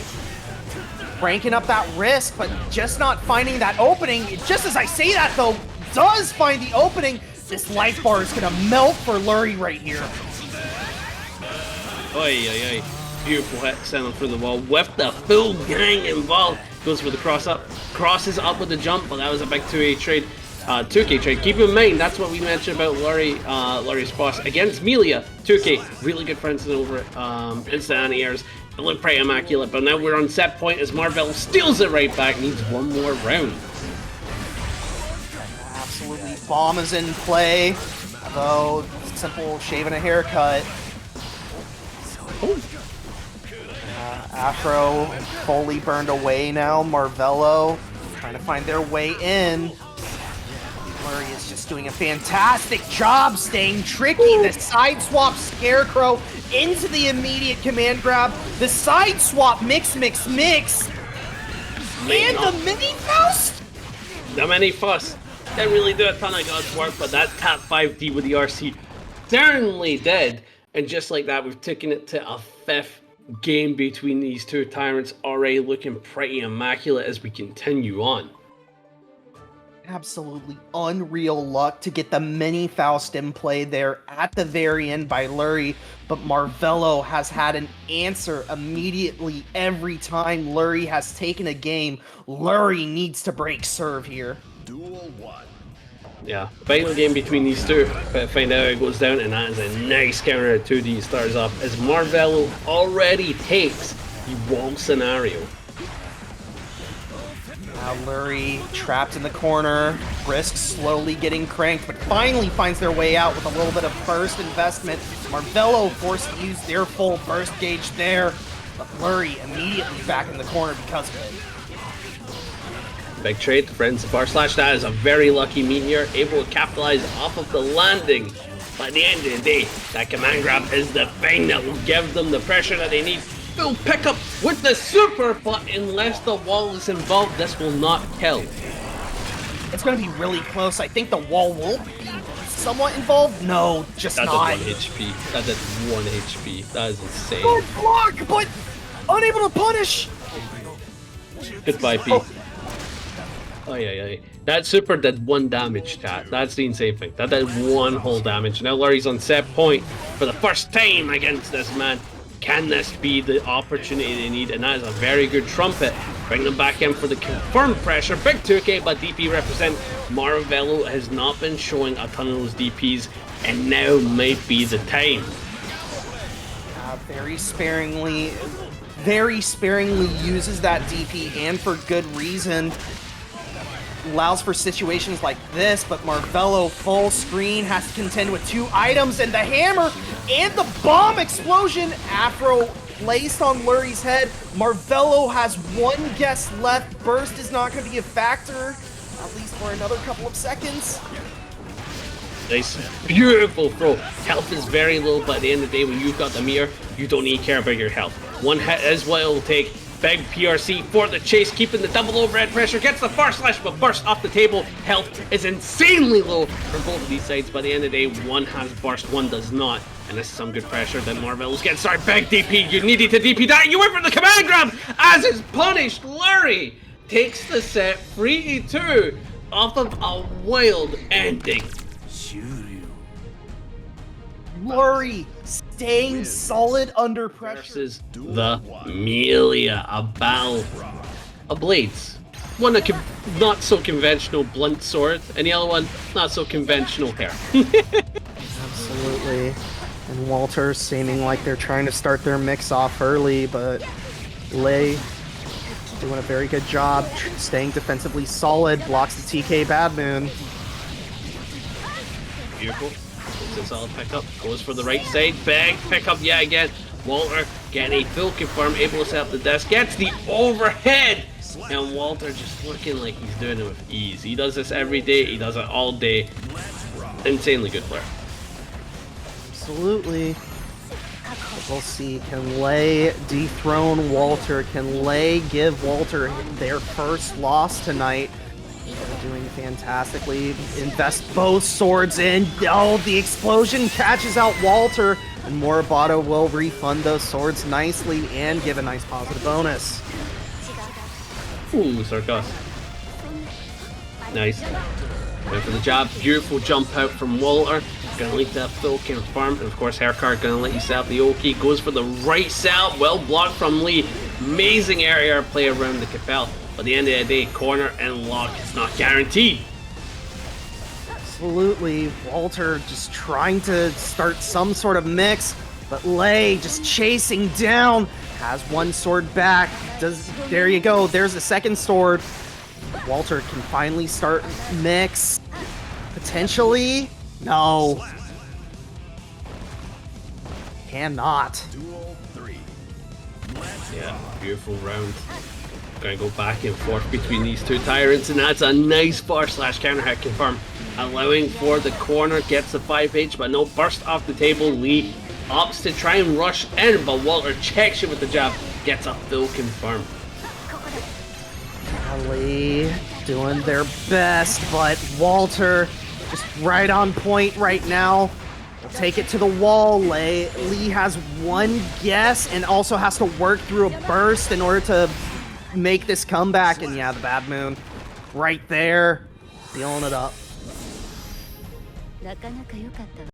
ranking up that risk, but just not finding that opening. Just as I say that, though, does find the opening. This life bar is gonna melt for Lurry right here. Oi, oi, oi. Beautiful hit, sending through the wall with the full gang involved. Goes for the cross up, crosses up with the jump, but that was a big 2K trade. Keep in mind, that's what we mentioned about Lurry's boss against Millia. 2K, really good friends over it. Instant anti-airs. It looked pretty immaculate, but now we're on set point as Marvelo steals it right back, needs one more round. Absolutely, bomb is in play, although simple shave and a haircut. Afro fully burned away now. Marvelo trying to find their way in. Lurry is just doing a fantastic job staying tricky. The side swap Scarecrow into the immediate command grab. The side swap mix. And the mini Faust? The mini Faust. Didn't really do a ton of God's work, but that tap 5D with the RC certainly did. And just like that, we've taken it to a 5th game between these two tyrants, already looking pretty immaculate as we continue on. Absolutely unreal luck to get the mini Faust in play there at the very end by Lurry, but Marvelo has had an answer immediately every time Lurry has taken a game. Lurry needs to break serve here. Duel 1. Yeah, final game between these two, but find out how it goes down, and that is a nice counter at 2D starts off as Marvelo already takes the wall scenario. Now Lurry trapped in the corner, Brisk slowly getting cranked, but finally finds their way out with a little bit of burst investment. Marvelo forced to use their full burst gauge there, but Lurry immediately back in the corner because of it. Big trade, friends of r/. That is a very lucky Meteor, able to capitalize off of the landing. By the end of the day, that command grab is the thing that will give them the pressure that they need. Full pickup with the super, but unless the wall is involved, this will not kill. It's going to be really close. I think the wall will be somewhat involved. No, just That not. does 1 HP. That does 1 HP. That is insane. Good block, but unable to punish. Goodbye, P. Oh, yeah. That super did 1 damage, chat. That's the insane thing. That did 1 whole damage. Now Lurry's on set point for the first time against this man. Can this be the opportunity they need? And that is a very good trumpet. Bring them back in for the confirmed pressure. Big 2K by DP represent. Marvelo has not been showing a ton of those DPs, and now might be the time. Very sparingly uses that DP, and for good reason. Allows for situations like this, but Marvelo full screen has to contend with 2 items, and the hammer and the bomb explosion. Afro placed on Lurry's head. Marvelo has 1 guess left. Burst is not going to be a factor, at least for another couple of seconds. Nice, beautiful throw. Health is very low, but at the end of the day, when you've got the meter, you don't need to care about your health. 1 hit is what it'll take. Big PRC for the chase, keeping the double overhead pressure, gets the first slash, but burst off the table. Health is insanely low from both of these sides. By the end of the day, 1 has burst, 1 does not. And this is some good pressure that Marvelo's getting started. Big DP, you needed to DP that. You went for the command grab, as is punished. Lurry takes the set 3-2 off of a wild ending. Lurry staying solid under pressure. Versus the Millia, a battle of blades. One a not so conventional blunt sword, and the other one not so conventional hair. Absolutely. And Walter seeming like they're trying to start their mix off early, but Lay doing a very good job staying defensively solid, blocks the TK Bad Moon. Beautiful. It's a solid pickup. Goes for the right side. Big pickup yet again. Walter getting a full confirm, able to set up the desk. Gets the overhead. And Walter just looking like he's doing it with ease. He does this every day. He does it all day. Insanely good player. Absolutely. We'll see. Can Lay dethrone Walter? Can Lay give Walter their first loss tonight? They're doing fantastically. Invest both swords in. Oh, the explosion catches out Walter. And Moribado will refund those swords nicely and give a nice positive bonus. Ooh, Sarkos. Nice. Went for the jab. Beautiful jump out from Walter. Gonna leak that full confirm. And of course, Haircard gonna let you set up the OK. Goes for the right setup. Well blocked from Lee. Amazing area play around the Capel. But at the end of the day, corner and lock is not guaranteed. Absolutely. Walter just trying to start some sort of mix, but Lay just chasing down. Has 1 sword back. There you go. There's a 2nd sword. Walter can finally start mix. Potentially. No. Cannot. Duel 3. Yeah, beautiful round. Gonna go back and forth between these two tyrants, and that's a nice bar slash counter hit confirm. Allowing for the corner, gets the 5H, but no burst off the table. Lee opts to try and rush in, but Walter checks it with the jab, gets a full confirm. Lee doing their best, but Walter just right on point right now. We'll take it to the wall. Lee has one guess and also has to work through a burst in order to make this comeback. And yeah, the Bad Moon right there, sealing it up.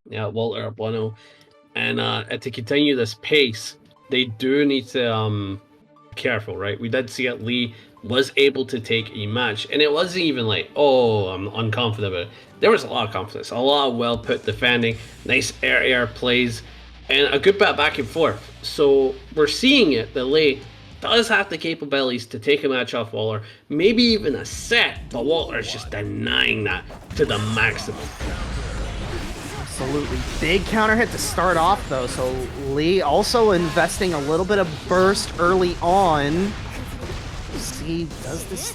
Yeah, Walter up 1-0. And to continue this pace, they do need to be careful, right? We did see that Lee was able to take a match, and it wasn't even like, oh, I'm unconfident about it. There was a lot of confidence, a lot of well put defending, nice air plays, and a good bit back and forth. So we're seeing it that Lee does have the capabilities to take a match off Walter, maybe even a set, but Walter's just denying that to the maximum. Absolutely. Big counter hit to start off though, so Lee also investing a little bit of burst early on. See, does this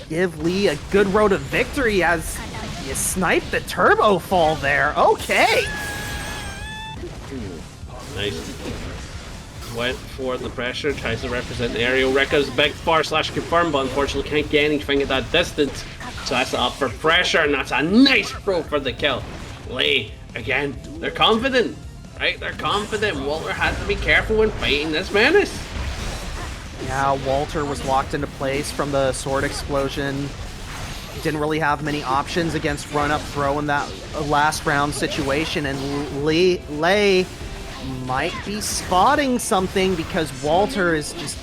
give Lee a good road to victory as you snipe the turbo fall there? Okay. Nice. Went for the pressure, tries to represent the aerial. Rekka's big bar slash confirm, but unfortunately can't get anything at that distance. So that's up for pressure, and that's a nice throw for the kill. Lee, again, they're confident, right? They're confident. Walter has to be careful when fighting this menace. Yeah, Walter was locked into place from the sword explosion. Didn't really have many options against run-up throw in that last round situation, and Lee might be spotting something because Walter is just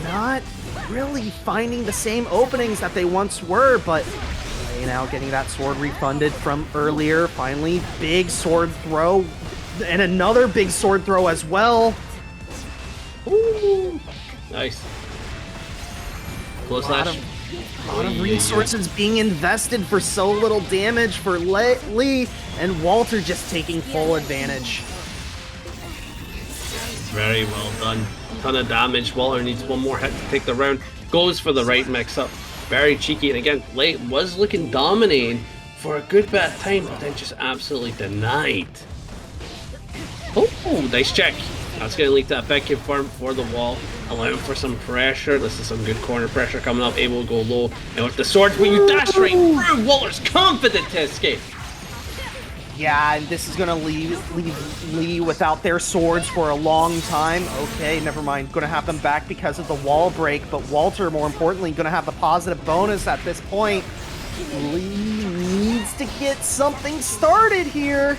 not really finding the same openings that they once were, but Lee now getting that sword refunded from earlier. Finally, big sword throw, and another big sword throw as well. Ooh. Nice. Close slash. A lot of resources being invested for so little damage for Lee, and Walter just taking full advantage. Very well done. Ton of damage. Walter needs one more hit to take the round. Goes for the right mix-up. Very cheeky. And again, Lee was looking dominating for a good bit of time, but then just absolutely denied. Oh, nice check. That's going to lead to a big confirm for the wall, allowing for some pressure. This is some good corner pressure coming up, able to go low. And with the swords, when you dash right through, Walter's confident to escape. Yeah, and this is going to leave Lee without their swords for a long time. Okay, never mind. Going to have them back because of the wall break, but Walter, more importantly, going to have the positive bonus at this point. Lee needs to get something started here.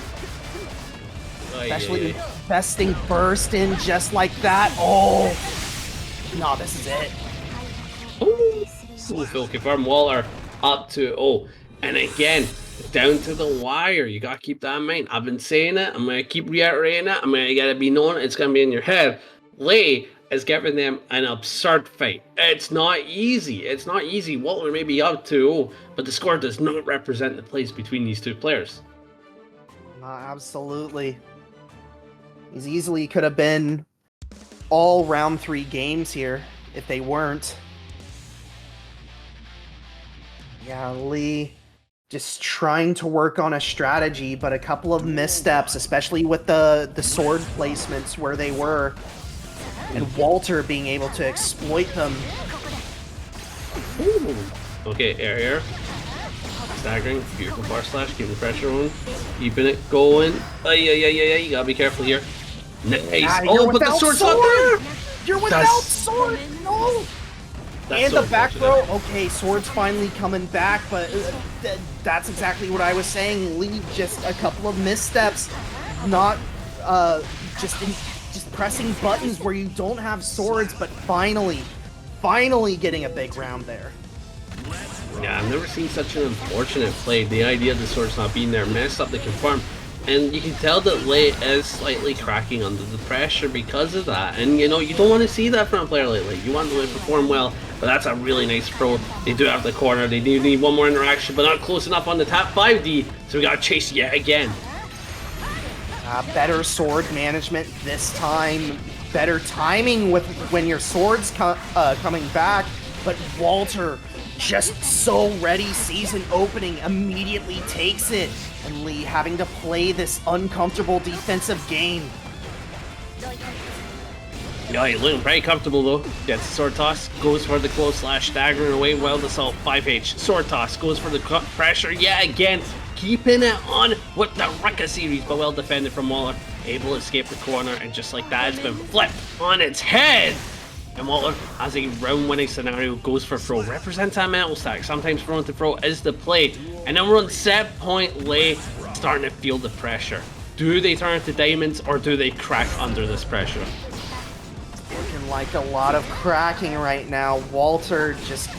Especially investing burst in just like that. Oh, no, this is it. Ooh, full confirm. Walter up to, oh, and again, down to the wire. You gotta keep that in mind. I've been saying it. I'm gonna keep reiterating it. I'm gonna gotta be known. It's gonna be in your head. Lee is giving them an absurd fight. It's not easy. It's not easy. Walter may be up to, but the score does not represent the place between these two players. Absolutely. These easily could have been all round 3 games here if they weren't. Yeah, Lee just trying to work on a strategy, but a couple of missteps, especially with the sword placements where they were, and Walter being able to exploit them. Ooh. Okay, air. Staggering, beautiful bar slash, keeping the pressure on, keeping it going. Yeah, you gotta be careful here. Nice. Oh, but the sword's not there! You're without sword! No! And so the back throw, okay, sword's finally coming back, but that's exactly what I was saying. Lee, just a couple of missteps, not just pressing buttons where you don't have swords, but finally getting a big round there. Yeah, I've never seen such an unfortunate play. The idea of the sword's not being there messed up the confirm. And you can tell that Lee is slightly cracking under the pressure because of that. And you know, you don't want to see that from a player like Lee. You want them to perform well, but that's a really nice throw. They do have the corner. They do need one more interaction, but not close enough on the tap 5D. So we gotta chase yet again. Better sword management this time. better timing with when your sword's coming back, but Walter, just so ready, sees an opening, immediately takes it, and Lee having to play this uncomfortable defensive game. Yeah, he's looking pretty comfortable though. Gets the sword toss, goes for the close slash, staggering away, wild assault, 5H. Sword toss, goes for the pressure, yeah, again, keeping it on with the Rucka series, but well defended from Waller. Able to escape the corner, and just like that, it's been flipped on its head. And Waller has a round-winning scenario, goes for throw, represents that mental stack. Sometimes throwing to throw is the play. And then we're on set point lay, starting to feel the pressure. Do they turn into diamonds, or do they crack under this pressure? Looking like a lot of cracking right now. Walter just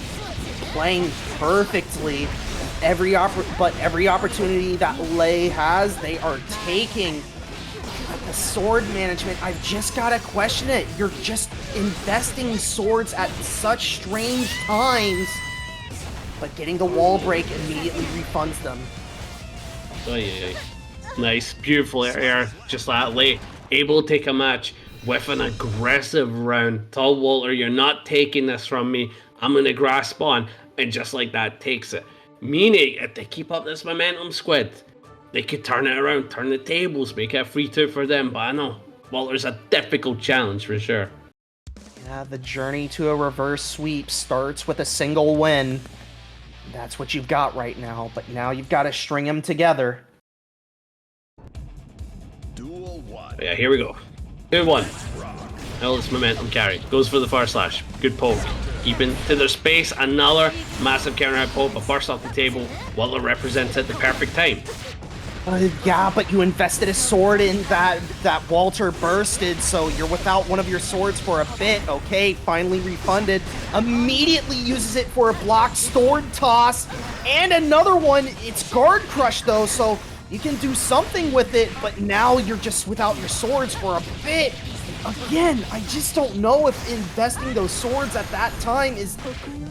playing perfectly. Every opportunity that Lei has, they are taking. But the sword management, I've just gotta question it. You're just investing swords at such strange times, but getting the wall break immediately refunds them. Oh yeah, nice, beautiful air, just like Lei, able to take a match with an aggressive round. Tell Walter, you're not taking this from me. I'm gonna grasp on, and just like that, takes it. Meaning, if they keep up this momentum, Squid, they could turn it around, turn the tables, make it a 3-2 for them. But I know Walter's a difficult challenge for sure. Yeah, the journey to a reverse sweep starts with a single win. That's what you've got right now, but now you've got to string them together. Duel 1. But yeah, here we go. 2-1. Now this momentum carry. Goes for the far slash. Good poke. Keeping to their space. Another massive counter out poke, but burst off the table. Walter represents it the perfect time. Yeah, but you invested a sword in that Walter bursted, so you're without one of your swords for a bit. Okay, finally refunded. Immediately uses it for a blocked sword toss. And another one, it's guard crush though, so you can do something with it, but now you're just without your swords for a bit. Again, I just don't know if investing those swords at that time is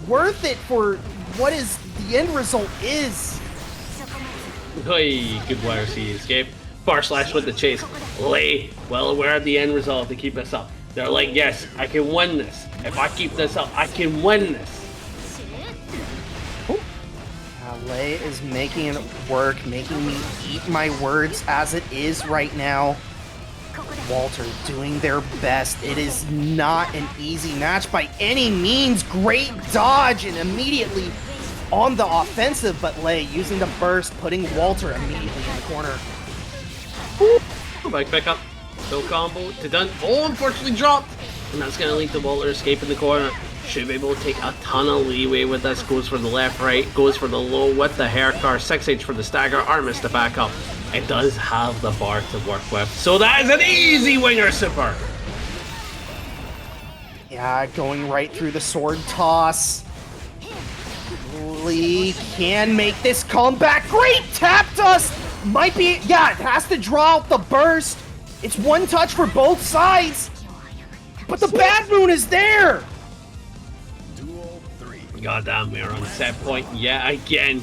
worth it for what is the end result is. Hey, good YRC escape. Far slash with the chase. Lei, well aware of the end result to keep this up. They're like, yes, I can win this. If I keep this up, I can win this. Lei is making it work, making me eat my words as it is right now. Walter doing their best. It is not an easy match by any means. Great dodge and immediately on the offensive, but Lei using the burst, putting Walter immediately in the corner. Back pick up. No combo to done. Oh, unfortunately dropped. And that's going to lead to Walter escaping the corner. Should be able to take a ton of leeway with this. Goes for the left, right. Goes for the low with the hair car. 6H for the stagger. Artemis to back up. It does have the bar to work with. So that is an easy winger super. Yeah, going right through the sword toss. Lee can make this comeback. Great tap dust. Might be, yeah, it has to draw out the burst. It's one touch for both sides. But the bad moon is there. Duel 3. Goddamn, we're on set point. Yeah, again.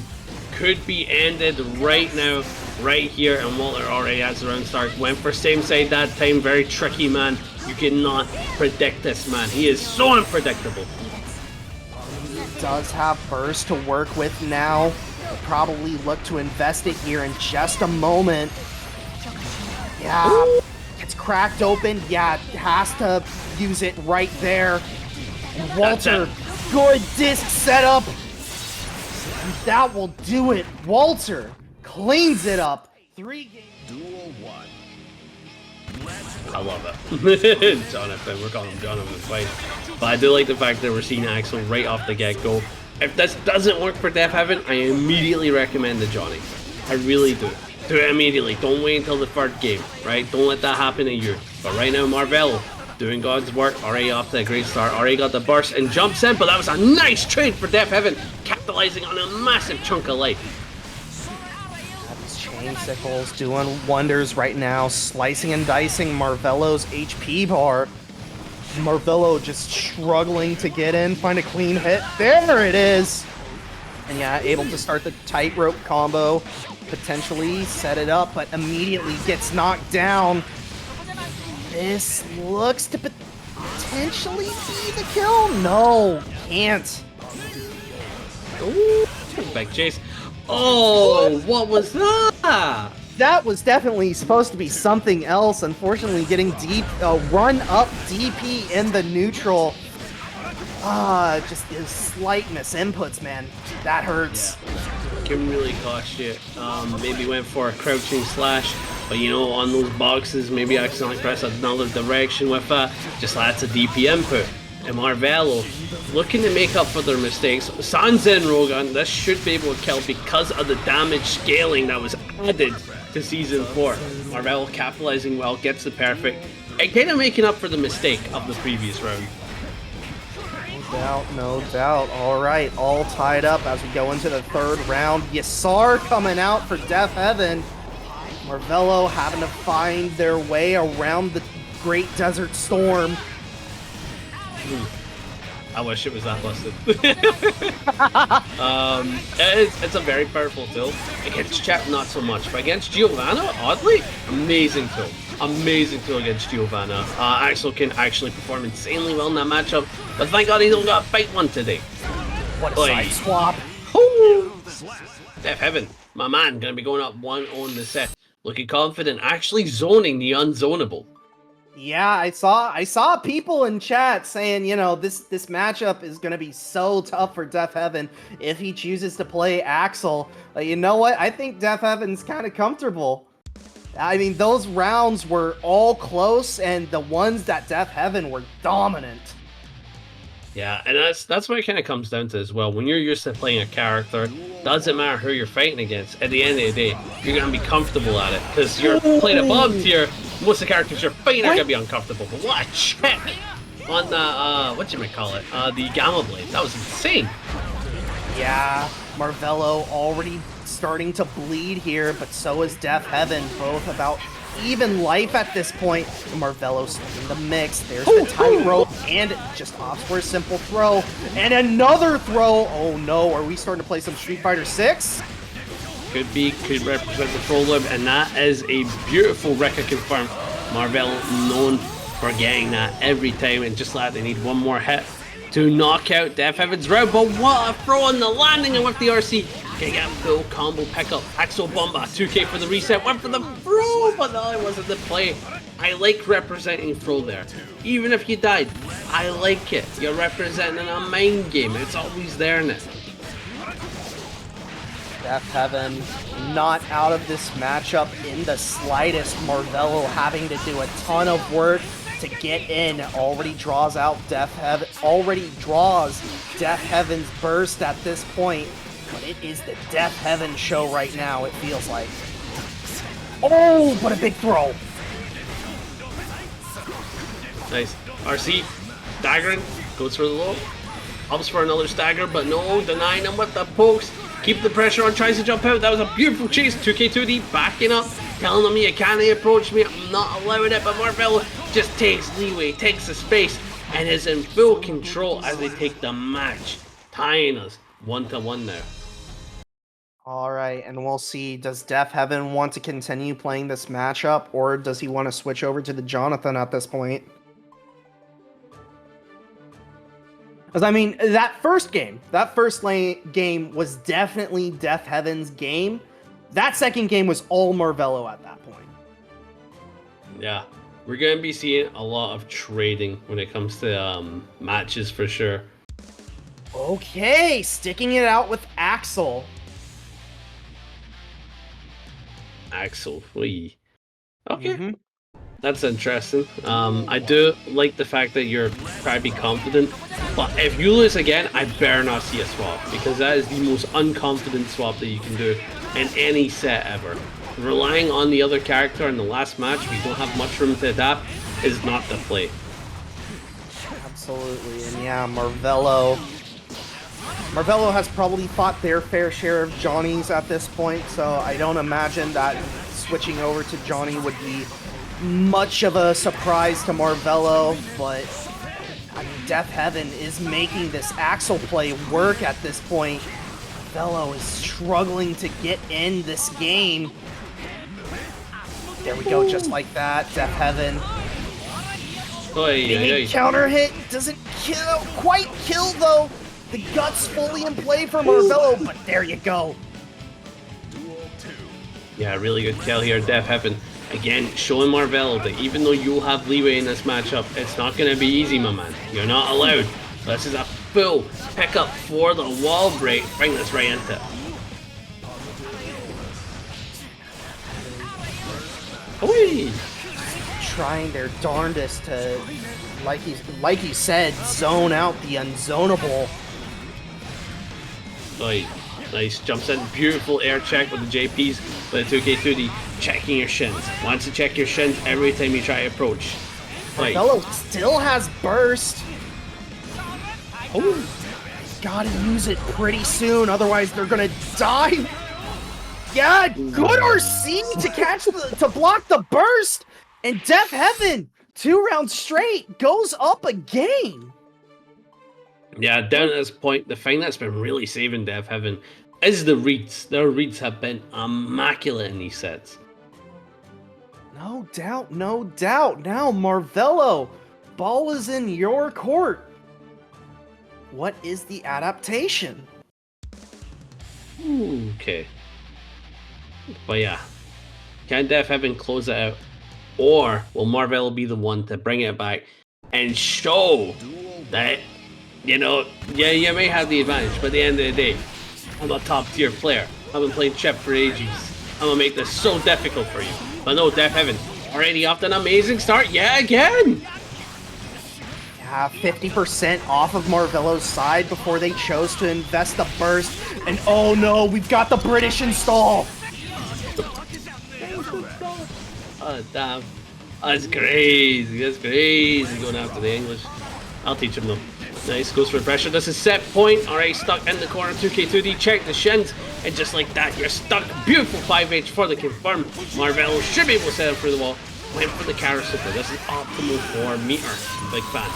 Could be ended right now, right here, and Walter already has the round start. Went for same side that time. Very tricky, man. You cannot predict this, man. He is so unpredictable. He does have burst to work with now. He'll probably look to invest it here in just a moment. Yeah, it's cracked open. Yeah, has to use it right there. And Walter, good disc setup. And that will do it. Walter cleans it up. 3 games. Duel 1. I love it. Jonathan, we're calling him Jonathan Fight. But I do like the fact that we're seeing Axel right off the get-go. If this doesn't work for Deafheaven, I immediately recommend the Johnny. I really do. Do it immediately. Don't wait until the third game, right? Don't let that happen to you. But right now, Marvelo, doing God's work, already off to a great start, already got the burst and jumps in, but that was a nice trade for Deafheaven, capitalizing on a massive chunk of life. These chain sickles doing wonders right now, slicing and dicing Marvelo's HP bar. Marvelo just struggling to get in, find a clean hit. There it is! And yeah, able to start the tightrope combo, potentially set it up, but immediately gets knocked down. This looks to potentially be the kill. No, can't. Ooh, back chase. Oh, what was that? That was definitely supposed to be something else. Unfortunately, getting deep, run up DP in the neutral. Just those slight misinputs, man. That hurts. Yeah. Can really cost you. Maybe went for a crouching slash, but you know, on those boxes, maybe accidentally press another direction with just that's a DP input. And Marvelo looking to make up for their mistakes. Sans in Rogan, this should be able to kill because of the damage scaling that was added to Season 4. Marvelo capitalizing well, gets the perfect, and kind of making up for the mistake of the previous round. No doubt, no doubt. All right, all tied up as we go into the third round. Yasar coming out for Deafheaven. Marvelo having to find their way around the Great Desert Storm. I wish it was that busted. It's a very powerful tool. Against Chipp, not so much. But against Giovanna, oddly, amazing tool. Amazing tool against Giovanna. Axel can actually perform insanely well in that matchup. But thank God he don't got to fight one today. What a side swap. Deafheaven, my man, gonna be going up 1-0 in the set. Looking confident, actually zoning the unzonable. Yeah, I saw people in chat saying, you know, this matchup is going to be so tough for Deafheaven if he chooses to play Axel. You know what? I think Deafheaven's kind of comfortable. I mean, those rounds were all close, and the ones that Deafheaven were dominant. Yeah, and that's what it kind of comes down to as well. When you're used to playing a character, doesn't matter who you're fighting against, at the end of the day, you're going to be comfortable at it. Because you're playing above tier, most of the characters you're fighting are going to be uncomfortable. But what a check on the, the Gamma Blade. That was insane. Yeah, Marvelo already starting to bleed here, but so is Deafheaven, both about even life at this point. Marvelo's in the mix. There's the tightrope, and it just opts for a simple throw. And another throw! Oh no, are we starting to play some Street Fighter 6? Could represent the pro lib, and that is a beautiful Rekka confirmed. Marvelo known for getting that every time, and just like they need one more hit to knock out Deafheaven's round. But what a throw on the landing, and with the RC, can get a full combo pickup. Axel Bomba, 2K for the reset, went for the throw, but no, it wasn't the play. I like representing throw there. Even if you died, I like it. You're representing a mind game. It's always there now. Deafheaven not out of this matchup in the slightest. Marvelo having to do a ton of work to get in. Already draws Deafheaven's burst at this point. But it is the Deafheaven show right now, it feels like. Oh, but a big throw. Nice. RC, staggering, goes for the low. Ups for another stagger, but no, denying him with the pokes. Keep the pressure on, tries to jump out. That was a beautiful chase. 2K2D backing up, telling him you can't approach me. I'm not allowing it, but Marvelo just takes leeway, takes the space, and is in full control as they take the match, tying us 1-1 now. All right, and we'll see. Does Deafheaven want to continue playing this matchup, or does he want to switch over to the Jonathan at this point? Because, I mean, that first game was definitely Deafheaven's game. That second game was all Marvelo at that point. Yeah, we're going to be seeing a lot of trading when it comes to matches for sure. Okay, sticking it out with Axel. Axel, wee. Okay. That's interesting. I do like the fact that you're probably confident, but if you lose again, I better not see a swap, because that is the most unconfident swap that you can do in any set ever. Relying on the other character in the last match, we don't have much room to adapt, is not the play. Absolutely, and yeah, Marvelo has probably fought their fair share of Johnnies at this point, so I don't imagine that switching over to Johnny would be much of a surprise to Marvelo, but I mean, Deafheaven is making this Axel play work at this point. Marvelo is struggling to get in this game. There we go, just like that. Deafheaven Oy, Maybe oy, oy. counter hit doesn't quite kill though. The gut's fully in play for Marvelo, but there you go. Duel 2. Yeah, really good kill here, Deafheaven. Again, showing Marvelo that even though you'll have leeway in this matchup, it's not going to be easy, my man. You're not allowed. This is a full pickup for the wall break. Bring this right into it. Oi! Trying their darndest to, like he said, zone out the unzonable. Oi. Nice, jumps in, beautiful air check with the JPs, with the 2K2D, checking your shins. Wants to check your shins every time you try to approach. Oi. Marvelo still has burst. Oh. Gotta use it pretty soon, otherwise they're gonna die. Yeah, good RC to catch to block the burst, and Deafheaven 2 rounds straight goes up a game. Yeah, down at this point, the thing that's been really saving Deafheaven is the reads. Their reads have been immaculate in these sets. No doubt, no doubt. Now, Marvelo, ball is in your court. What is the adaptation? Okay. But yeah, can Deafheaven close it out? Or will Marvelo be the one to bring it back and show that, you know, yeah, you may have the advantage, but at the end of the day, I'm a top tier player. I've been playing Chipp for ages. I'm gonna make this so difficult for you. But no, Deafheaven, already off to an amazing start. Yeah, again! Yeah, 50% off of Marvelo's side before they chose to invest the burst. And oh no, we've got the British install! Oh, damn. That's crazy. That's crazy going after the English. I'll teach him though. Nice, goes for pressure. This is set point. Alright, stuck in the corner. 2K2D, check the shins. And just like that, you're stuck. Beautiful 5H for the confirm. Marvelo should be able to set him through the wall. Went for the Kara super. This is optimal for Meter. Big fan.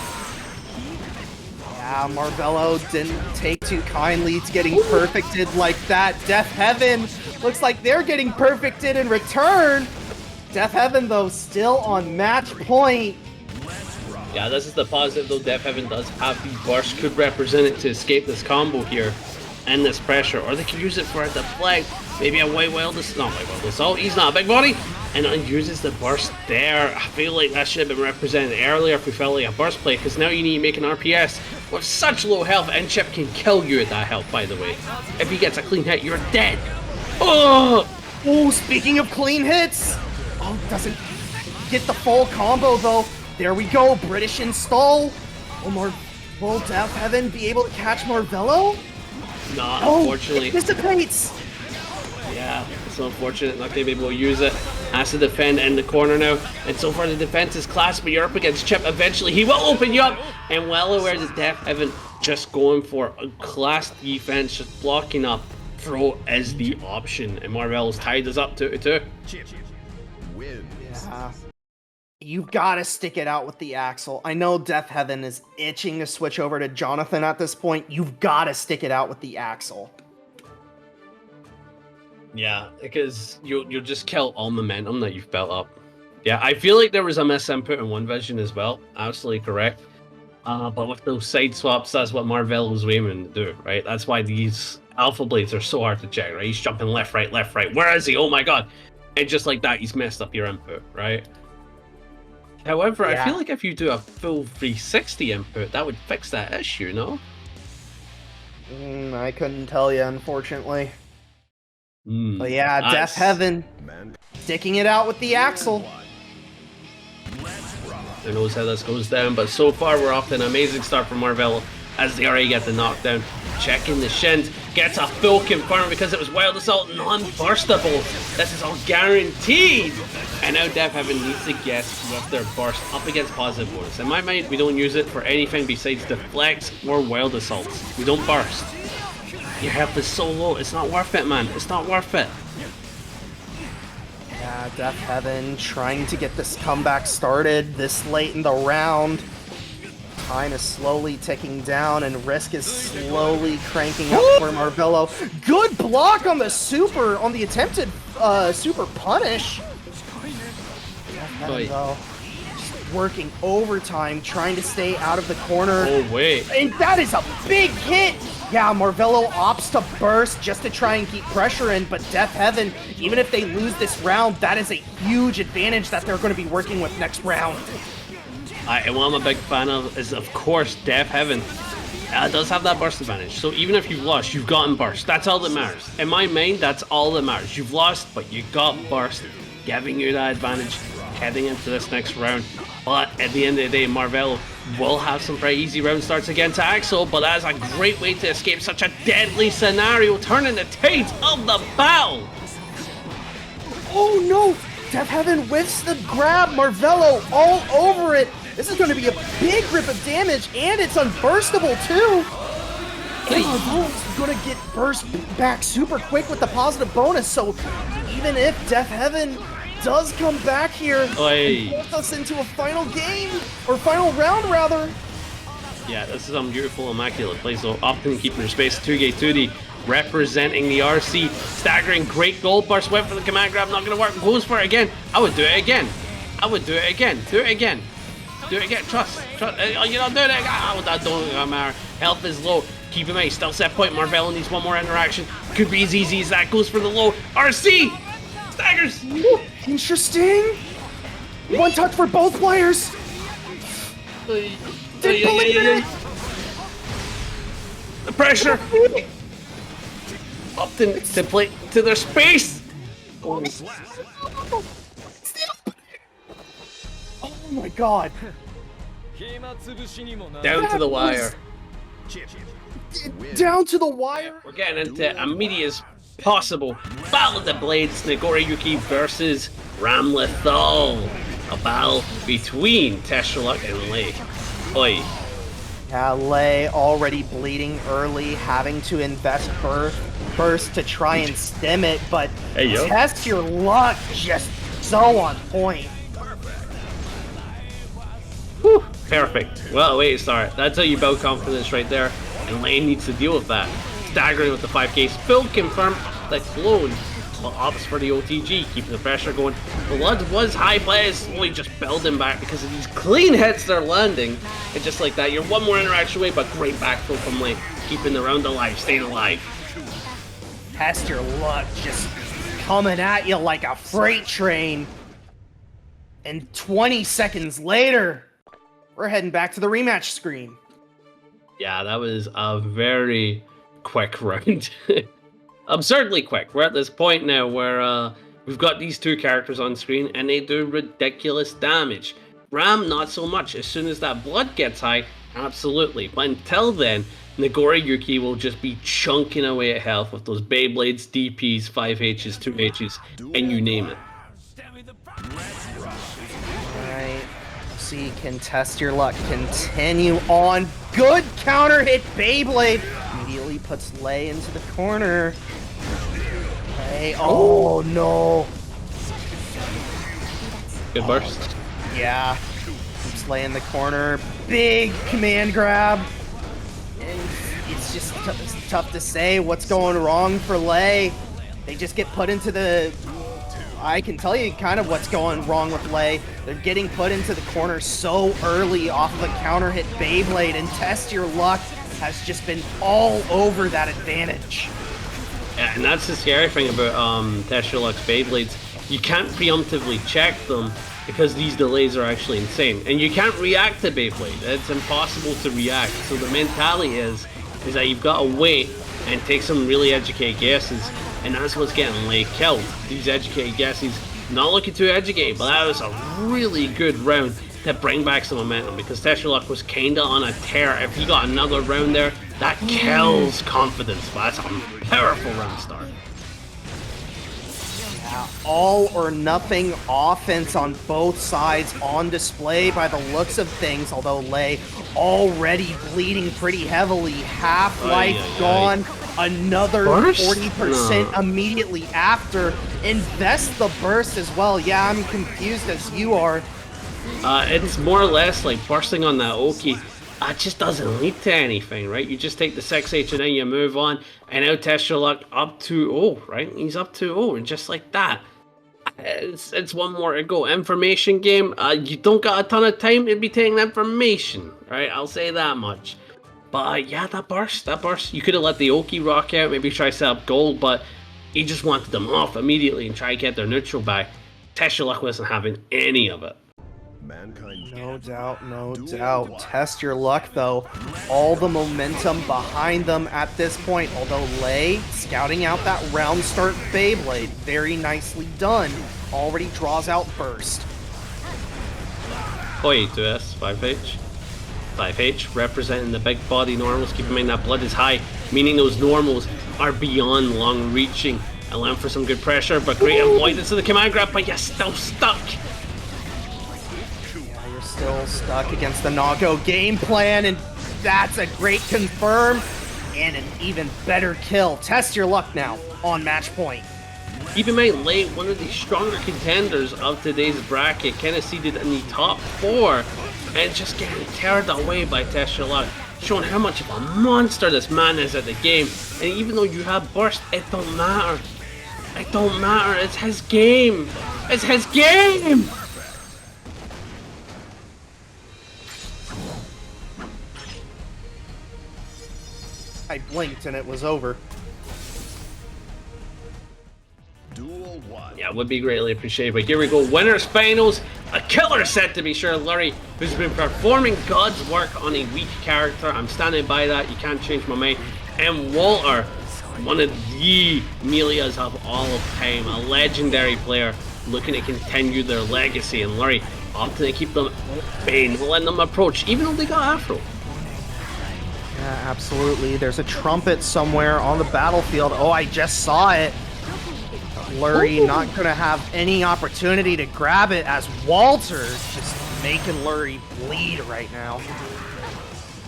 Yeah, Marvelo didn't take too kindly to getting perfected like that. Deafheaven looks like they're getting perfected in return. Deafheaven, though, still on match point. Yeah, this is the positive, though. Deafheaven does have the burst. Could represent it to escape this combo here and this pressure. Or they could use it for a deflect. Maybe a White Wild Assault. Not White Wild Assault. He's not a big body. And uses the burst there. I feel like that should have been represented earlier if we felt like a burst play. Because now you need to make an RPS with such low health. And Chipp can kill you at that health, by the way. If he gets a clean hit, you're dead. Oh! Oh, speaking of clean hits. Oh, doesn't get the full combo, though. There we go, British install. Will Deafheaven be able to catch Marvelo? Not Oh, unfortunately. it dissipates. Yeah, it's unfortunate not going to be able to use it. Has to defend in the corner now. And so far the defense is class, but you're up against Chipp. Eventually he will open you up. And well aware that Deafheaven just going for a class defense, just blocking up. Throw is the option. And Marvelo's tied us up 2-2. Wins. Yeah. You've got to stick it out with the Axel. I know Deafheaven is itching to switch over to Jonathan at this point. You've got to stick it out with the Axel. Yeah, because you'll just kill all momentum that you've built up. Yeah, I feel like there was a misinput in one vision as well. Absolutely correct. But with those side swaps, that's what Marvelo was aiming to do, right? That's why these Alpha Blades are so hard to check, right? He's jumping left, right, left, right. Where is he? Oh my god. And just like that, he's messed up your input, right? However, Yeah. I feel like if you do a full 360 input, that would fix that issue, no? I couldn't tell you, unfortunately. But yeah, Nice. Deafheaven Man. sticking it out with the Axel. Who knows how this goes down, but so far we're off to an amazing start from Marvelo as they already get the knockdown. Checking the shins, gets a full confirm because it was Wild Assault non-burstable. This is all guaranteed. And now Deafheaven needs to guess with their burst up against positive bonus. In my mind, we don't use it for anything besides deflects or Wild Assaults. We don't burst. Your health is so low, it's not worth it, man. It's not worth it. Yeah, Deafheaven trying to get this comeback started this late in the round. Time is slowly ticking down and risk is slowly cranking up for Marvelo. Good block on the super, on the attempted super punish. Oi. Deafheaven, though, working overtime, trying to stay out of the corner. Oh, wait. And that is a big hit! Yeah, Marvelo opts to burst just to try and keep pressure in, but Deafheaven, even if they lose this round, that is a huge advantage that they're going to be working with next round. And what I'm a big fan of is, of course, Deafheaven does have that burst advantage. So even if you've lost, you've gotten burst. That's all that matters. In my mind, that's all that matters. You've lost, but you got burst, giving you that advantage heading into this next round. But at the end of the day, Marvelo will have some pretty easy round starts against Axel, but that's a great way to escape such a deadly scenario, turning the tides of the battle. Oh no! Deafheaven whiffs the grab, Marvelo all over it. This is going to be a big grip of damage, and it's unburstable too. And Marvelo's going to get burst back super quick with the positive bonus, so even if Deafheaven does come back here and force us into a final game, or final round rather. Yeah, this is some beautiful, immaculate play. So Upton keeping their space. 2K2D representing the RC. Staggering, great gold burst. Went for the command grab, not going to work. Goes for it again. I would do it again. I would do it again. Do it again. Do it again. Trust. You're not doing it. That don't matter. Health is low. Keep in mind, still set point. Marvelo needs one more interaction. Could be as easy as that. Goes for the low. RC! Staggers! Interesting. One touch for both players. Didn't believe it. The pressure. Upton to play to their space. Oh my god. Down to the wire. Down to the wire. We're getting into immediate possible battle of the blades. Nagoriyuki versus Ramlethal. A battle between TestYourLuck and Lei. Oi. Yeah, Lei already bleeding early, having to invest burst to try and stem it, but TestYourLuck just so on point. Whew, perfect. Well, wait, start. That's how you build confidence right there, and Lei needs to deal with that. Staggering with the 5k, Spill confirmed the clone, but opts for the OTG, keeping the pressure going. The Blood was high, but it's slowly just building back because of these clean hits they're landing. And just like that, you're one more interaction away, but great backflow from Lei, keeping the round alive, staying alive. TestYourLuck just coming at you like a freight train. And 20 seconds later, we're heading back to the rematch screen. Yeah, that was a very quick round. Absurdly quick. We're at this point now where we've got these two characters on screen and they do ridiculous damage. Ram, not so much. As soon as that blood gets high, absolutely. But until then, Nagoriyuki will just be chunking away at health with those Beyblades, DPs, 5Hs, 2Hs, and you name it. Alright, see, can TestYourLuck continue on? Good counter hit Beyblade! Immediately puts Lei into the corner. Lei, oh no! Good burst. Yeah, keeps Lei in the corner. Big command grab. And it's just tough to say what's going wrong for Lei. They just get put into the... I can tell you kind of what's going wrong with Lei. They're getting put into the corner so early off of a counter hit Beyblade, and TestYourLuck has just been all over that advantage. Yeah, and that's the scary thing about TestYourLuck's Beyblades. You can't preemptively check them because these delays are actually insane. And you can't react to Beyblade. It's impossible to react. So the mentality is that you've got to wait and take some really educated guesses. And that's what's getting Lei killed. These educated guesses, not looking too educated, but that was a really good round to bring back some momentum because TestYourLuck was kinda on a tear. If he got another round there, that kills confidence, but that's a powerful round start. Yeah, all or nothing offense on both sides on display by the looks of things, although Lei already bleeding pretty heavily, half-life gone. Another burst? 40% immediately after. Invest the burst as well. Yeah, I'm confused as you are. It's more or less like bursting on that Oki. It just doesn't lead to anything, right? You just take the 6H and then you move on. And now TestYourLuck up 2-0, right? He's up 2-0, and just like that. It's one more to go. Information game. You don't got a ton of time to be taking information, right? I'll say that much. But yeah, that burst. You could have let the Oki rock out, maybe try to set up gold, but he just wanted them off immediately and try to get their neutral back. TestYourLuck wasn't having any of it. Mankind. No doubt, no doubt. Test your luck, though. All the momentum behind them at this point, although Lei scouting out that round start Beyblade. Very nicely done. Already draws out Burst. Oi, 2S, 5H. 5H, representing the big body normals. Keep in mind that blood is high, meaning those normals are beyond long reaching. Allowing for some good pressure, but great avoidance of the command grab, but you're still stuck. You're still stuck against the Nago game plan, and that's a great confirm and an even better kill. Test your luck now on match point. Keep in mind, Lei, one of the stronger contenders of today's bracket, kind of seated in the top 4, and just getting carried away by TestYourLuck, showing how much of a monster this man is at the game. And even though you have burst, it don't matter. It don't matter. It's his game. It's his game. I blinked and it was over. Duel 1. Yeah, would be greatly appreciated. But here we go. Winners finals. A killer set to be sure. Lurry, who's been performing God's work on a weak character. I'm standing by that. You can't change my mind. And Walter, one of the Millias of all of time. A legendary player looking to continue their legacy. And Lurry opting to keep them banned, letting them approach, even though they got Afro. Yeah, absolutely. There's a trumpet somewhere on the battlefield. Oh, I just saw it. Lurry not going to have any opportunity to grab it as Walter just making Lurry bleed right now.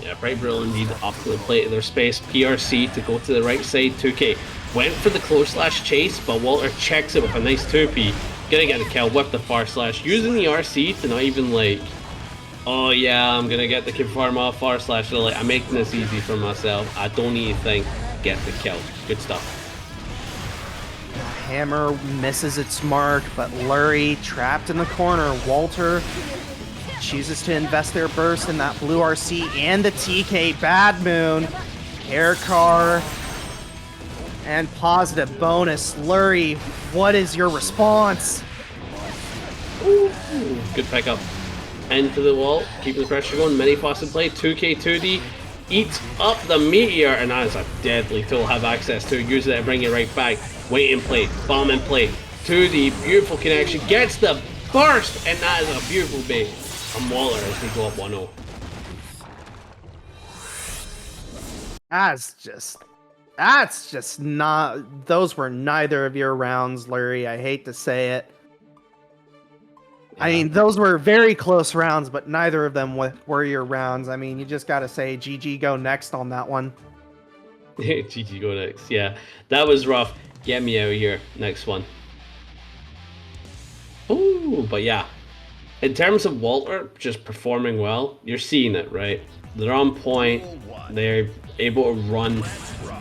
Yeah, Brightbrill indeed up to the plate of their space. PRC to go to the right side. 2K went for the close slash chase, but Walter checks it with a nice 2P. Gonna get a kill with the far slash, using the RC to not even like, oh yeah, I'm gonna get the confirm off far slash. Like, I'm making this easy for myself. I don't need anything. Get the kill. Good stuff. Hammer misses its mark, but Lurry trapped in the corner. Walter chooses to invest their burst in that blue RC and the TK Bad Moon. Air car and positive bonus. Lurry, what is your response? Ooh, good pickup. Into the wall, keeping the pressure going. Many faceted play. 2K 2D eats up the meteor, and that is a deadly tool. Have access to. Use it and bring it right back. Wait in play, bomb in play. 2D, beautiful connection. Gets the burst, and that is a beautiful bait from Waller as we go up 1-0. That's just not. Those were neither of your rounds, Lurry. I hate to say it. Yeah. I mean, those were very close rounds, but neither of them were your rounds. I mean, you just got to say GG go next on that one. GG go next. Yeah, that was rough. Get me out of here. Next one. Ooh, but yeah. In terms of Walter just performing well, you're seeing it, right? They're on point. They're able to run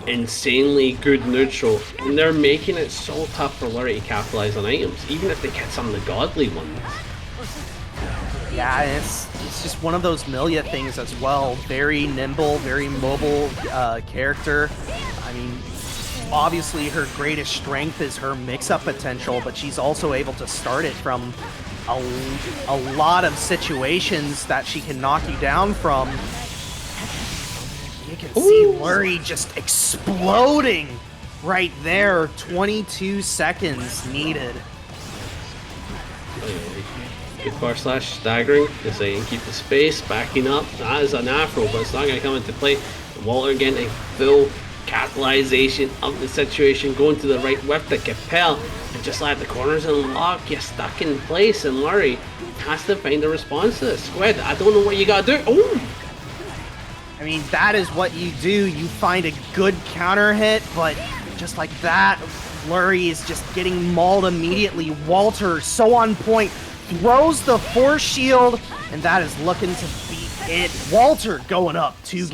insanely good neutral, and they're making it so tough for Lurry to capitalize on items, even if they get some of the godly ones. Yeah, it's just one of those Millia things as well. Very nimble, very mobile character. I mean, obviously her greatest strength is her mix-up potential, but she's also able to start it from a lot of situations that she can knock you down from. You can see Lurry just exploding right there. 22 seconds needed. Good far slash staggering as they keep the space, backing up. That is an afro, but it's not going to come into play. Walter getting a full capitalization of the situation, going to the right with the Capel, and just like the corners unlock, you're stuck in place, and Lurry has to find a response to this. Squid, I don't know what you got to do. Oh! I mean, that is what you do. You find a good counter hit, but just like that, Lurry is just getting mauled immediately. Walter, so on point, throws the force shield, and that is looking to beat it. Walter going up 2-0.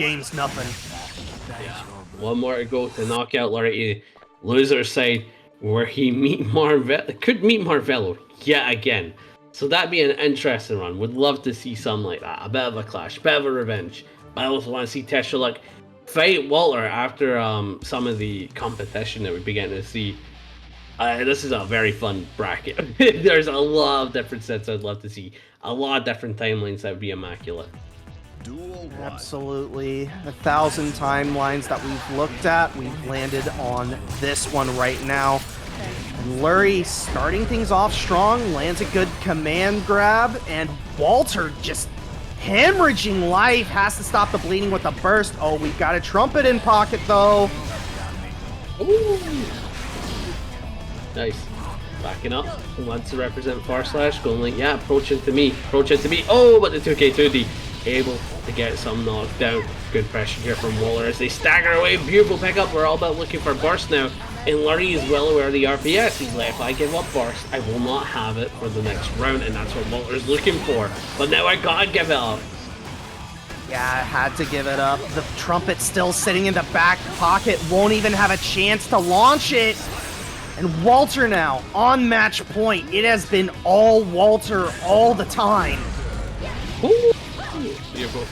Yeah. One more to go to knock out Lurry. Loser side. where he could meet Marvelo yet again. So that'd be an interesting run. Would love to see something like that. A bit of a clash, a bit of a revenge. But I also want to see TestYourLuck fight Walter after some of the competition that we'd be getting to see. This is a very fun bracket. There's a lot of different sets I'd love to see. A lot of different timelines that would be immaculate. Absolutely. 1,000 timelines that we've looked at. We've landed on this one right now. And Lurry starting things off strong, lands a good command grab, and Walter just hemorrhaging life, has to stop the bleeding with a burst. Oh, we've got a trumpet in pocket though. Ooh. Nice. Backing up. Who wants to represent /, going like, yeah, approach it to me. Oh, but the 2K2D able to get some knockdown. Good pressure here from Waller as they stagger away. Beautiful pickup. We're all about looking for burst now. And Lurry is well aware of the RPS. He's like, if I give up burst, I will not have it for the next round, and that's what Walter's looking for. But now I gotta give it up. Yeah, I had to give it up. The trumpet still sitting in the back pocket, won't even have a chance to launch it. And Walter now on match point. It has been all Walter all the time. Ooh. Beautiful.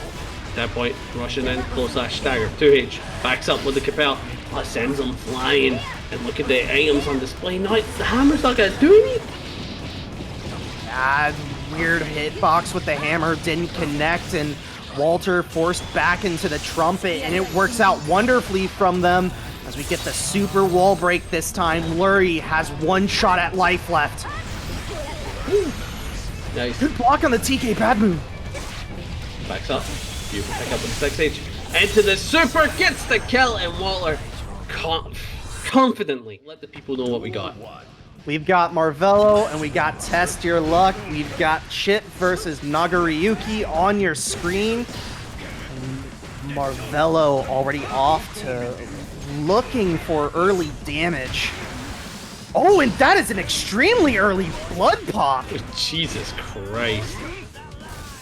At that point, rushing in, close slash stagger. 2H backs up with the Capel. Sends them flying. And look at the items on display. No, the hammer's not gonna do anything. Weird hitbox with the hammer didn't connect, and Walter forced back into the trumpet, and it works out wonderfully from them. As we get the super wall break this time, Lurry has one shot at life left. Nice. Good block on the TK bad move. Backs up. Beautiful pick up with the 6H. Into the super, gets the kill, and Walter confidently let the people know what we got. We've got Marvelo, and we got TestYourLuck. We've got Chipp versus Nagoriyuki on your screen. And Marvelo already off to looking for early damage. Oh, and that is an extremely early blood pop. Jesus Christ.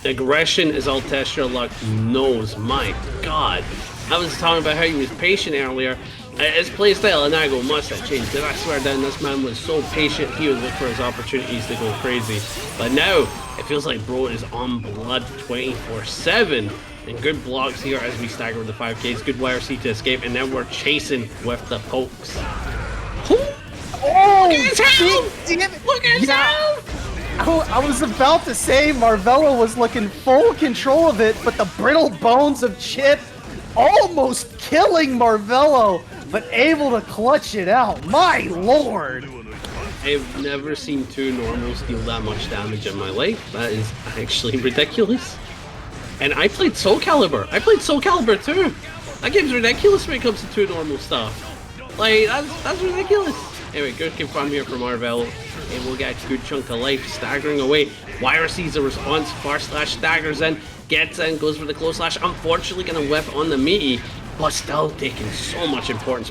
Aggression is all TestYourLuck knows. My God. I was talking about how he was patient earlier. His playstyle and Nago must have changed. I swear down, this man was so patient, he would look for his opportunities to go crazy. But now, it feels like bro is on blood 24/7. And good blocks here as we stagger with the 5Ks. Good YRC to escape, and now we're chasing with the pokes. Oh, look at his health! Look at his health! I was about to say Marvelo was looking full control of it, but the brittle bones of Chipp almost killing Marvelo, but able to clutch it out. My lord! I've never seen two normals deal that much damage in my life. That is actually ridiculous. And I played Soul Calibur. I played Soul Calibur too. That game's ridiculous when it comes to two normal stuff. Like, that's ridiculous. Anyway, good confirm here from Marvelo, and we'll get a good chunk of life staggering away. YRC's a response, / staggers in, gets in, goes for the close slash. Unfortunately, gonna whip on the meaty, but still taking so much importance.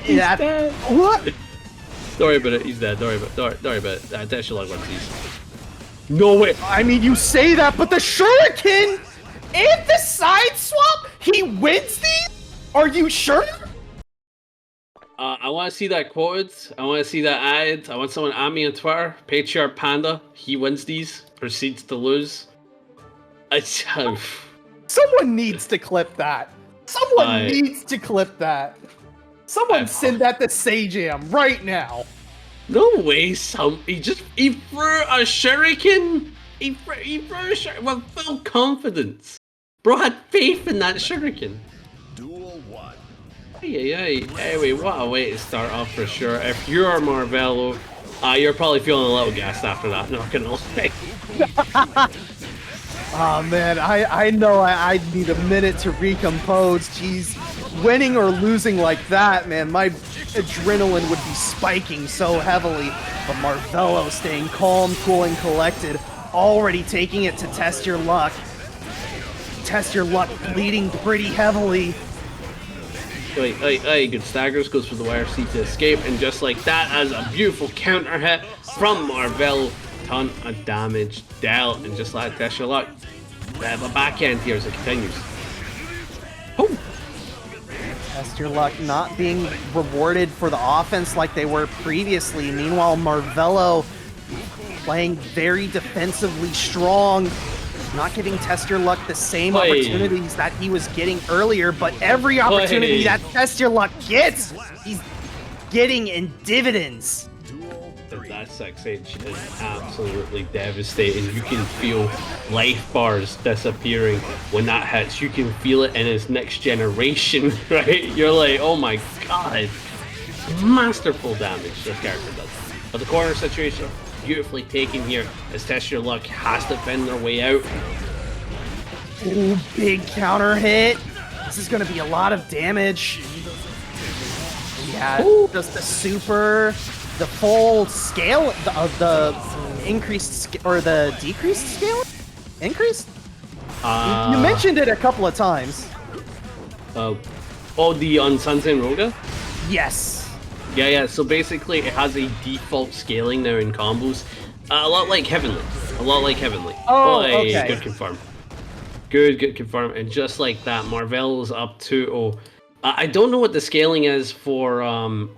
He's dead. What? Don't worry about it. He's dead. Don't worry about it. TestYourLuck wins these. No way. I mean, you say that, but the shuriken and the side swap, he wins these? Are you sure? I want to see that quoted. I want to see that added. I want someone at me on Twitter. Patriarch Panda. He wins these. Proceeds to lose. Someone needs to clip that. Someone needs to clip that. Someone send that to Sajam right now. No way. He threw a shuriken. He threw a shuriken with full confidence. Bro had faith in that shuriken. Duel 1. Anyway, what a way to start off for sure. If you're Marvelo, you're probably feeling a little gassed after that, not gonna lie. Oh man, I know I need a minute to recompose. Jeez, winning or losing like that, man, my adrenaline would be spiking so heavily. But Marvelo staying calm, cool, and collected, already taking it to TestYourLuck. TestYourLuck bleeding pretty heavily. Good staggers, goes for the YRC to escape, and just like that, as a beautiful counter hit from Marvelo, ton of damage dealt, and just like TestYourLuck, they have a backhand here as it continues. Oh! TestYourLuck not being rewarded for the offense like they were previously. Meanwhile, Marvelo playing very defensively strong, not giving TestYourLuck the same opportunities that he was getting earlier, but every opportunity that TestYourLuck gets, he's getting in dividends. That 6H is absolutely devastating. You can feel life bars disappearing when that hits. You can feel it in his next generation, right? You're like, oh my god. Masterful damage this character does. But the corner situation, beautifully taken here as TestYourLuck has to fend their way out. Ooh, big counter hit. This is going to be a lot of damage. Yeah, just the super... The full scale of the increased or the decreased scale? Increased? You mentioned it a couple of times. The on Sunset Roga? Yes. Yeah. So basically, it has a default scaling now in combos, a lot like Heavenly. Oh, okay. Good confirm. Good confirm. And just like that, Marvelo's up 2-0. I don't know what the scaling is for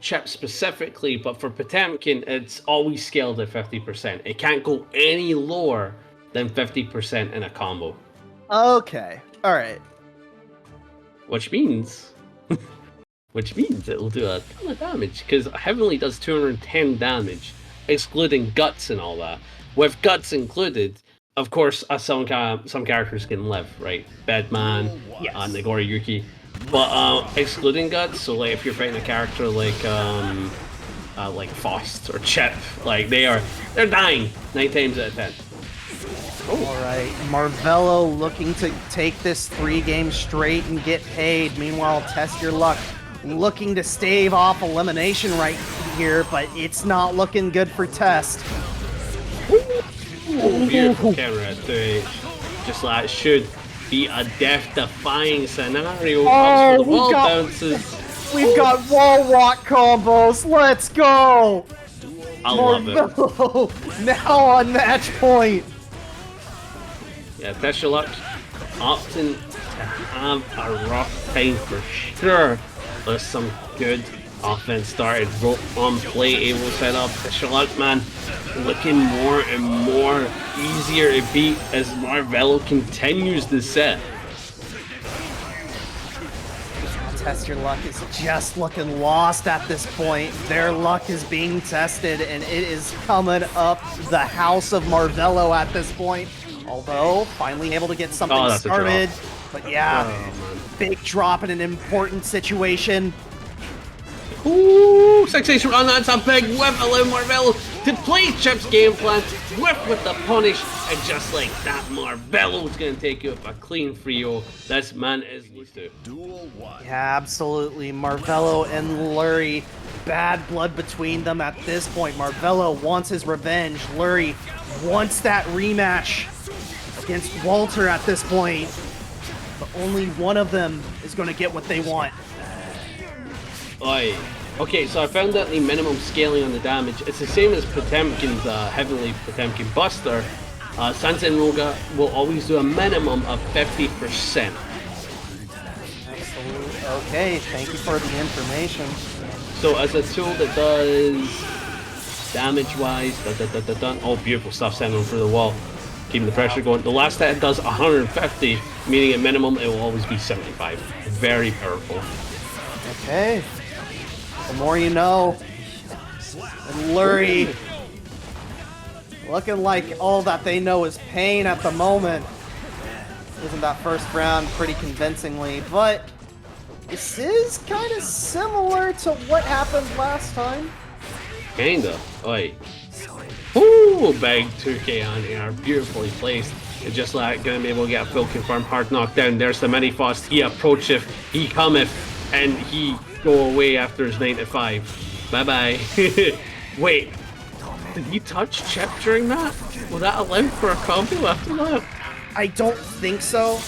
Chipp specifically, but for Potemkin, it's always scaled at 50%. It can't go any lower than 50% in a combo. Okay, all right. Which means it'll do a ton of damage, because Heavenly does 210 damage, excluding Guts and all that. With Guts included, of course, some characters can live, right? Bedman, yes. Nagoriyuki. But excluding Guts, so like if you're fighting a character like Faust or Chipp, like they're dying 9 times out of 10. All right, Marvelo looking to take this 3 games straight and get paid. Meanwhile, TestYourLuck looking to stave off elimination right here, but it's not looking good for Test. Ooh, beautiful counter at 2H, just like it should be a death-defying scenario. Comes for the wall bounces. We've got wall walk combos. Let's go. I love it. Now on match point. Yeah, TestYourLuck often to have a rough time for sure. There's some good offense started, rope on play, able to set up. TestYourLuck, man, looking more and more easier to beat as Marvelo continues the set. TestYourLuck is just looking lost at this point. Their luck is being tested, and it is coming up the house of Marvelo at this point. Although, finally able to get something started. But yeah, big drop in an important situation. Ooh, 6H run, that's a big whip, allow Marvelo to play Chipp's game plan, whip with the punish, and just like that, Marvelo's gonna take you up a clean 3-0. This man is used to. Yeah, absolutely. Marvelo and Lurry, bad blood between them at this point. Marvelo wants his revenge. Lurry wants that rematch against Walter at this point. But only one of them is gonna get what they want. Oi. Okay, so I found out the minimum scaling on the damage. It's the same as Potemkin's Heavenly Potemkin Buster. Sansen Roga will always do a minimum of 50%. Absolutely. Okay, thank you for the information. So as a tool that does damage-wise, oh, beautiful stuff, sending them through the wall. Keeping the pressure going. The last hit does 150, meaning at minimum it will always be 75. Very powerful. Okay. The more you know. And Lurry looking like all that they know is pain at the moment. Losing that first round pretty convincingly, but this is kind of similar to what happened last time. Kinda. Oi. Ooh, big 2K on here. Beautifully placed. And just like gonna be able to get a full confirmed hard knockdown. There's the mini Faust. He approacheth, he cometh, and he go away after his 9 to 5. Bye bye. Wait, did he touch Chipp during that? Will that allow for a combo after that? I don't think so.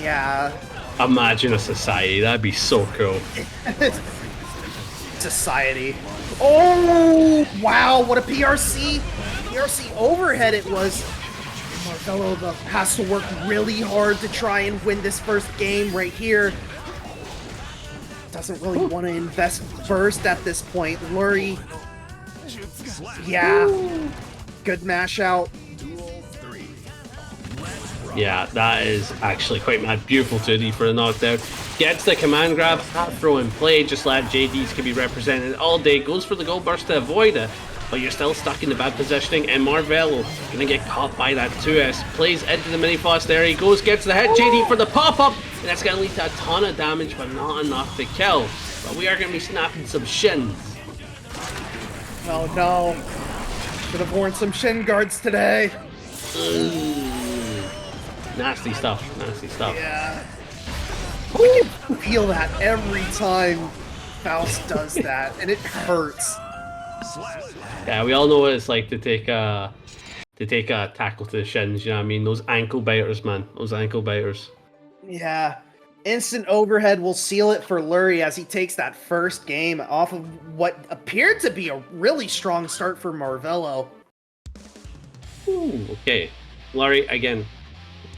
Yeah. Imagine a society, that'd be so cool. Society. Oh, wow, what a PRC. PRC overhead it was. Marvelo has to work really hard to try and win this first game right here. doesn't really want to invest burst at this point. Lurry. Yeah. Good mash out. Yeah, that is actually quite mad. Beautiful 2D for the knockdown. Gets the command grab, hat throw in play, just let JDs can be represented all day. Goes for the gold burst to avoid it, but you're still stuck in the bad positioning, and Marvelo gonna get caught by that 2S. Plays into the mini Faust there, he goes, gets the hit, JD for the pop-up, and that's gonna lead to a ton of damage, but not enough to kill. But we are gonna be snapping some shins. Oh no. Should have worn some shin guards today. Nasty stuff, nasty stuff. Yeah. I can feel that every time Faust does that, and it hurts. Yeah, we all know what it's like to take a tackle to the shins, you know what I mean? Those ankle biters, man. Those ankle biters. Yeah. Instant overhead will seal it for Lurry as he takes that first game off of what appeared to be a really strong start for Marvelo. Ooh, okay. Lurry, again.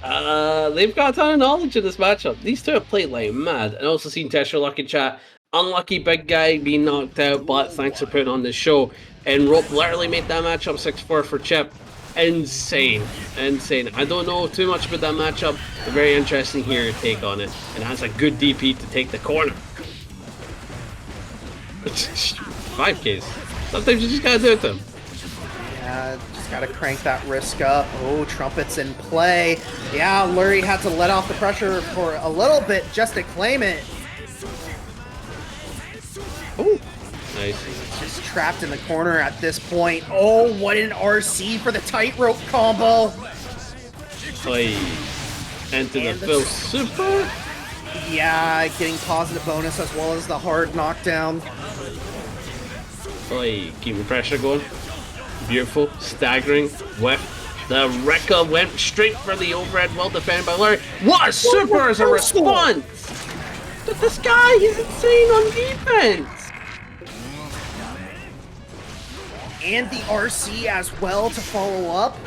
They've got a ton of knowledge in this matchup. These two have played like mad. And also seen TestYourLuck in chat. Unlucky big guy being knocked out, but thanks for putting on the show. And Rope literally made that matchup 6-4 for Chipp. Insane. Insane. I don't know too much about that matchup, but very interesting to hear your take on it. And has a good DP to take the corner. 5Ks. Sometimes you just gotta do it to them. Yeah, just gotta crank that risk up. Oh, trumpets in play. Yeah, Lurry had to let off the pressure for a little bit just to claim it. Oh, nice. Just trapped in the corner at this point. Oh, what an RC for the tightrope combo. Oi. Into the Phil super. Yeah, getting positive bonus as well as the hard knockdown. Oi, keep the pressure going. Beautiful, staggering, whiff. The Rekka went straight for the overhead, well defended by Lurry. What a super as a response! But this guy, he's insane on defense! And the RC as well to follow up.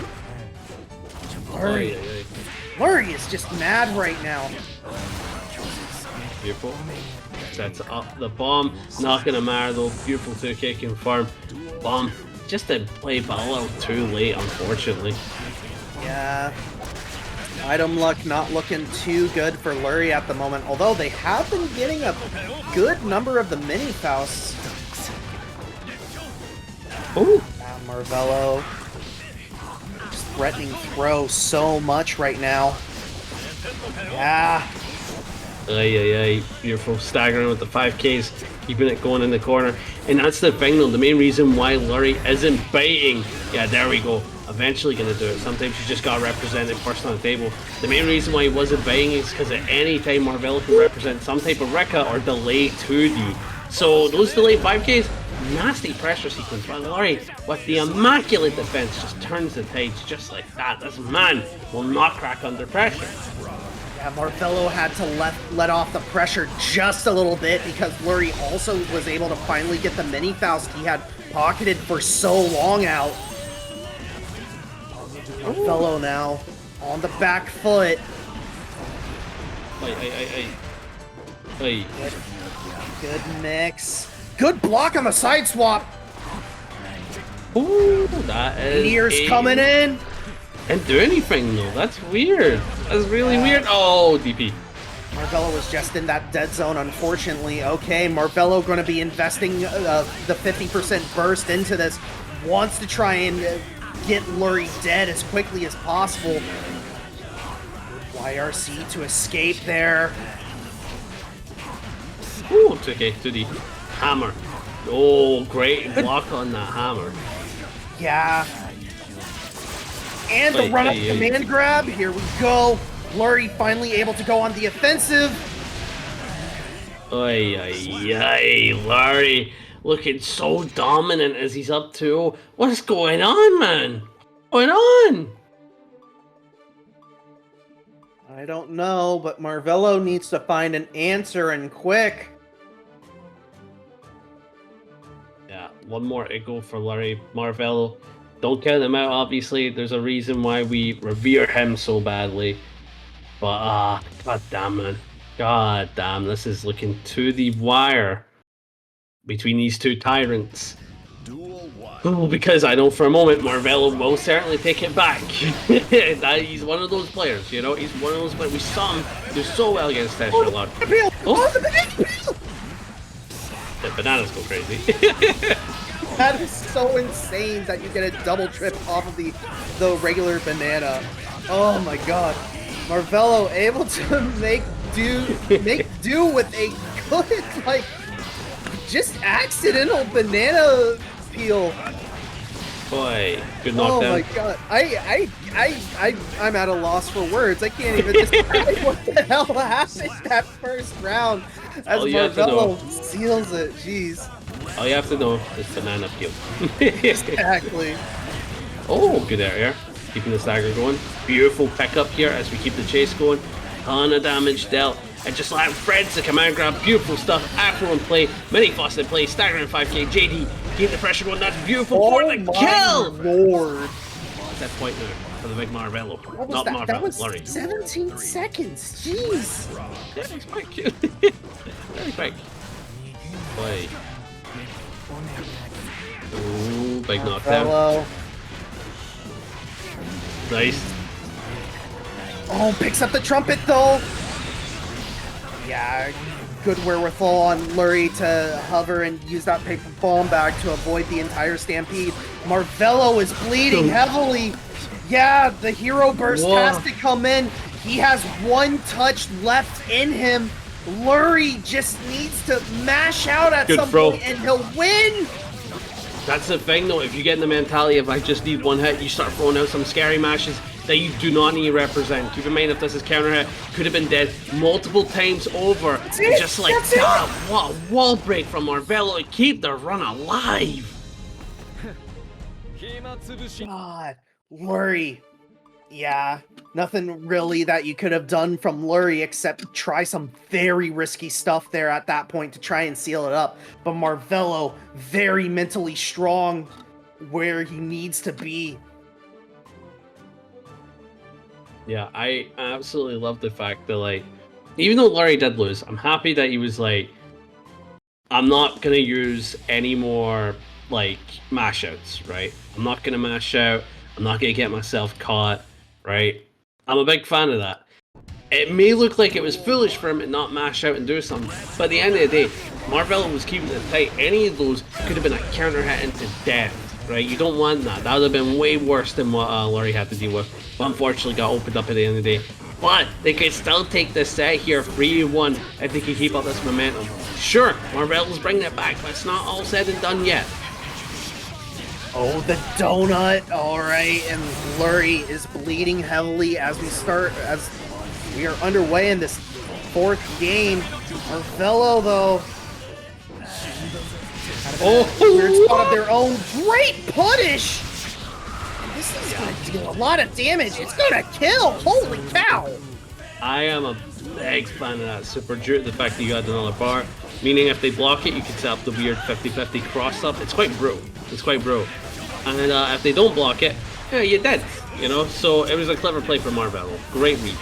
Lurry. Lurry is just mad right now. Beautiful. Sets up the bomb. Not gonna matter though. Beautiful 2K confirmed. Bomb. Just to play but a little too late, unfortunately. Yeah. Item luck not looking too good for Lurry at the moment, although they have been getting a good number of the mini Fausts. Ooh. Marvelo just threatening throw so much right now. Yeah. Aye. Beautiful. Staggering with the 5Ks. Keeping it going in the corner. And that's the thing though. The main reason why Lurry isn't baiting. Yeah, there we go. Eventually gonna do it. Sometimes you just gotta represent it first on the table. The main reason why he wasn't baiting is because at any time Marvelo can represent some type of Rekka or delay 2D. So those delayed 5Ks, nasty pressure sequence by Lurry with the immaculate defense just turns the tides just like that. This man will not crack under pressure. Yeah, Marvelo had to let off the pressure just a little bit because Lurry also was able to finally get the mini Faust he had pocketed for so long out. Marvelo now on the back foot. Aye. Good mix. Good block on the side swap. Ooh, that is Meteor's coming in. Didn't do anything though. That's weird. That's really weird. Oh, DP. Marvelo was just in that dead zone, unfortunately. Okay, Marvelo going to be investing the 50% burst into this. Wants to try and get Lurry dead as quickly as possible. YRC to escape there. Ooh, it's okay. 2D. Hammer. Oh, great block on that hammer. Yeah. And the run-up command grab. Here we go. Lurry finally able to go on the offensive. Lurry looking so dominant as he's up 2-0. What's going on, man? What's going on? I don't know, but Marvelo needs to find an answer and quick. Yeah, one more go for Lurry. Marvelo. Don't count him out, obviously. There's a reason why we revere him so badly. But, god damn, man. God damn, this is looking to the wire between these two tyrants. Duel 1. Oh, because I know for a moment Marvelo will certainly take it back. He's one of those players, you know. He's one of those players. We saw him do so well against TestYourLuck. Oh, the banana peel! The bananas go crazy. That is so insane that you get a double trip off of the regular banana. Oh my god. Marvelo able to make do with a good, like, just accidental banana peel. Boy, good knockdown. Oh my god. I'm at a loss for words. I can't even describe what the hell happened that first round as Marvelo seals it. Jeez. All you have to know is banana peel. Exactly. Oh, good area. Keeping the stagger going. Beautiful pickup here as we keep the chase going. Ton of damage dealt. And just like Fred's the command grab. Beautiful stuff. Afro in play. Mini Faust in play. Staggering 5k. JD. Keep the pressure going. That's beautiful for the kill! Lord. What's that point now for the big Marvelo? What was Not that? Marvelo, That was Lurry. 17 seconds. Jeez. Yeah, he's quick. Very quick. Boy. Ooh, big knockdown. Hello. Nice. Oh, picks up the trumpet though. Yeah, good wherewithal on Lurry to hover and use that paper bomb bag to avoid the entire stampede. Marvelo is bleeding heavily. Yeah, the hero burst has to come in. He has one touch left in him. Lurry just needs to mash out at some point and he'll win. That's the thing though, if you get in the mentality of I just need one hit, you start throwing out some scary mashes that you do not need to represent. Keep in mind if this is counter hit, could have been dead multiple times over. And just like that, what a wall break from Marvelo to keep the run alive. God, Lurry. Yeah, nothing really that you could have done from Lurry except try some very risky stuff there at that point to try and seal it up. But Marvelo, very mentally strong where he needs to be. Yeah, I absolutely love the fact that, like, even though Lurry did lose, I'm happy that he was like, I'm not going to use any more, like, mash outs, right? I'm not going to mash out. I'm not going to get myself caught, right? I'm a big fan of that. It may look like it was foolish for him to not mash out and do something, but at the end of the day, Marvelo was keeping it tight. Any of those could have been a counter hit into death, right? You don't want that. That would have been way worse than what Lurry had to deal with. But unfortunately got opened up at the end of the day. But they could still take this set here 3-1 if they can keep up this momentum. Sure, Marvelo's bringing it back, but it's not all said and done yet. Oh, the donut. All right, and Lurry is bleeding heavily as we are underway in this fourth game. Marvelo, though, weird spot of their own. Great punish. This is gonna deal a lot of damage. It's gonna kill. Holy cow! I am a big fan of that super due to the fact that you got another bar. Meaning if they block it, you can set up the weird 50-50 cross up. It's quite bro. It's quite bro. And if they don't block it, yeah, you're dead. You know. So it was a clever play from Marvelo. Great read.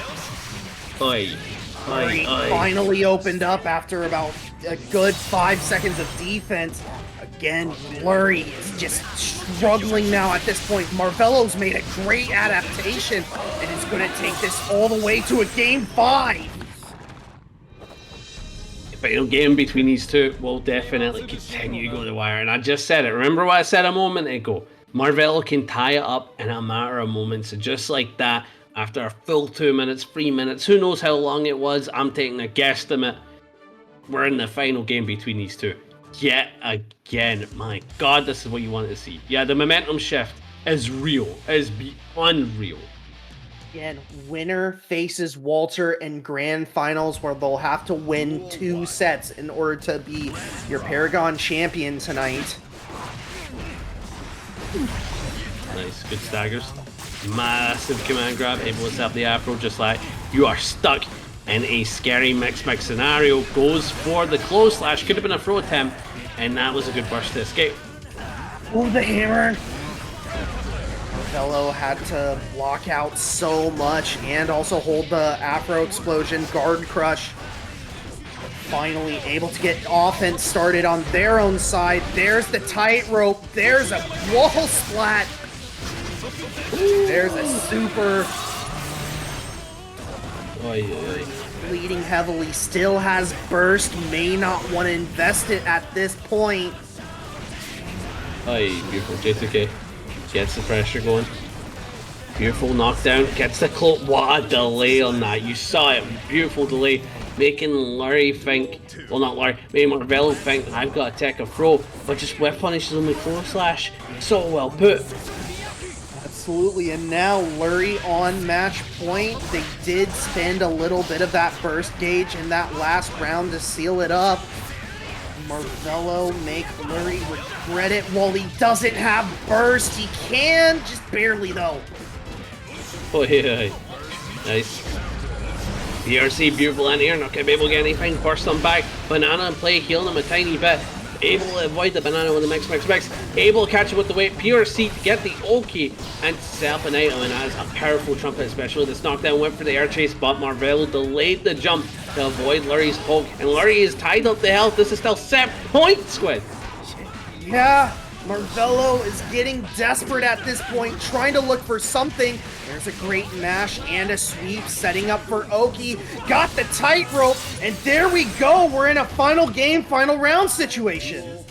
Finally opened up after about a good 5 seconds of defense. Again, Lurry is just struggling now at this point. Marvelo's made a great adaptation and is going to take this all the way to a game 5. The final game between these two will definitely continue to go to the wire. And I just said it. Remember what I said a moment ago? Marvelo can tie it up in a matter of moments. And just like that, after a full 2 minutes, 3 minutes, who knows how long it was, I'm taking a guesstimate. We're in the final game between these two. Yet again, my god, this is what you wanted to see. Yeah, the momentum shift is real. It is unreal. Again, winner faces Walter in grand finals where they'll have to win 2 sets in order to be your Paragon champion tonight. Nice, good staggers. Massive command grab, able to set up the Afro just like you are stuck in a scary mix scenario. Goes for the close slash, could have been a throw attempt, and that was a good burst to escape. Oh, the hammer! Marvelo had to block out so much and also hold the Afro explosion, guard crush. finally able to get offense started on their own side. There's the tightrope. There's a wall splat. There's a super. Bleeding heavily. Still has burst. May not want to invest it at this point. Beautiful. J2K gets the pressure going. Beautiful knockdown. Gets the cloak. What a delay on that. You saw it. Beautiful delay. Making Lurry think, well, not Lurry, making Marvelo think I've got to take a throw, but just whiff punishes him with close slash. So well put. Absolutely, and now Lurry on match point. They did spend a little bit of that burst gauge in that last round to seal it up. Marvelo make Lurry regret it while he doesn't have burst. He can, just barely though. Oh yeah, nice. DRC, beautiful in here, not gonna be able to get anything. Burst on back, banana in play, healing him a tiny bit. Able to avoid the banana with the mix. Able to catch him with the weight. PRC to get the Oki and set up an item, and that is a powerful trumpet, especially this knockdown. Went for the air chase, but Marvelo delayed the jump to avoid Lurry's poke, and Lurry is tied up to health. This is still 7 points, Squid. Yeah, Marvelo is getting desperate at this point, trying to look for something. There's a great mash and a sweep, setting up for Oki. Got the tightrope, and there we go. We're in a final game, final round situation.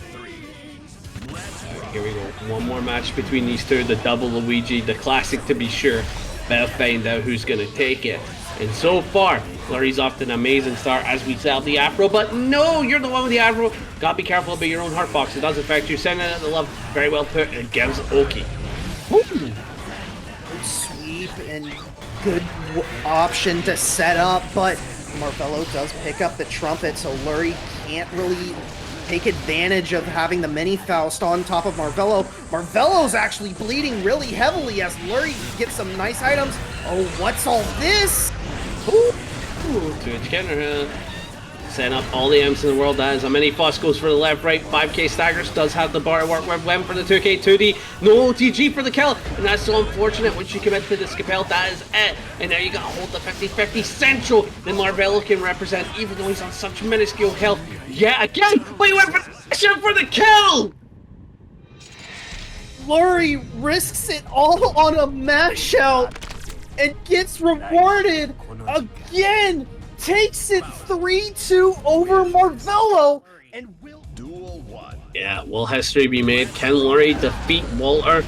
Here we go. One more match between these two. The double Luigi, the classic to be sure. Better find out who's going to take it. And so far, Lurry's off to an amazing start as we sell the afro, but no, you're the one with the afro. Gotta be careful about your own heart box. It does affect you. Sending it the love. Very well put. And gives Oki. Good sweep and good option to set up, but Marvelo does pick up the trumpet, so Lurry can't really take advantage of having the mini Faust on top of Marvelo. Marvelo's actually bleeding really heavily as Lurry gets some nice items. Oh, what's all this? Ooh, to edge counter. Setting up all the M's in the world. That is a mini Faust, goes for the left, right. 5k staggers, does have the bar to work with. Went for the 2k 2D. No OTG for the kill. And that's so unfortunate once you commit to the Scapel. That is it. And now you gotta hold the 50-50 central that Marvelo can represent, even though he's on such minuscule health. Yeah, again, but he went for the kill! Lurry risks it all on a mash out and gets rewarded again. Takes it 3-2 over Marvelo and will Duel 1. Yeah, will history be made? Can Lurry defeat Walter?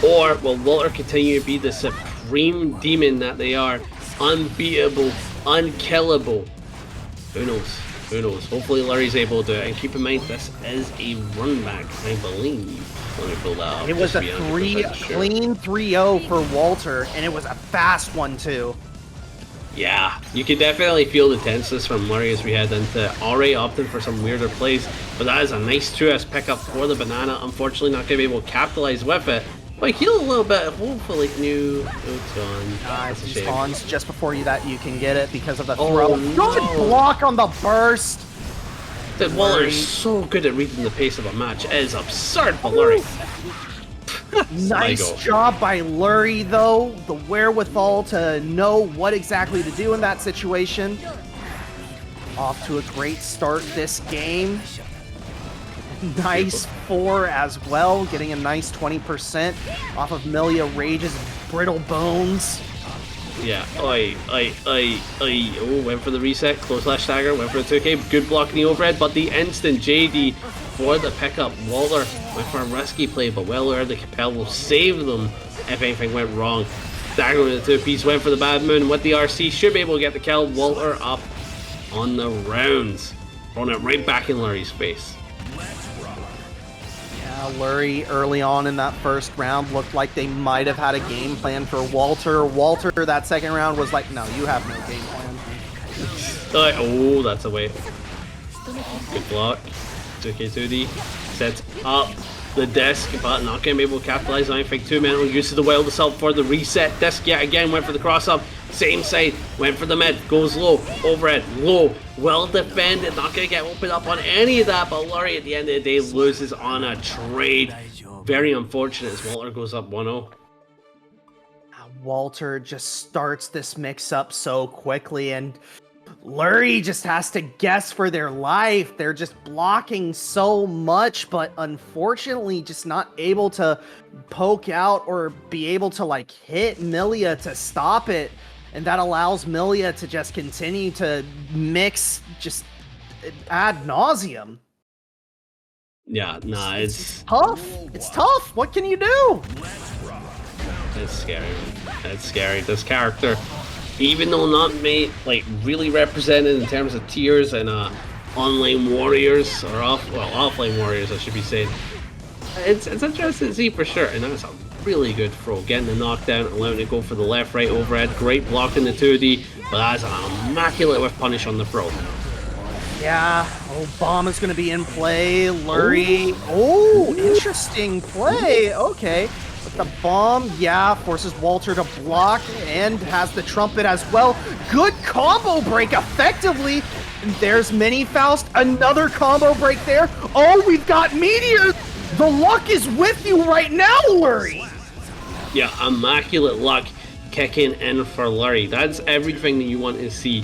Or will Walter continue to be the supreme demon that they are? Unbeatable, unkillable. Who knows? Who knows? Hopefully Lurry's able to do it. And keep in mind, this is a run back, I believe. Let me pull that up. It was a clean 3-0 for Walter, and it was a fast one too. Yeah, you can definitely feel the tenseness from Lurry as we head into already opting for some weirder plays, but that is a nice 2S pickup for the banana. Unfortunately, not going to be able to capitalize with it. But heal a little bit, hopefully. New notes on. Nice, he spawns just before you can get it because of the Oh, throw. no. Good block on the burst. The Waller is so good at reading the pace of a match. It is absurd for Lurry. Nice job by Lurry, though. The wherewithal to know what exactly to do in that situation. Off to a great start this game. Nice 4 as well, getting a nice 20% off of Millia Rage's Brittle Bones. Yeah, oh, went for the reset, close slash stagger, went for the 2k, good block in the overhead, but the instant JD for the pickup. Walter went for a risky play, but well aware the Capel will save them if anything went wrong. Stagger with the 2-piece, went for the bad moon with the RC, should be able to get the kill. Walter up on the rounds, throwing it right back in Lurry's face. Yeah, Lurry early on in that first round looked like they might have had a game plan for Walter. Walter, that second round, was like, no, you have no game plan. Oh, that's a way. Good block. 2k2D sets up the disc, but not going to be able to capitalize on anything. 2 mental use of the wild assault for the reset. Disc yet again, went for the cross up. Same side, went for the mid, goes low, overhead, low, well defended, not going to get opened up on any of that, but Lurry at the end of the day loses on a trade. Very unfortunate as Walter goes up 1-0. Walter just starts this mix-up so quickly, and Lurry just has to guess for their life. They're just blocking so much, but unfortunately just not able to poke out or be able to like hit Millia to stop it. And that allows Millia to just continue to mix just ad nauseum. Yeah, nah, it's Tough. It's tough. What can you do? it's scary. It's scary. This character, even though not made like really represented in terms of tiers and online warriors or offline warriors, I should be saying. It's interesting to see for sure, and that's a really good throw. Getting the knockdown, allowing it to go for the left-right overhead. Great block in the 2D, but that's an immaculate with punish on the throw. Yeah, bomb is going to be in play. Lurry. Oh, interesting play. Okay. With the bomb, yeah, forces Walter to block and has the trumpet as well. Good combo break effectively. And there's Mini Faust. Another combo break there. Oh, we've got Meteor. The luck is with you right now, Lurry. Yeah, immaculate luck kicking in for Lurry. That's everything that you want to see.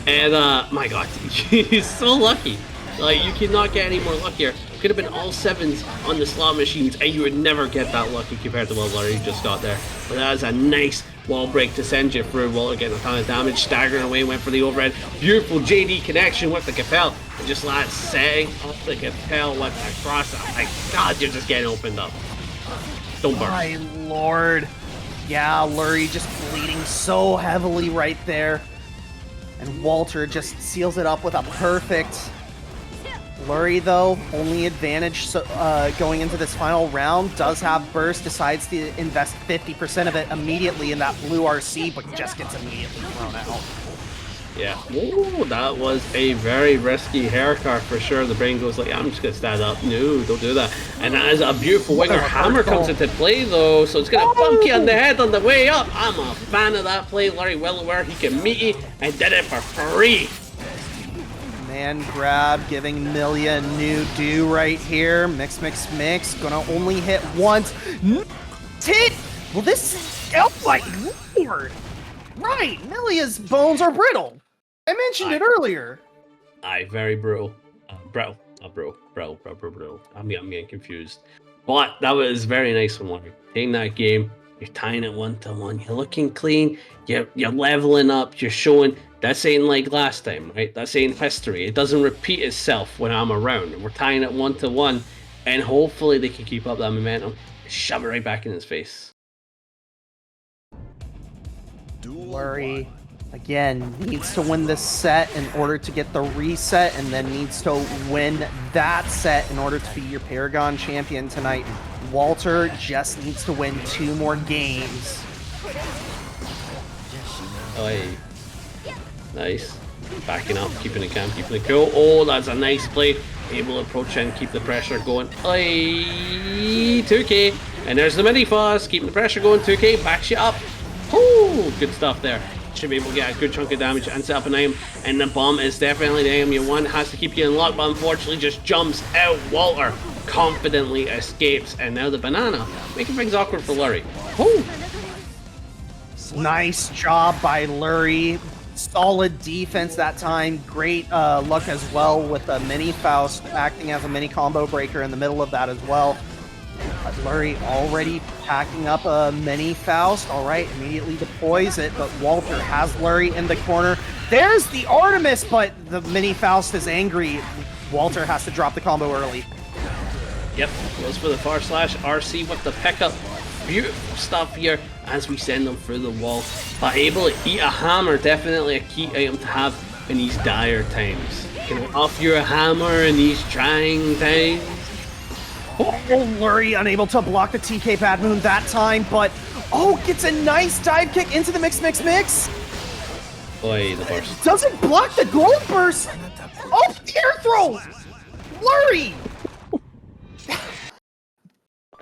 And my god, he's so lucky. Like, you cannot get any more luckier. Could have been all 7s on the slot machines and you would never get that lucky compared to what Lurry just got there. But that was a nice wall break to send you through. Walter getting a ton of damage, staggering away, went for the overhead. Beautiful JD connection with the Capel. And just like setting up the Capel with the cross. My god, you're just getting opened up. Don't burn. My lord. Yeah, Lurry just bleeding so heavily right there. And Walter just seals it up with a perfect. Lurry, though, only advantage going into this final round, does have burst, decides to invest 50% of it immediately in that blue RC, but just gets immediately thrown out. Yeah. Ooh, that was a very risky haircut for sure. The brain goes like, I'm just going to stand up. No, don't do that. And that is a beautiful winger. Hammer comes into play, though, so it's going to bump you on the head on the way up. I'm a fan of that play. Lurry well aware he can meet you and did it for free. Man grab, giving Millia a new do right here. Mix, mix, mix. Gonna only hit once. Hit! Well, this Elphelt Lord. Right, Millia's bones are brittle. I mentioned it earlier. Aye, very brutal. Brittle. I'm getting confused. But that was very nice from Lurry. Taking that game, you're tying it 1-1. You're looking clean. You're leveling up. You're showing. This ain't like last time, right? This ain't history. It doesn't repeat itself when I'm around. We're tying it 1-1, and hopefully they can keep up that momentum and shove it right back in his face. Lurry, again, needs to win this set in order to get the reset, and then needs to win that set in order to be your Paragon champion tonight. Walter just needs to win 2 more games. Oy. Nice. Backing up, keeping it calm, keeping it cool. Oh, that's a nice play. Able to approach and keep the pressure going. Oy. 2K. And there's the mini Faust. Keeping the pressure going. 2K. Backs you up. Oh, good stuff there. Should be able to get a good chunk of damage and set up an aim. And the bomb is definitely the aim you want. Has to keep you in lock, but unfortunately just jumps out. Walter confidently escapes. And now the banana, making things awkward for Lurry. Oh. Nice job by Lurry. Solid defense that time. Great luck as well with a mini Faust acting as a mini combo breaker in the middle of that as well. But Lurry already packing up a mini Faust. All right, immediately deploys it, but Walter has Lurry in the corner. There's the Artemis, but the mini Faust is angry. Walter has to drop the combo early. Yep, goes for the far slash. RC with the pickup. Beautiful stuff here as we send them through the wall. But able to eat a hammer, definitely a key item to have in these dire times. Can offer you a hammer in these trying times. Oh, Lurry unable to block the TK Bad Moon that time, but oh, gets a nice dive kick into the mix. Boy, the burst. Doesn't block the gold burst. Oh, air throw! Lurry!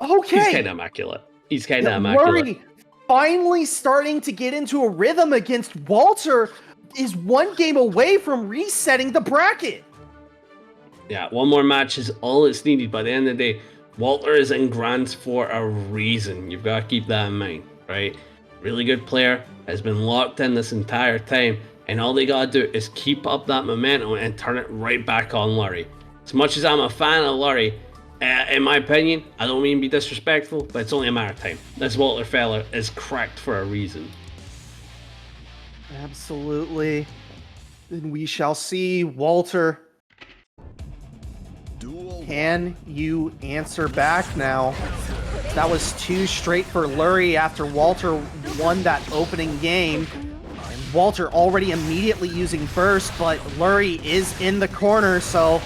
Okay. He's kind of immaculate. He's kind of immaculate. Lurry finally starting to get into a rhythm against Walter is 1 game away from resetting the bracket. Yeah, 1 more match is all it's needed. By the end of the day, Walter is in Grants for a reason. You've got to keep that in mind, right? Really good player, has been locked in this entire time. And all they gotta do is keep up that momentum and turn it right back on Lurry. As much as I'm a fan of Lurry, in my opinion, I don't mean to be disrespectful, but it's only a matter of time. This Walter fella is cracked for a reason. Absolutely. And we shall see. Walter, can you answer back now? That was 2 straight for Lurry after Walter won that opening game. And Walter already immediately using burst, but Lurry is in the corner, so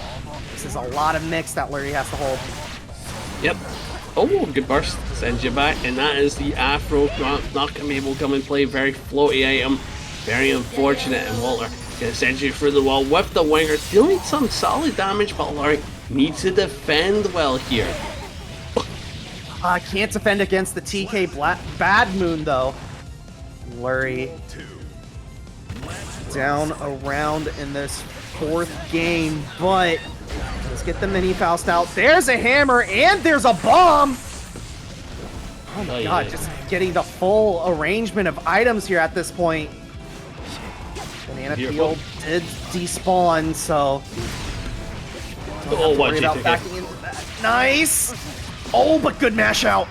this is a lot of mix that Lurry has to hold. Yep. Oh, good burst. Sends you back, and that is the Afro. Not gonna be able to come and play. Very floaty item. Very unfortunate, and Walter gonna send you through the wall with the winger. Dealing some solid damage, but Lurry needs to defend well here. Can't defend against the TK Bad Moon, though. Lurry down around in this 4th game, but let's get the mini Faust out. There's a hammer, and there's a bomb! Oh my god, just getting the full arrangement of items here at this point. Banana Peel did despawn, so don't have to worry about backing into that. Nice! Oh, but good mash out.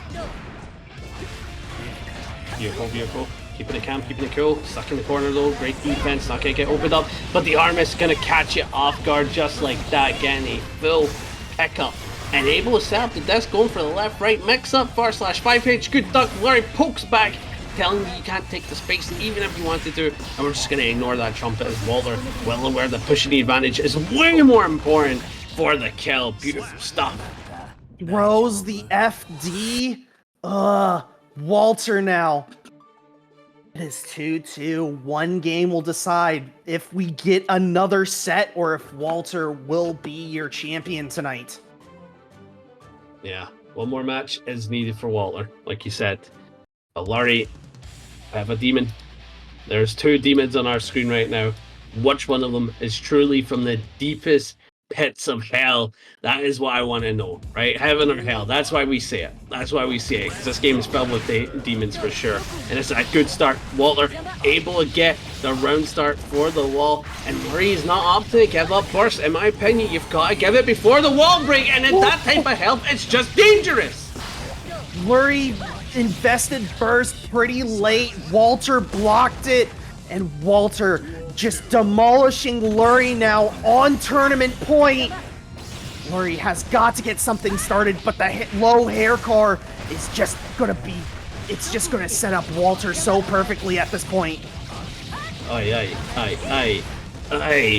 Beautiful. Keeping it calm, keeping it cool. Stuck in the corner though. Great defense. Not gonna get opened up. But the arm is gonna catch you off guard just like that. Getting a full pickup. And able to set up the desk, going for the left-right mix up. /5H. Good duck. Lurry pokes back, telling you can't take the space even if you wanted to. And we're just gonna ignore that trumpet as Walter, well aware that pushing the advantage is way more important for the kill. Beautiful stuff. Throws the FD. Walter now. It is 2-2. One game will decide if we get another set or if Walter will be your champion tonight. Yeah, one more match is needed for Walter, like you said. But Lurry, I have a demon. There's 2 demons on our screen right now. Which one of them is truly from the deepest pits of hell? That is what I want to know, right? Heaven or hell? That's why we say it. That's why we say it, because this game is filled with demons for sure. And it's a good start. Walter able to get the round start for the wall, and Lurry is not up to give up burst. In my opinion, you've got to give it before the wall break, and in that type of health, it's just dangerous. Lurry invested burst pretty late. Walter blocked it, and Walter just demolishing Lurry now on tournament point. Lurry has got to get something started, but the low hair car is just gonna be, it's just gonna set up Walter so perfectly at this point. Aye.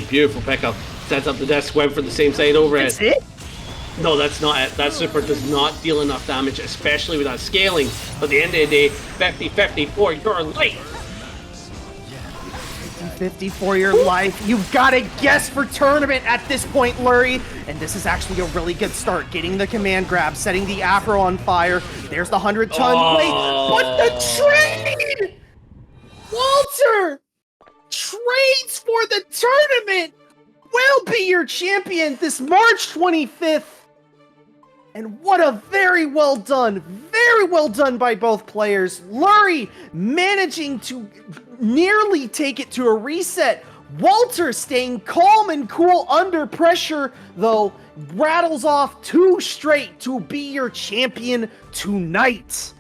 Beautiful pickup. Sets up the desk, went for the same side overhead. That's it? No, that's not it. That super does not deal enough damage, especially without scaling. But at the end of the day, 50-50 for your life. 50 for your life. You've got to guess for tournament at this point, Lurry. And this is actually a really good start. Getting the command grab, setting the Afro on fire. There's the 100-ton plate. But the trade! Walter trades for the tournament. Will be your champion this March 25th. And what a very well done by both players. Lurry managing to nearly take it to a reset. Walter staying calm and cool under pressure, though, rattles off 2 straight to be your champion tonight.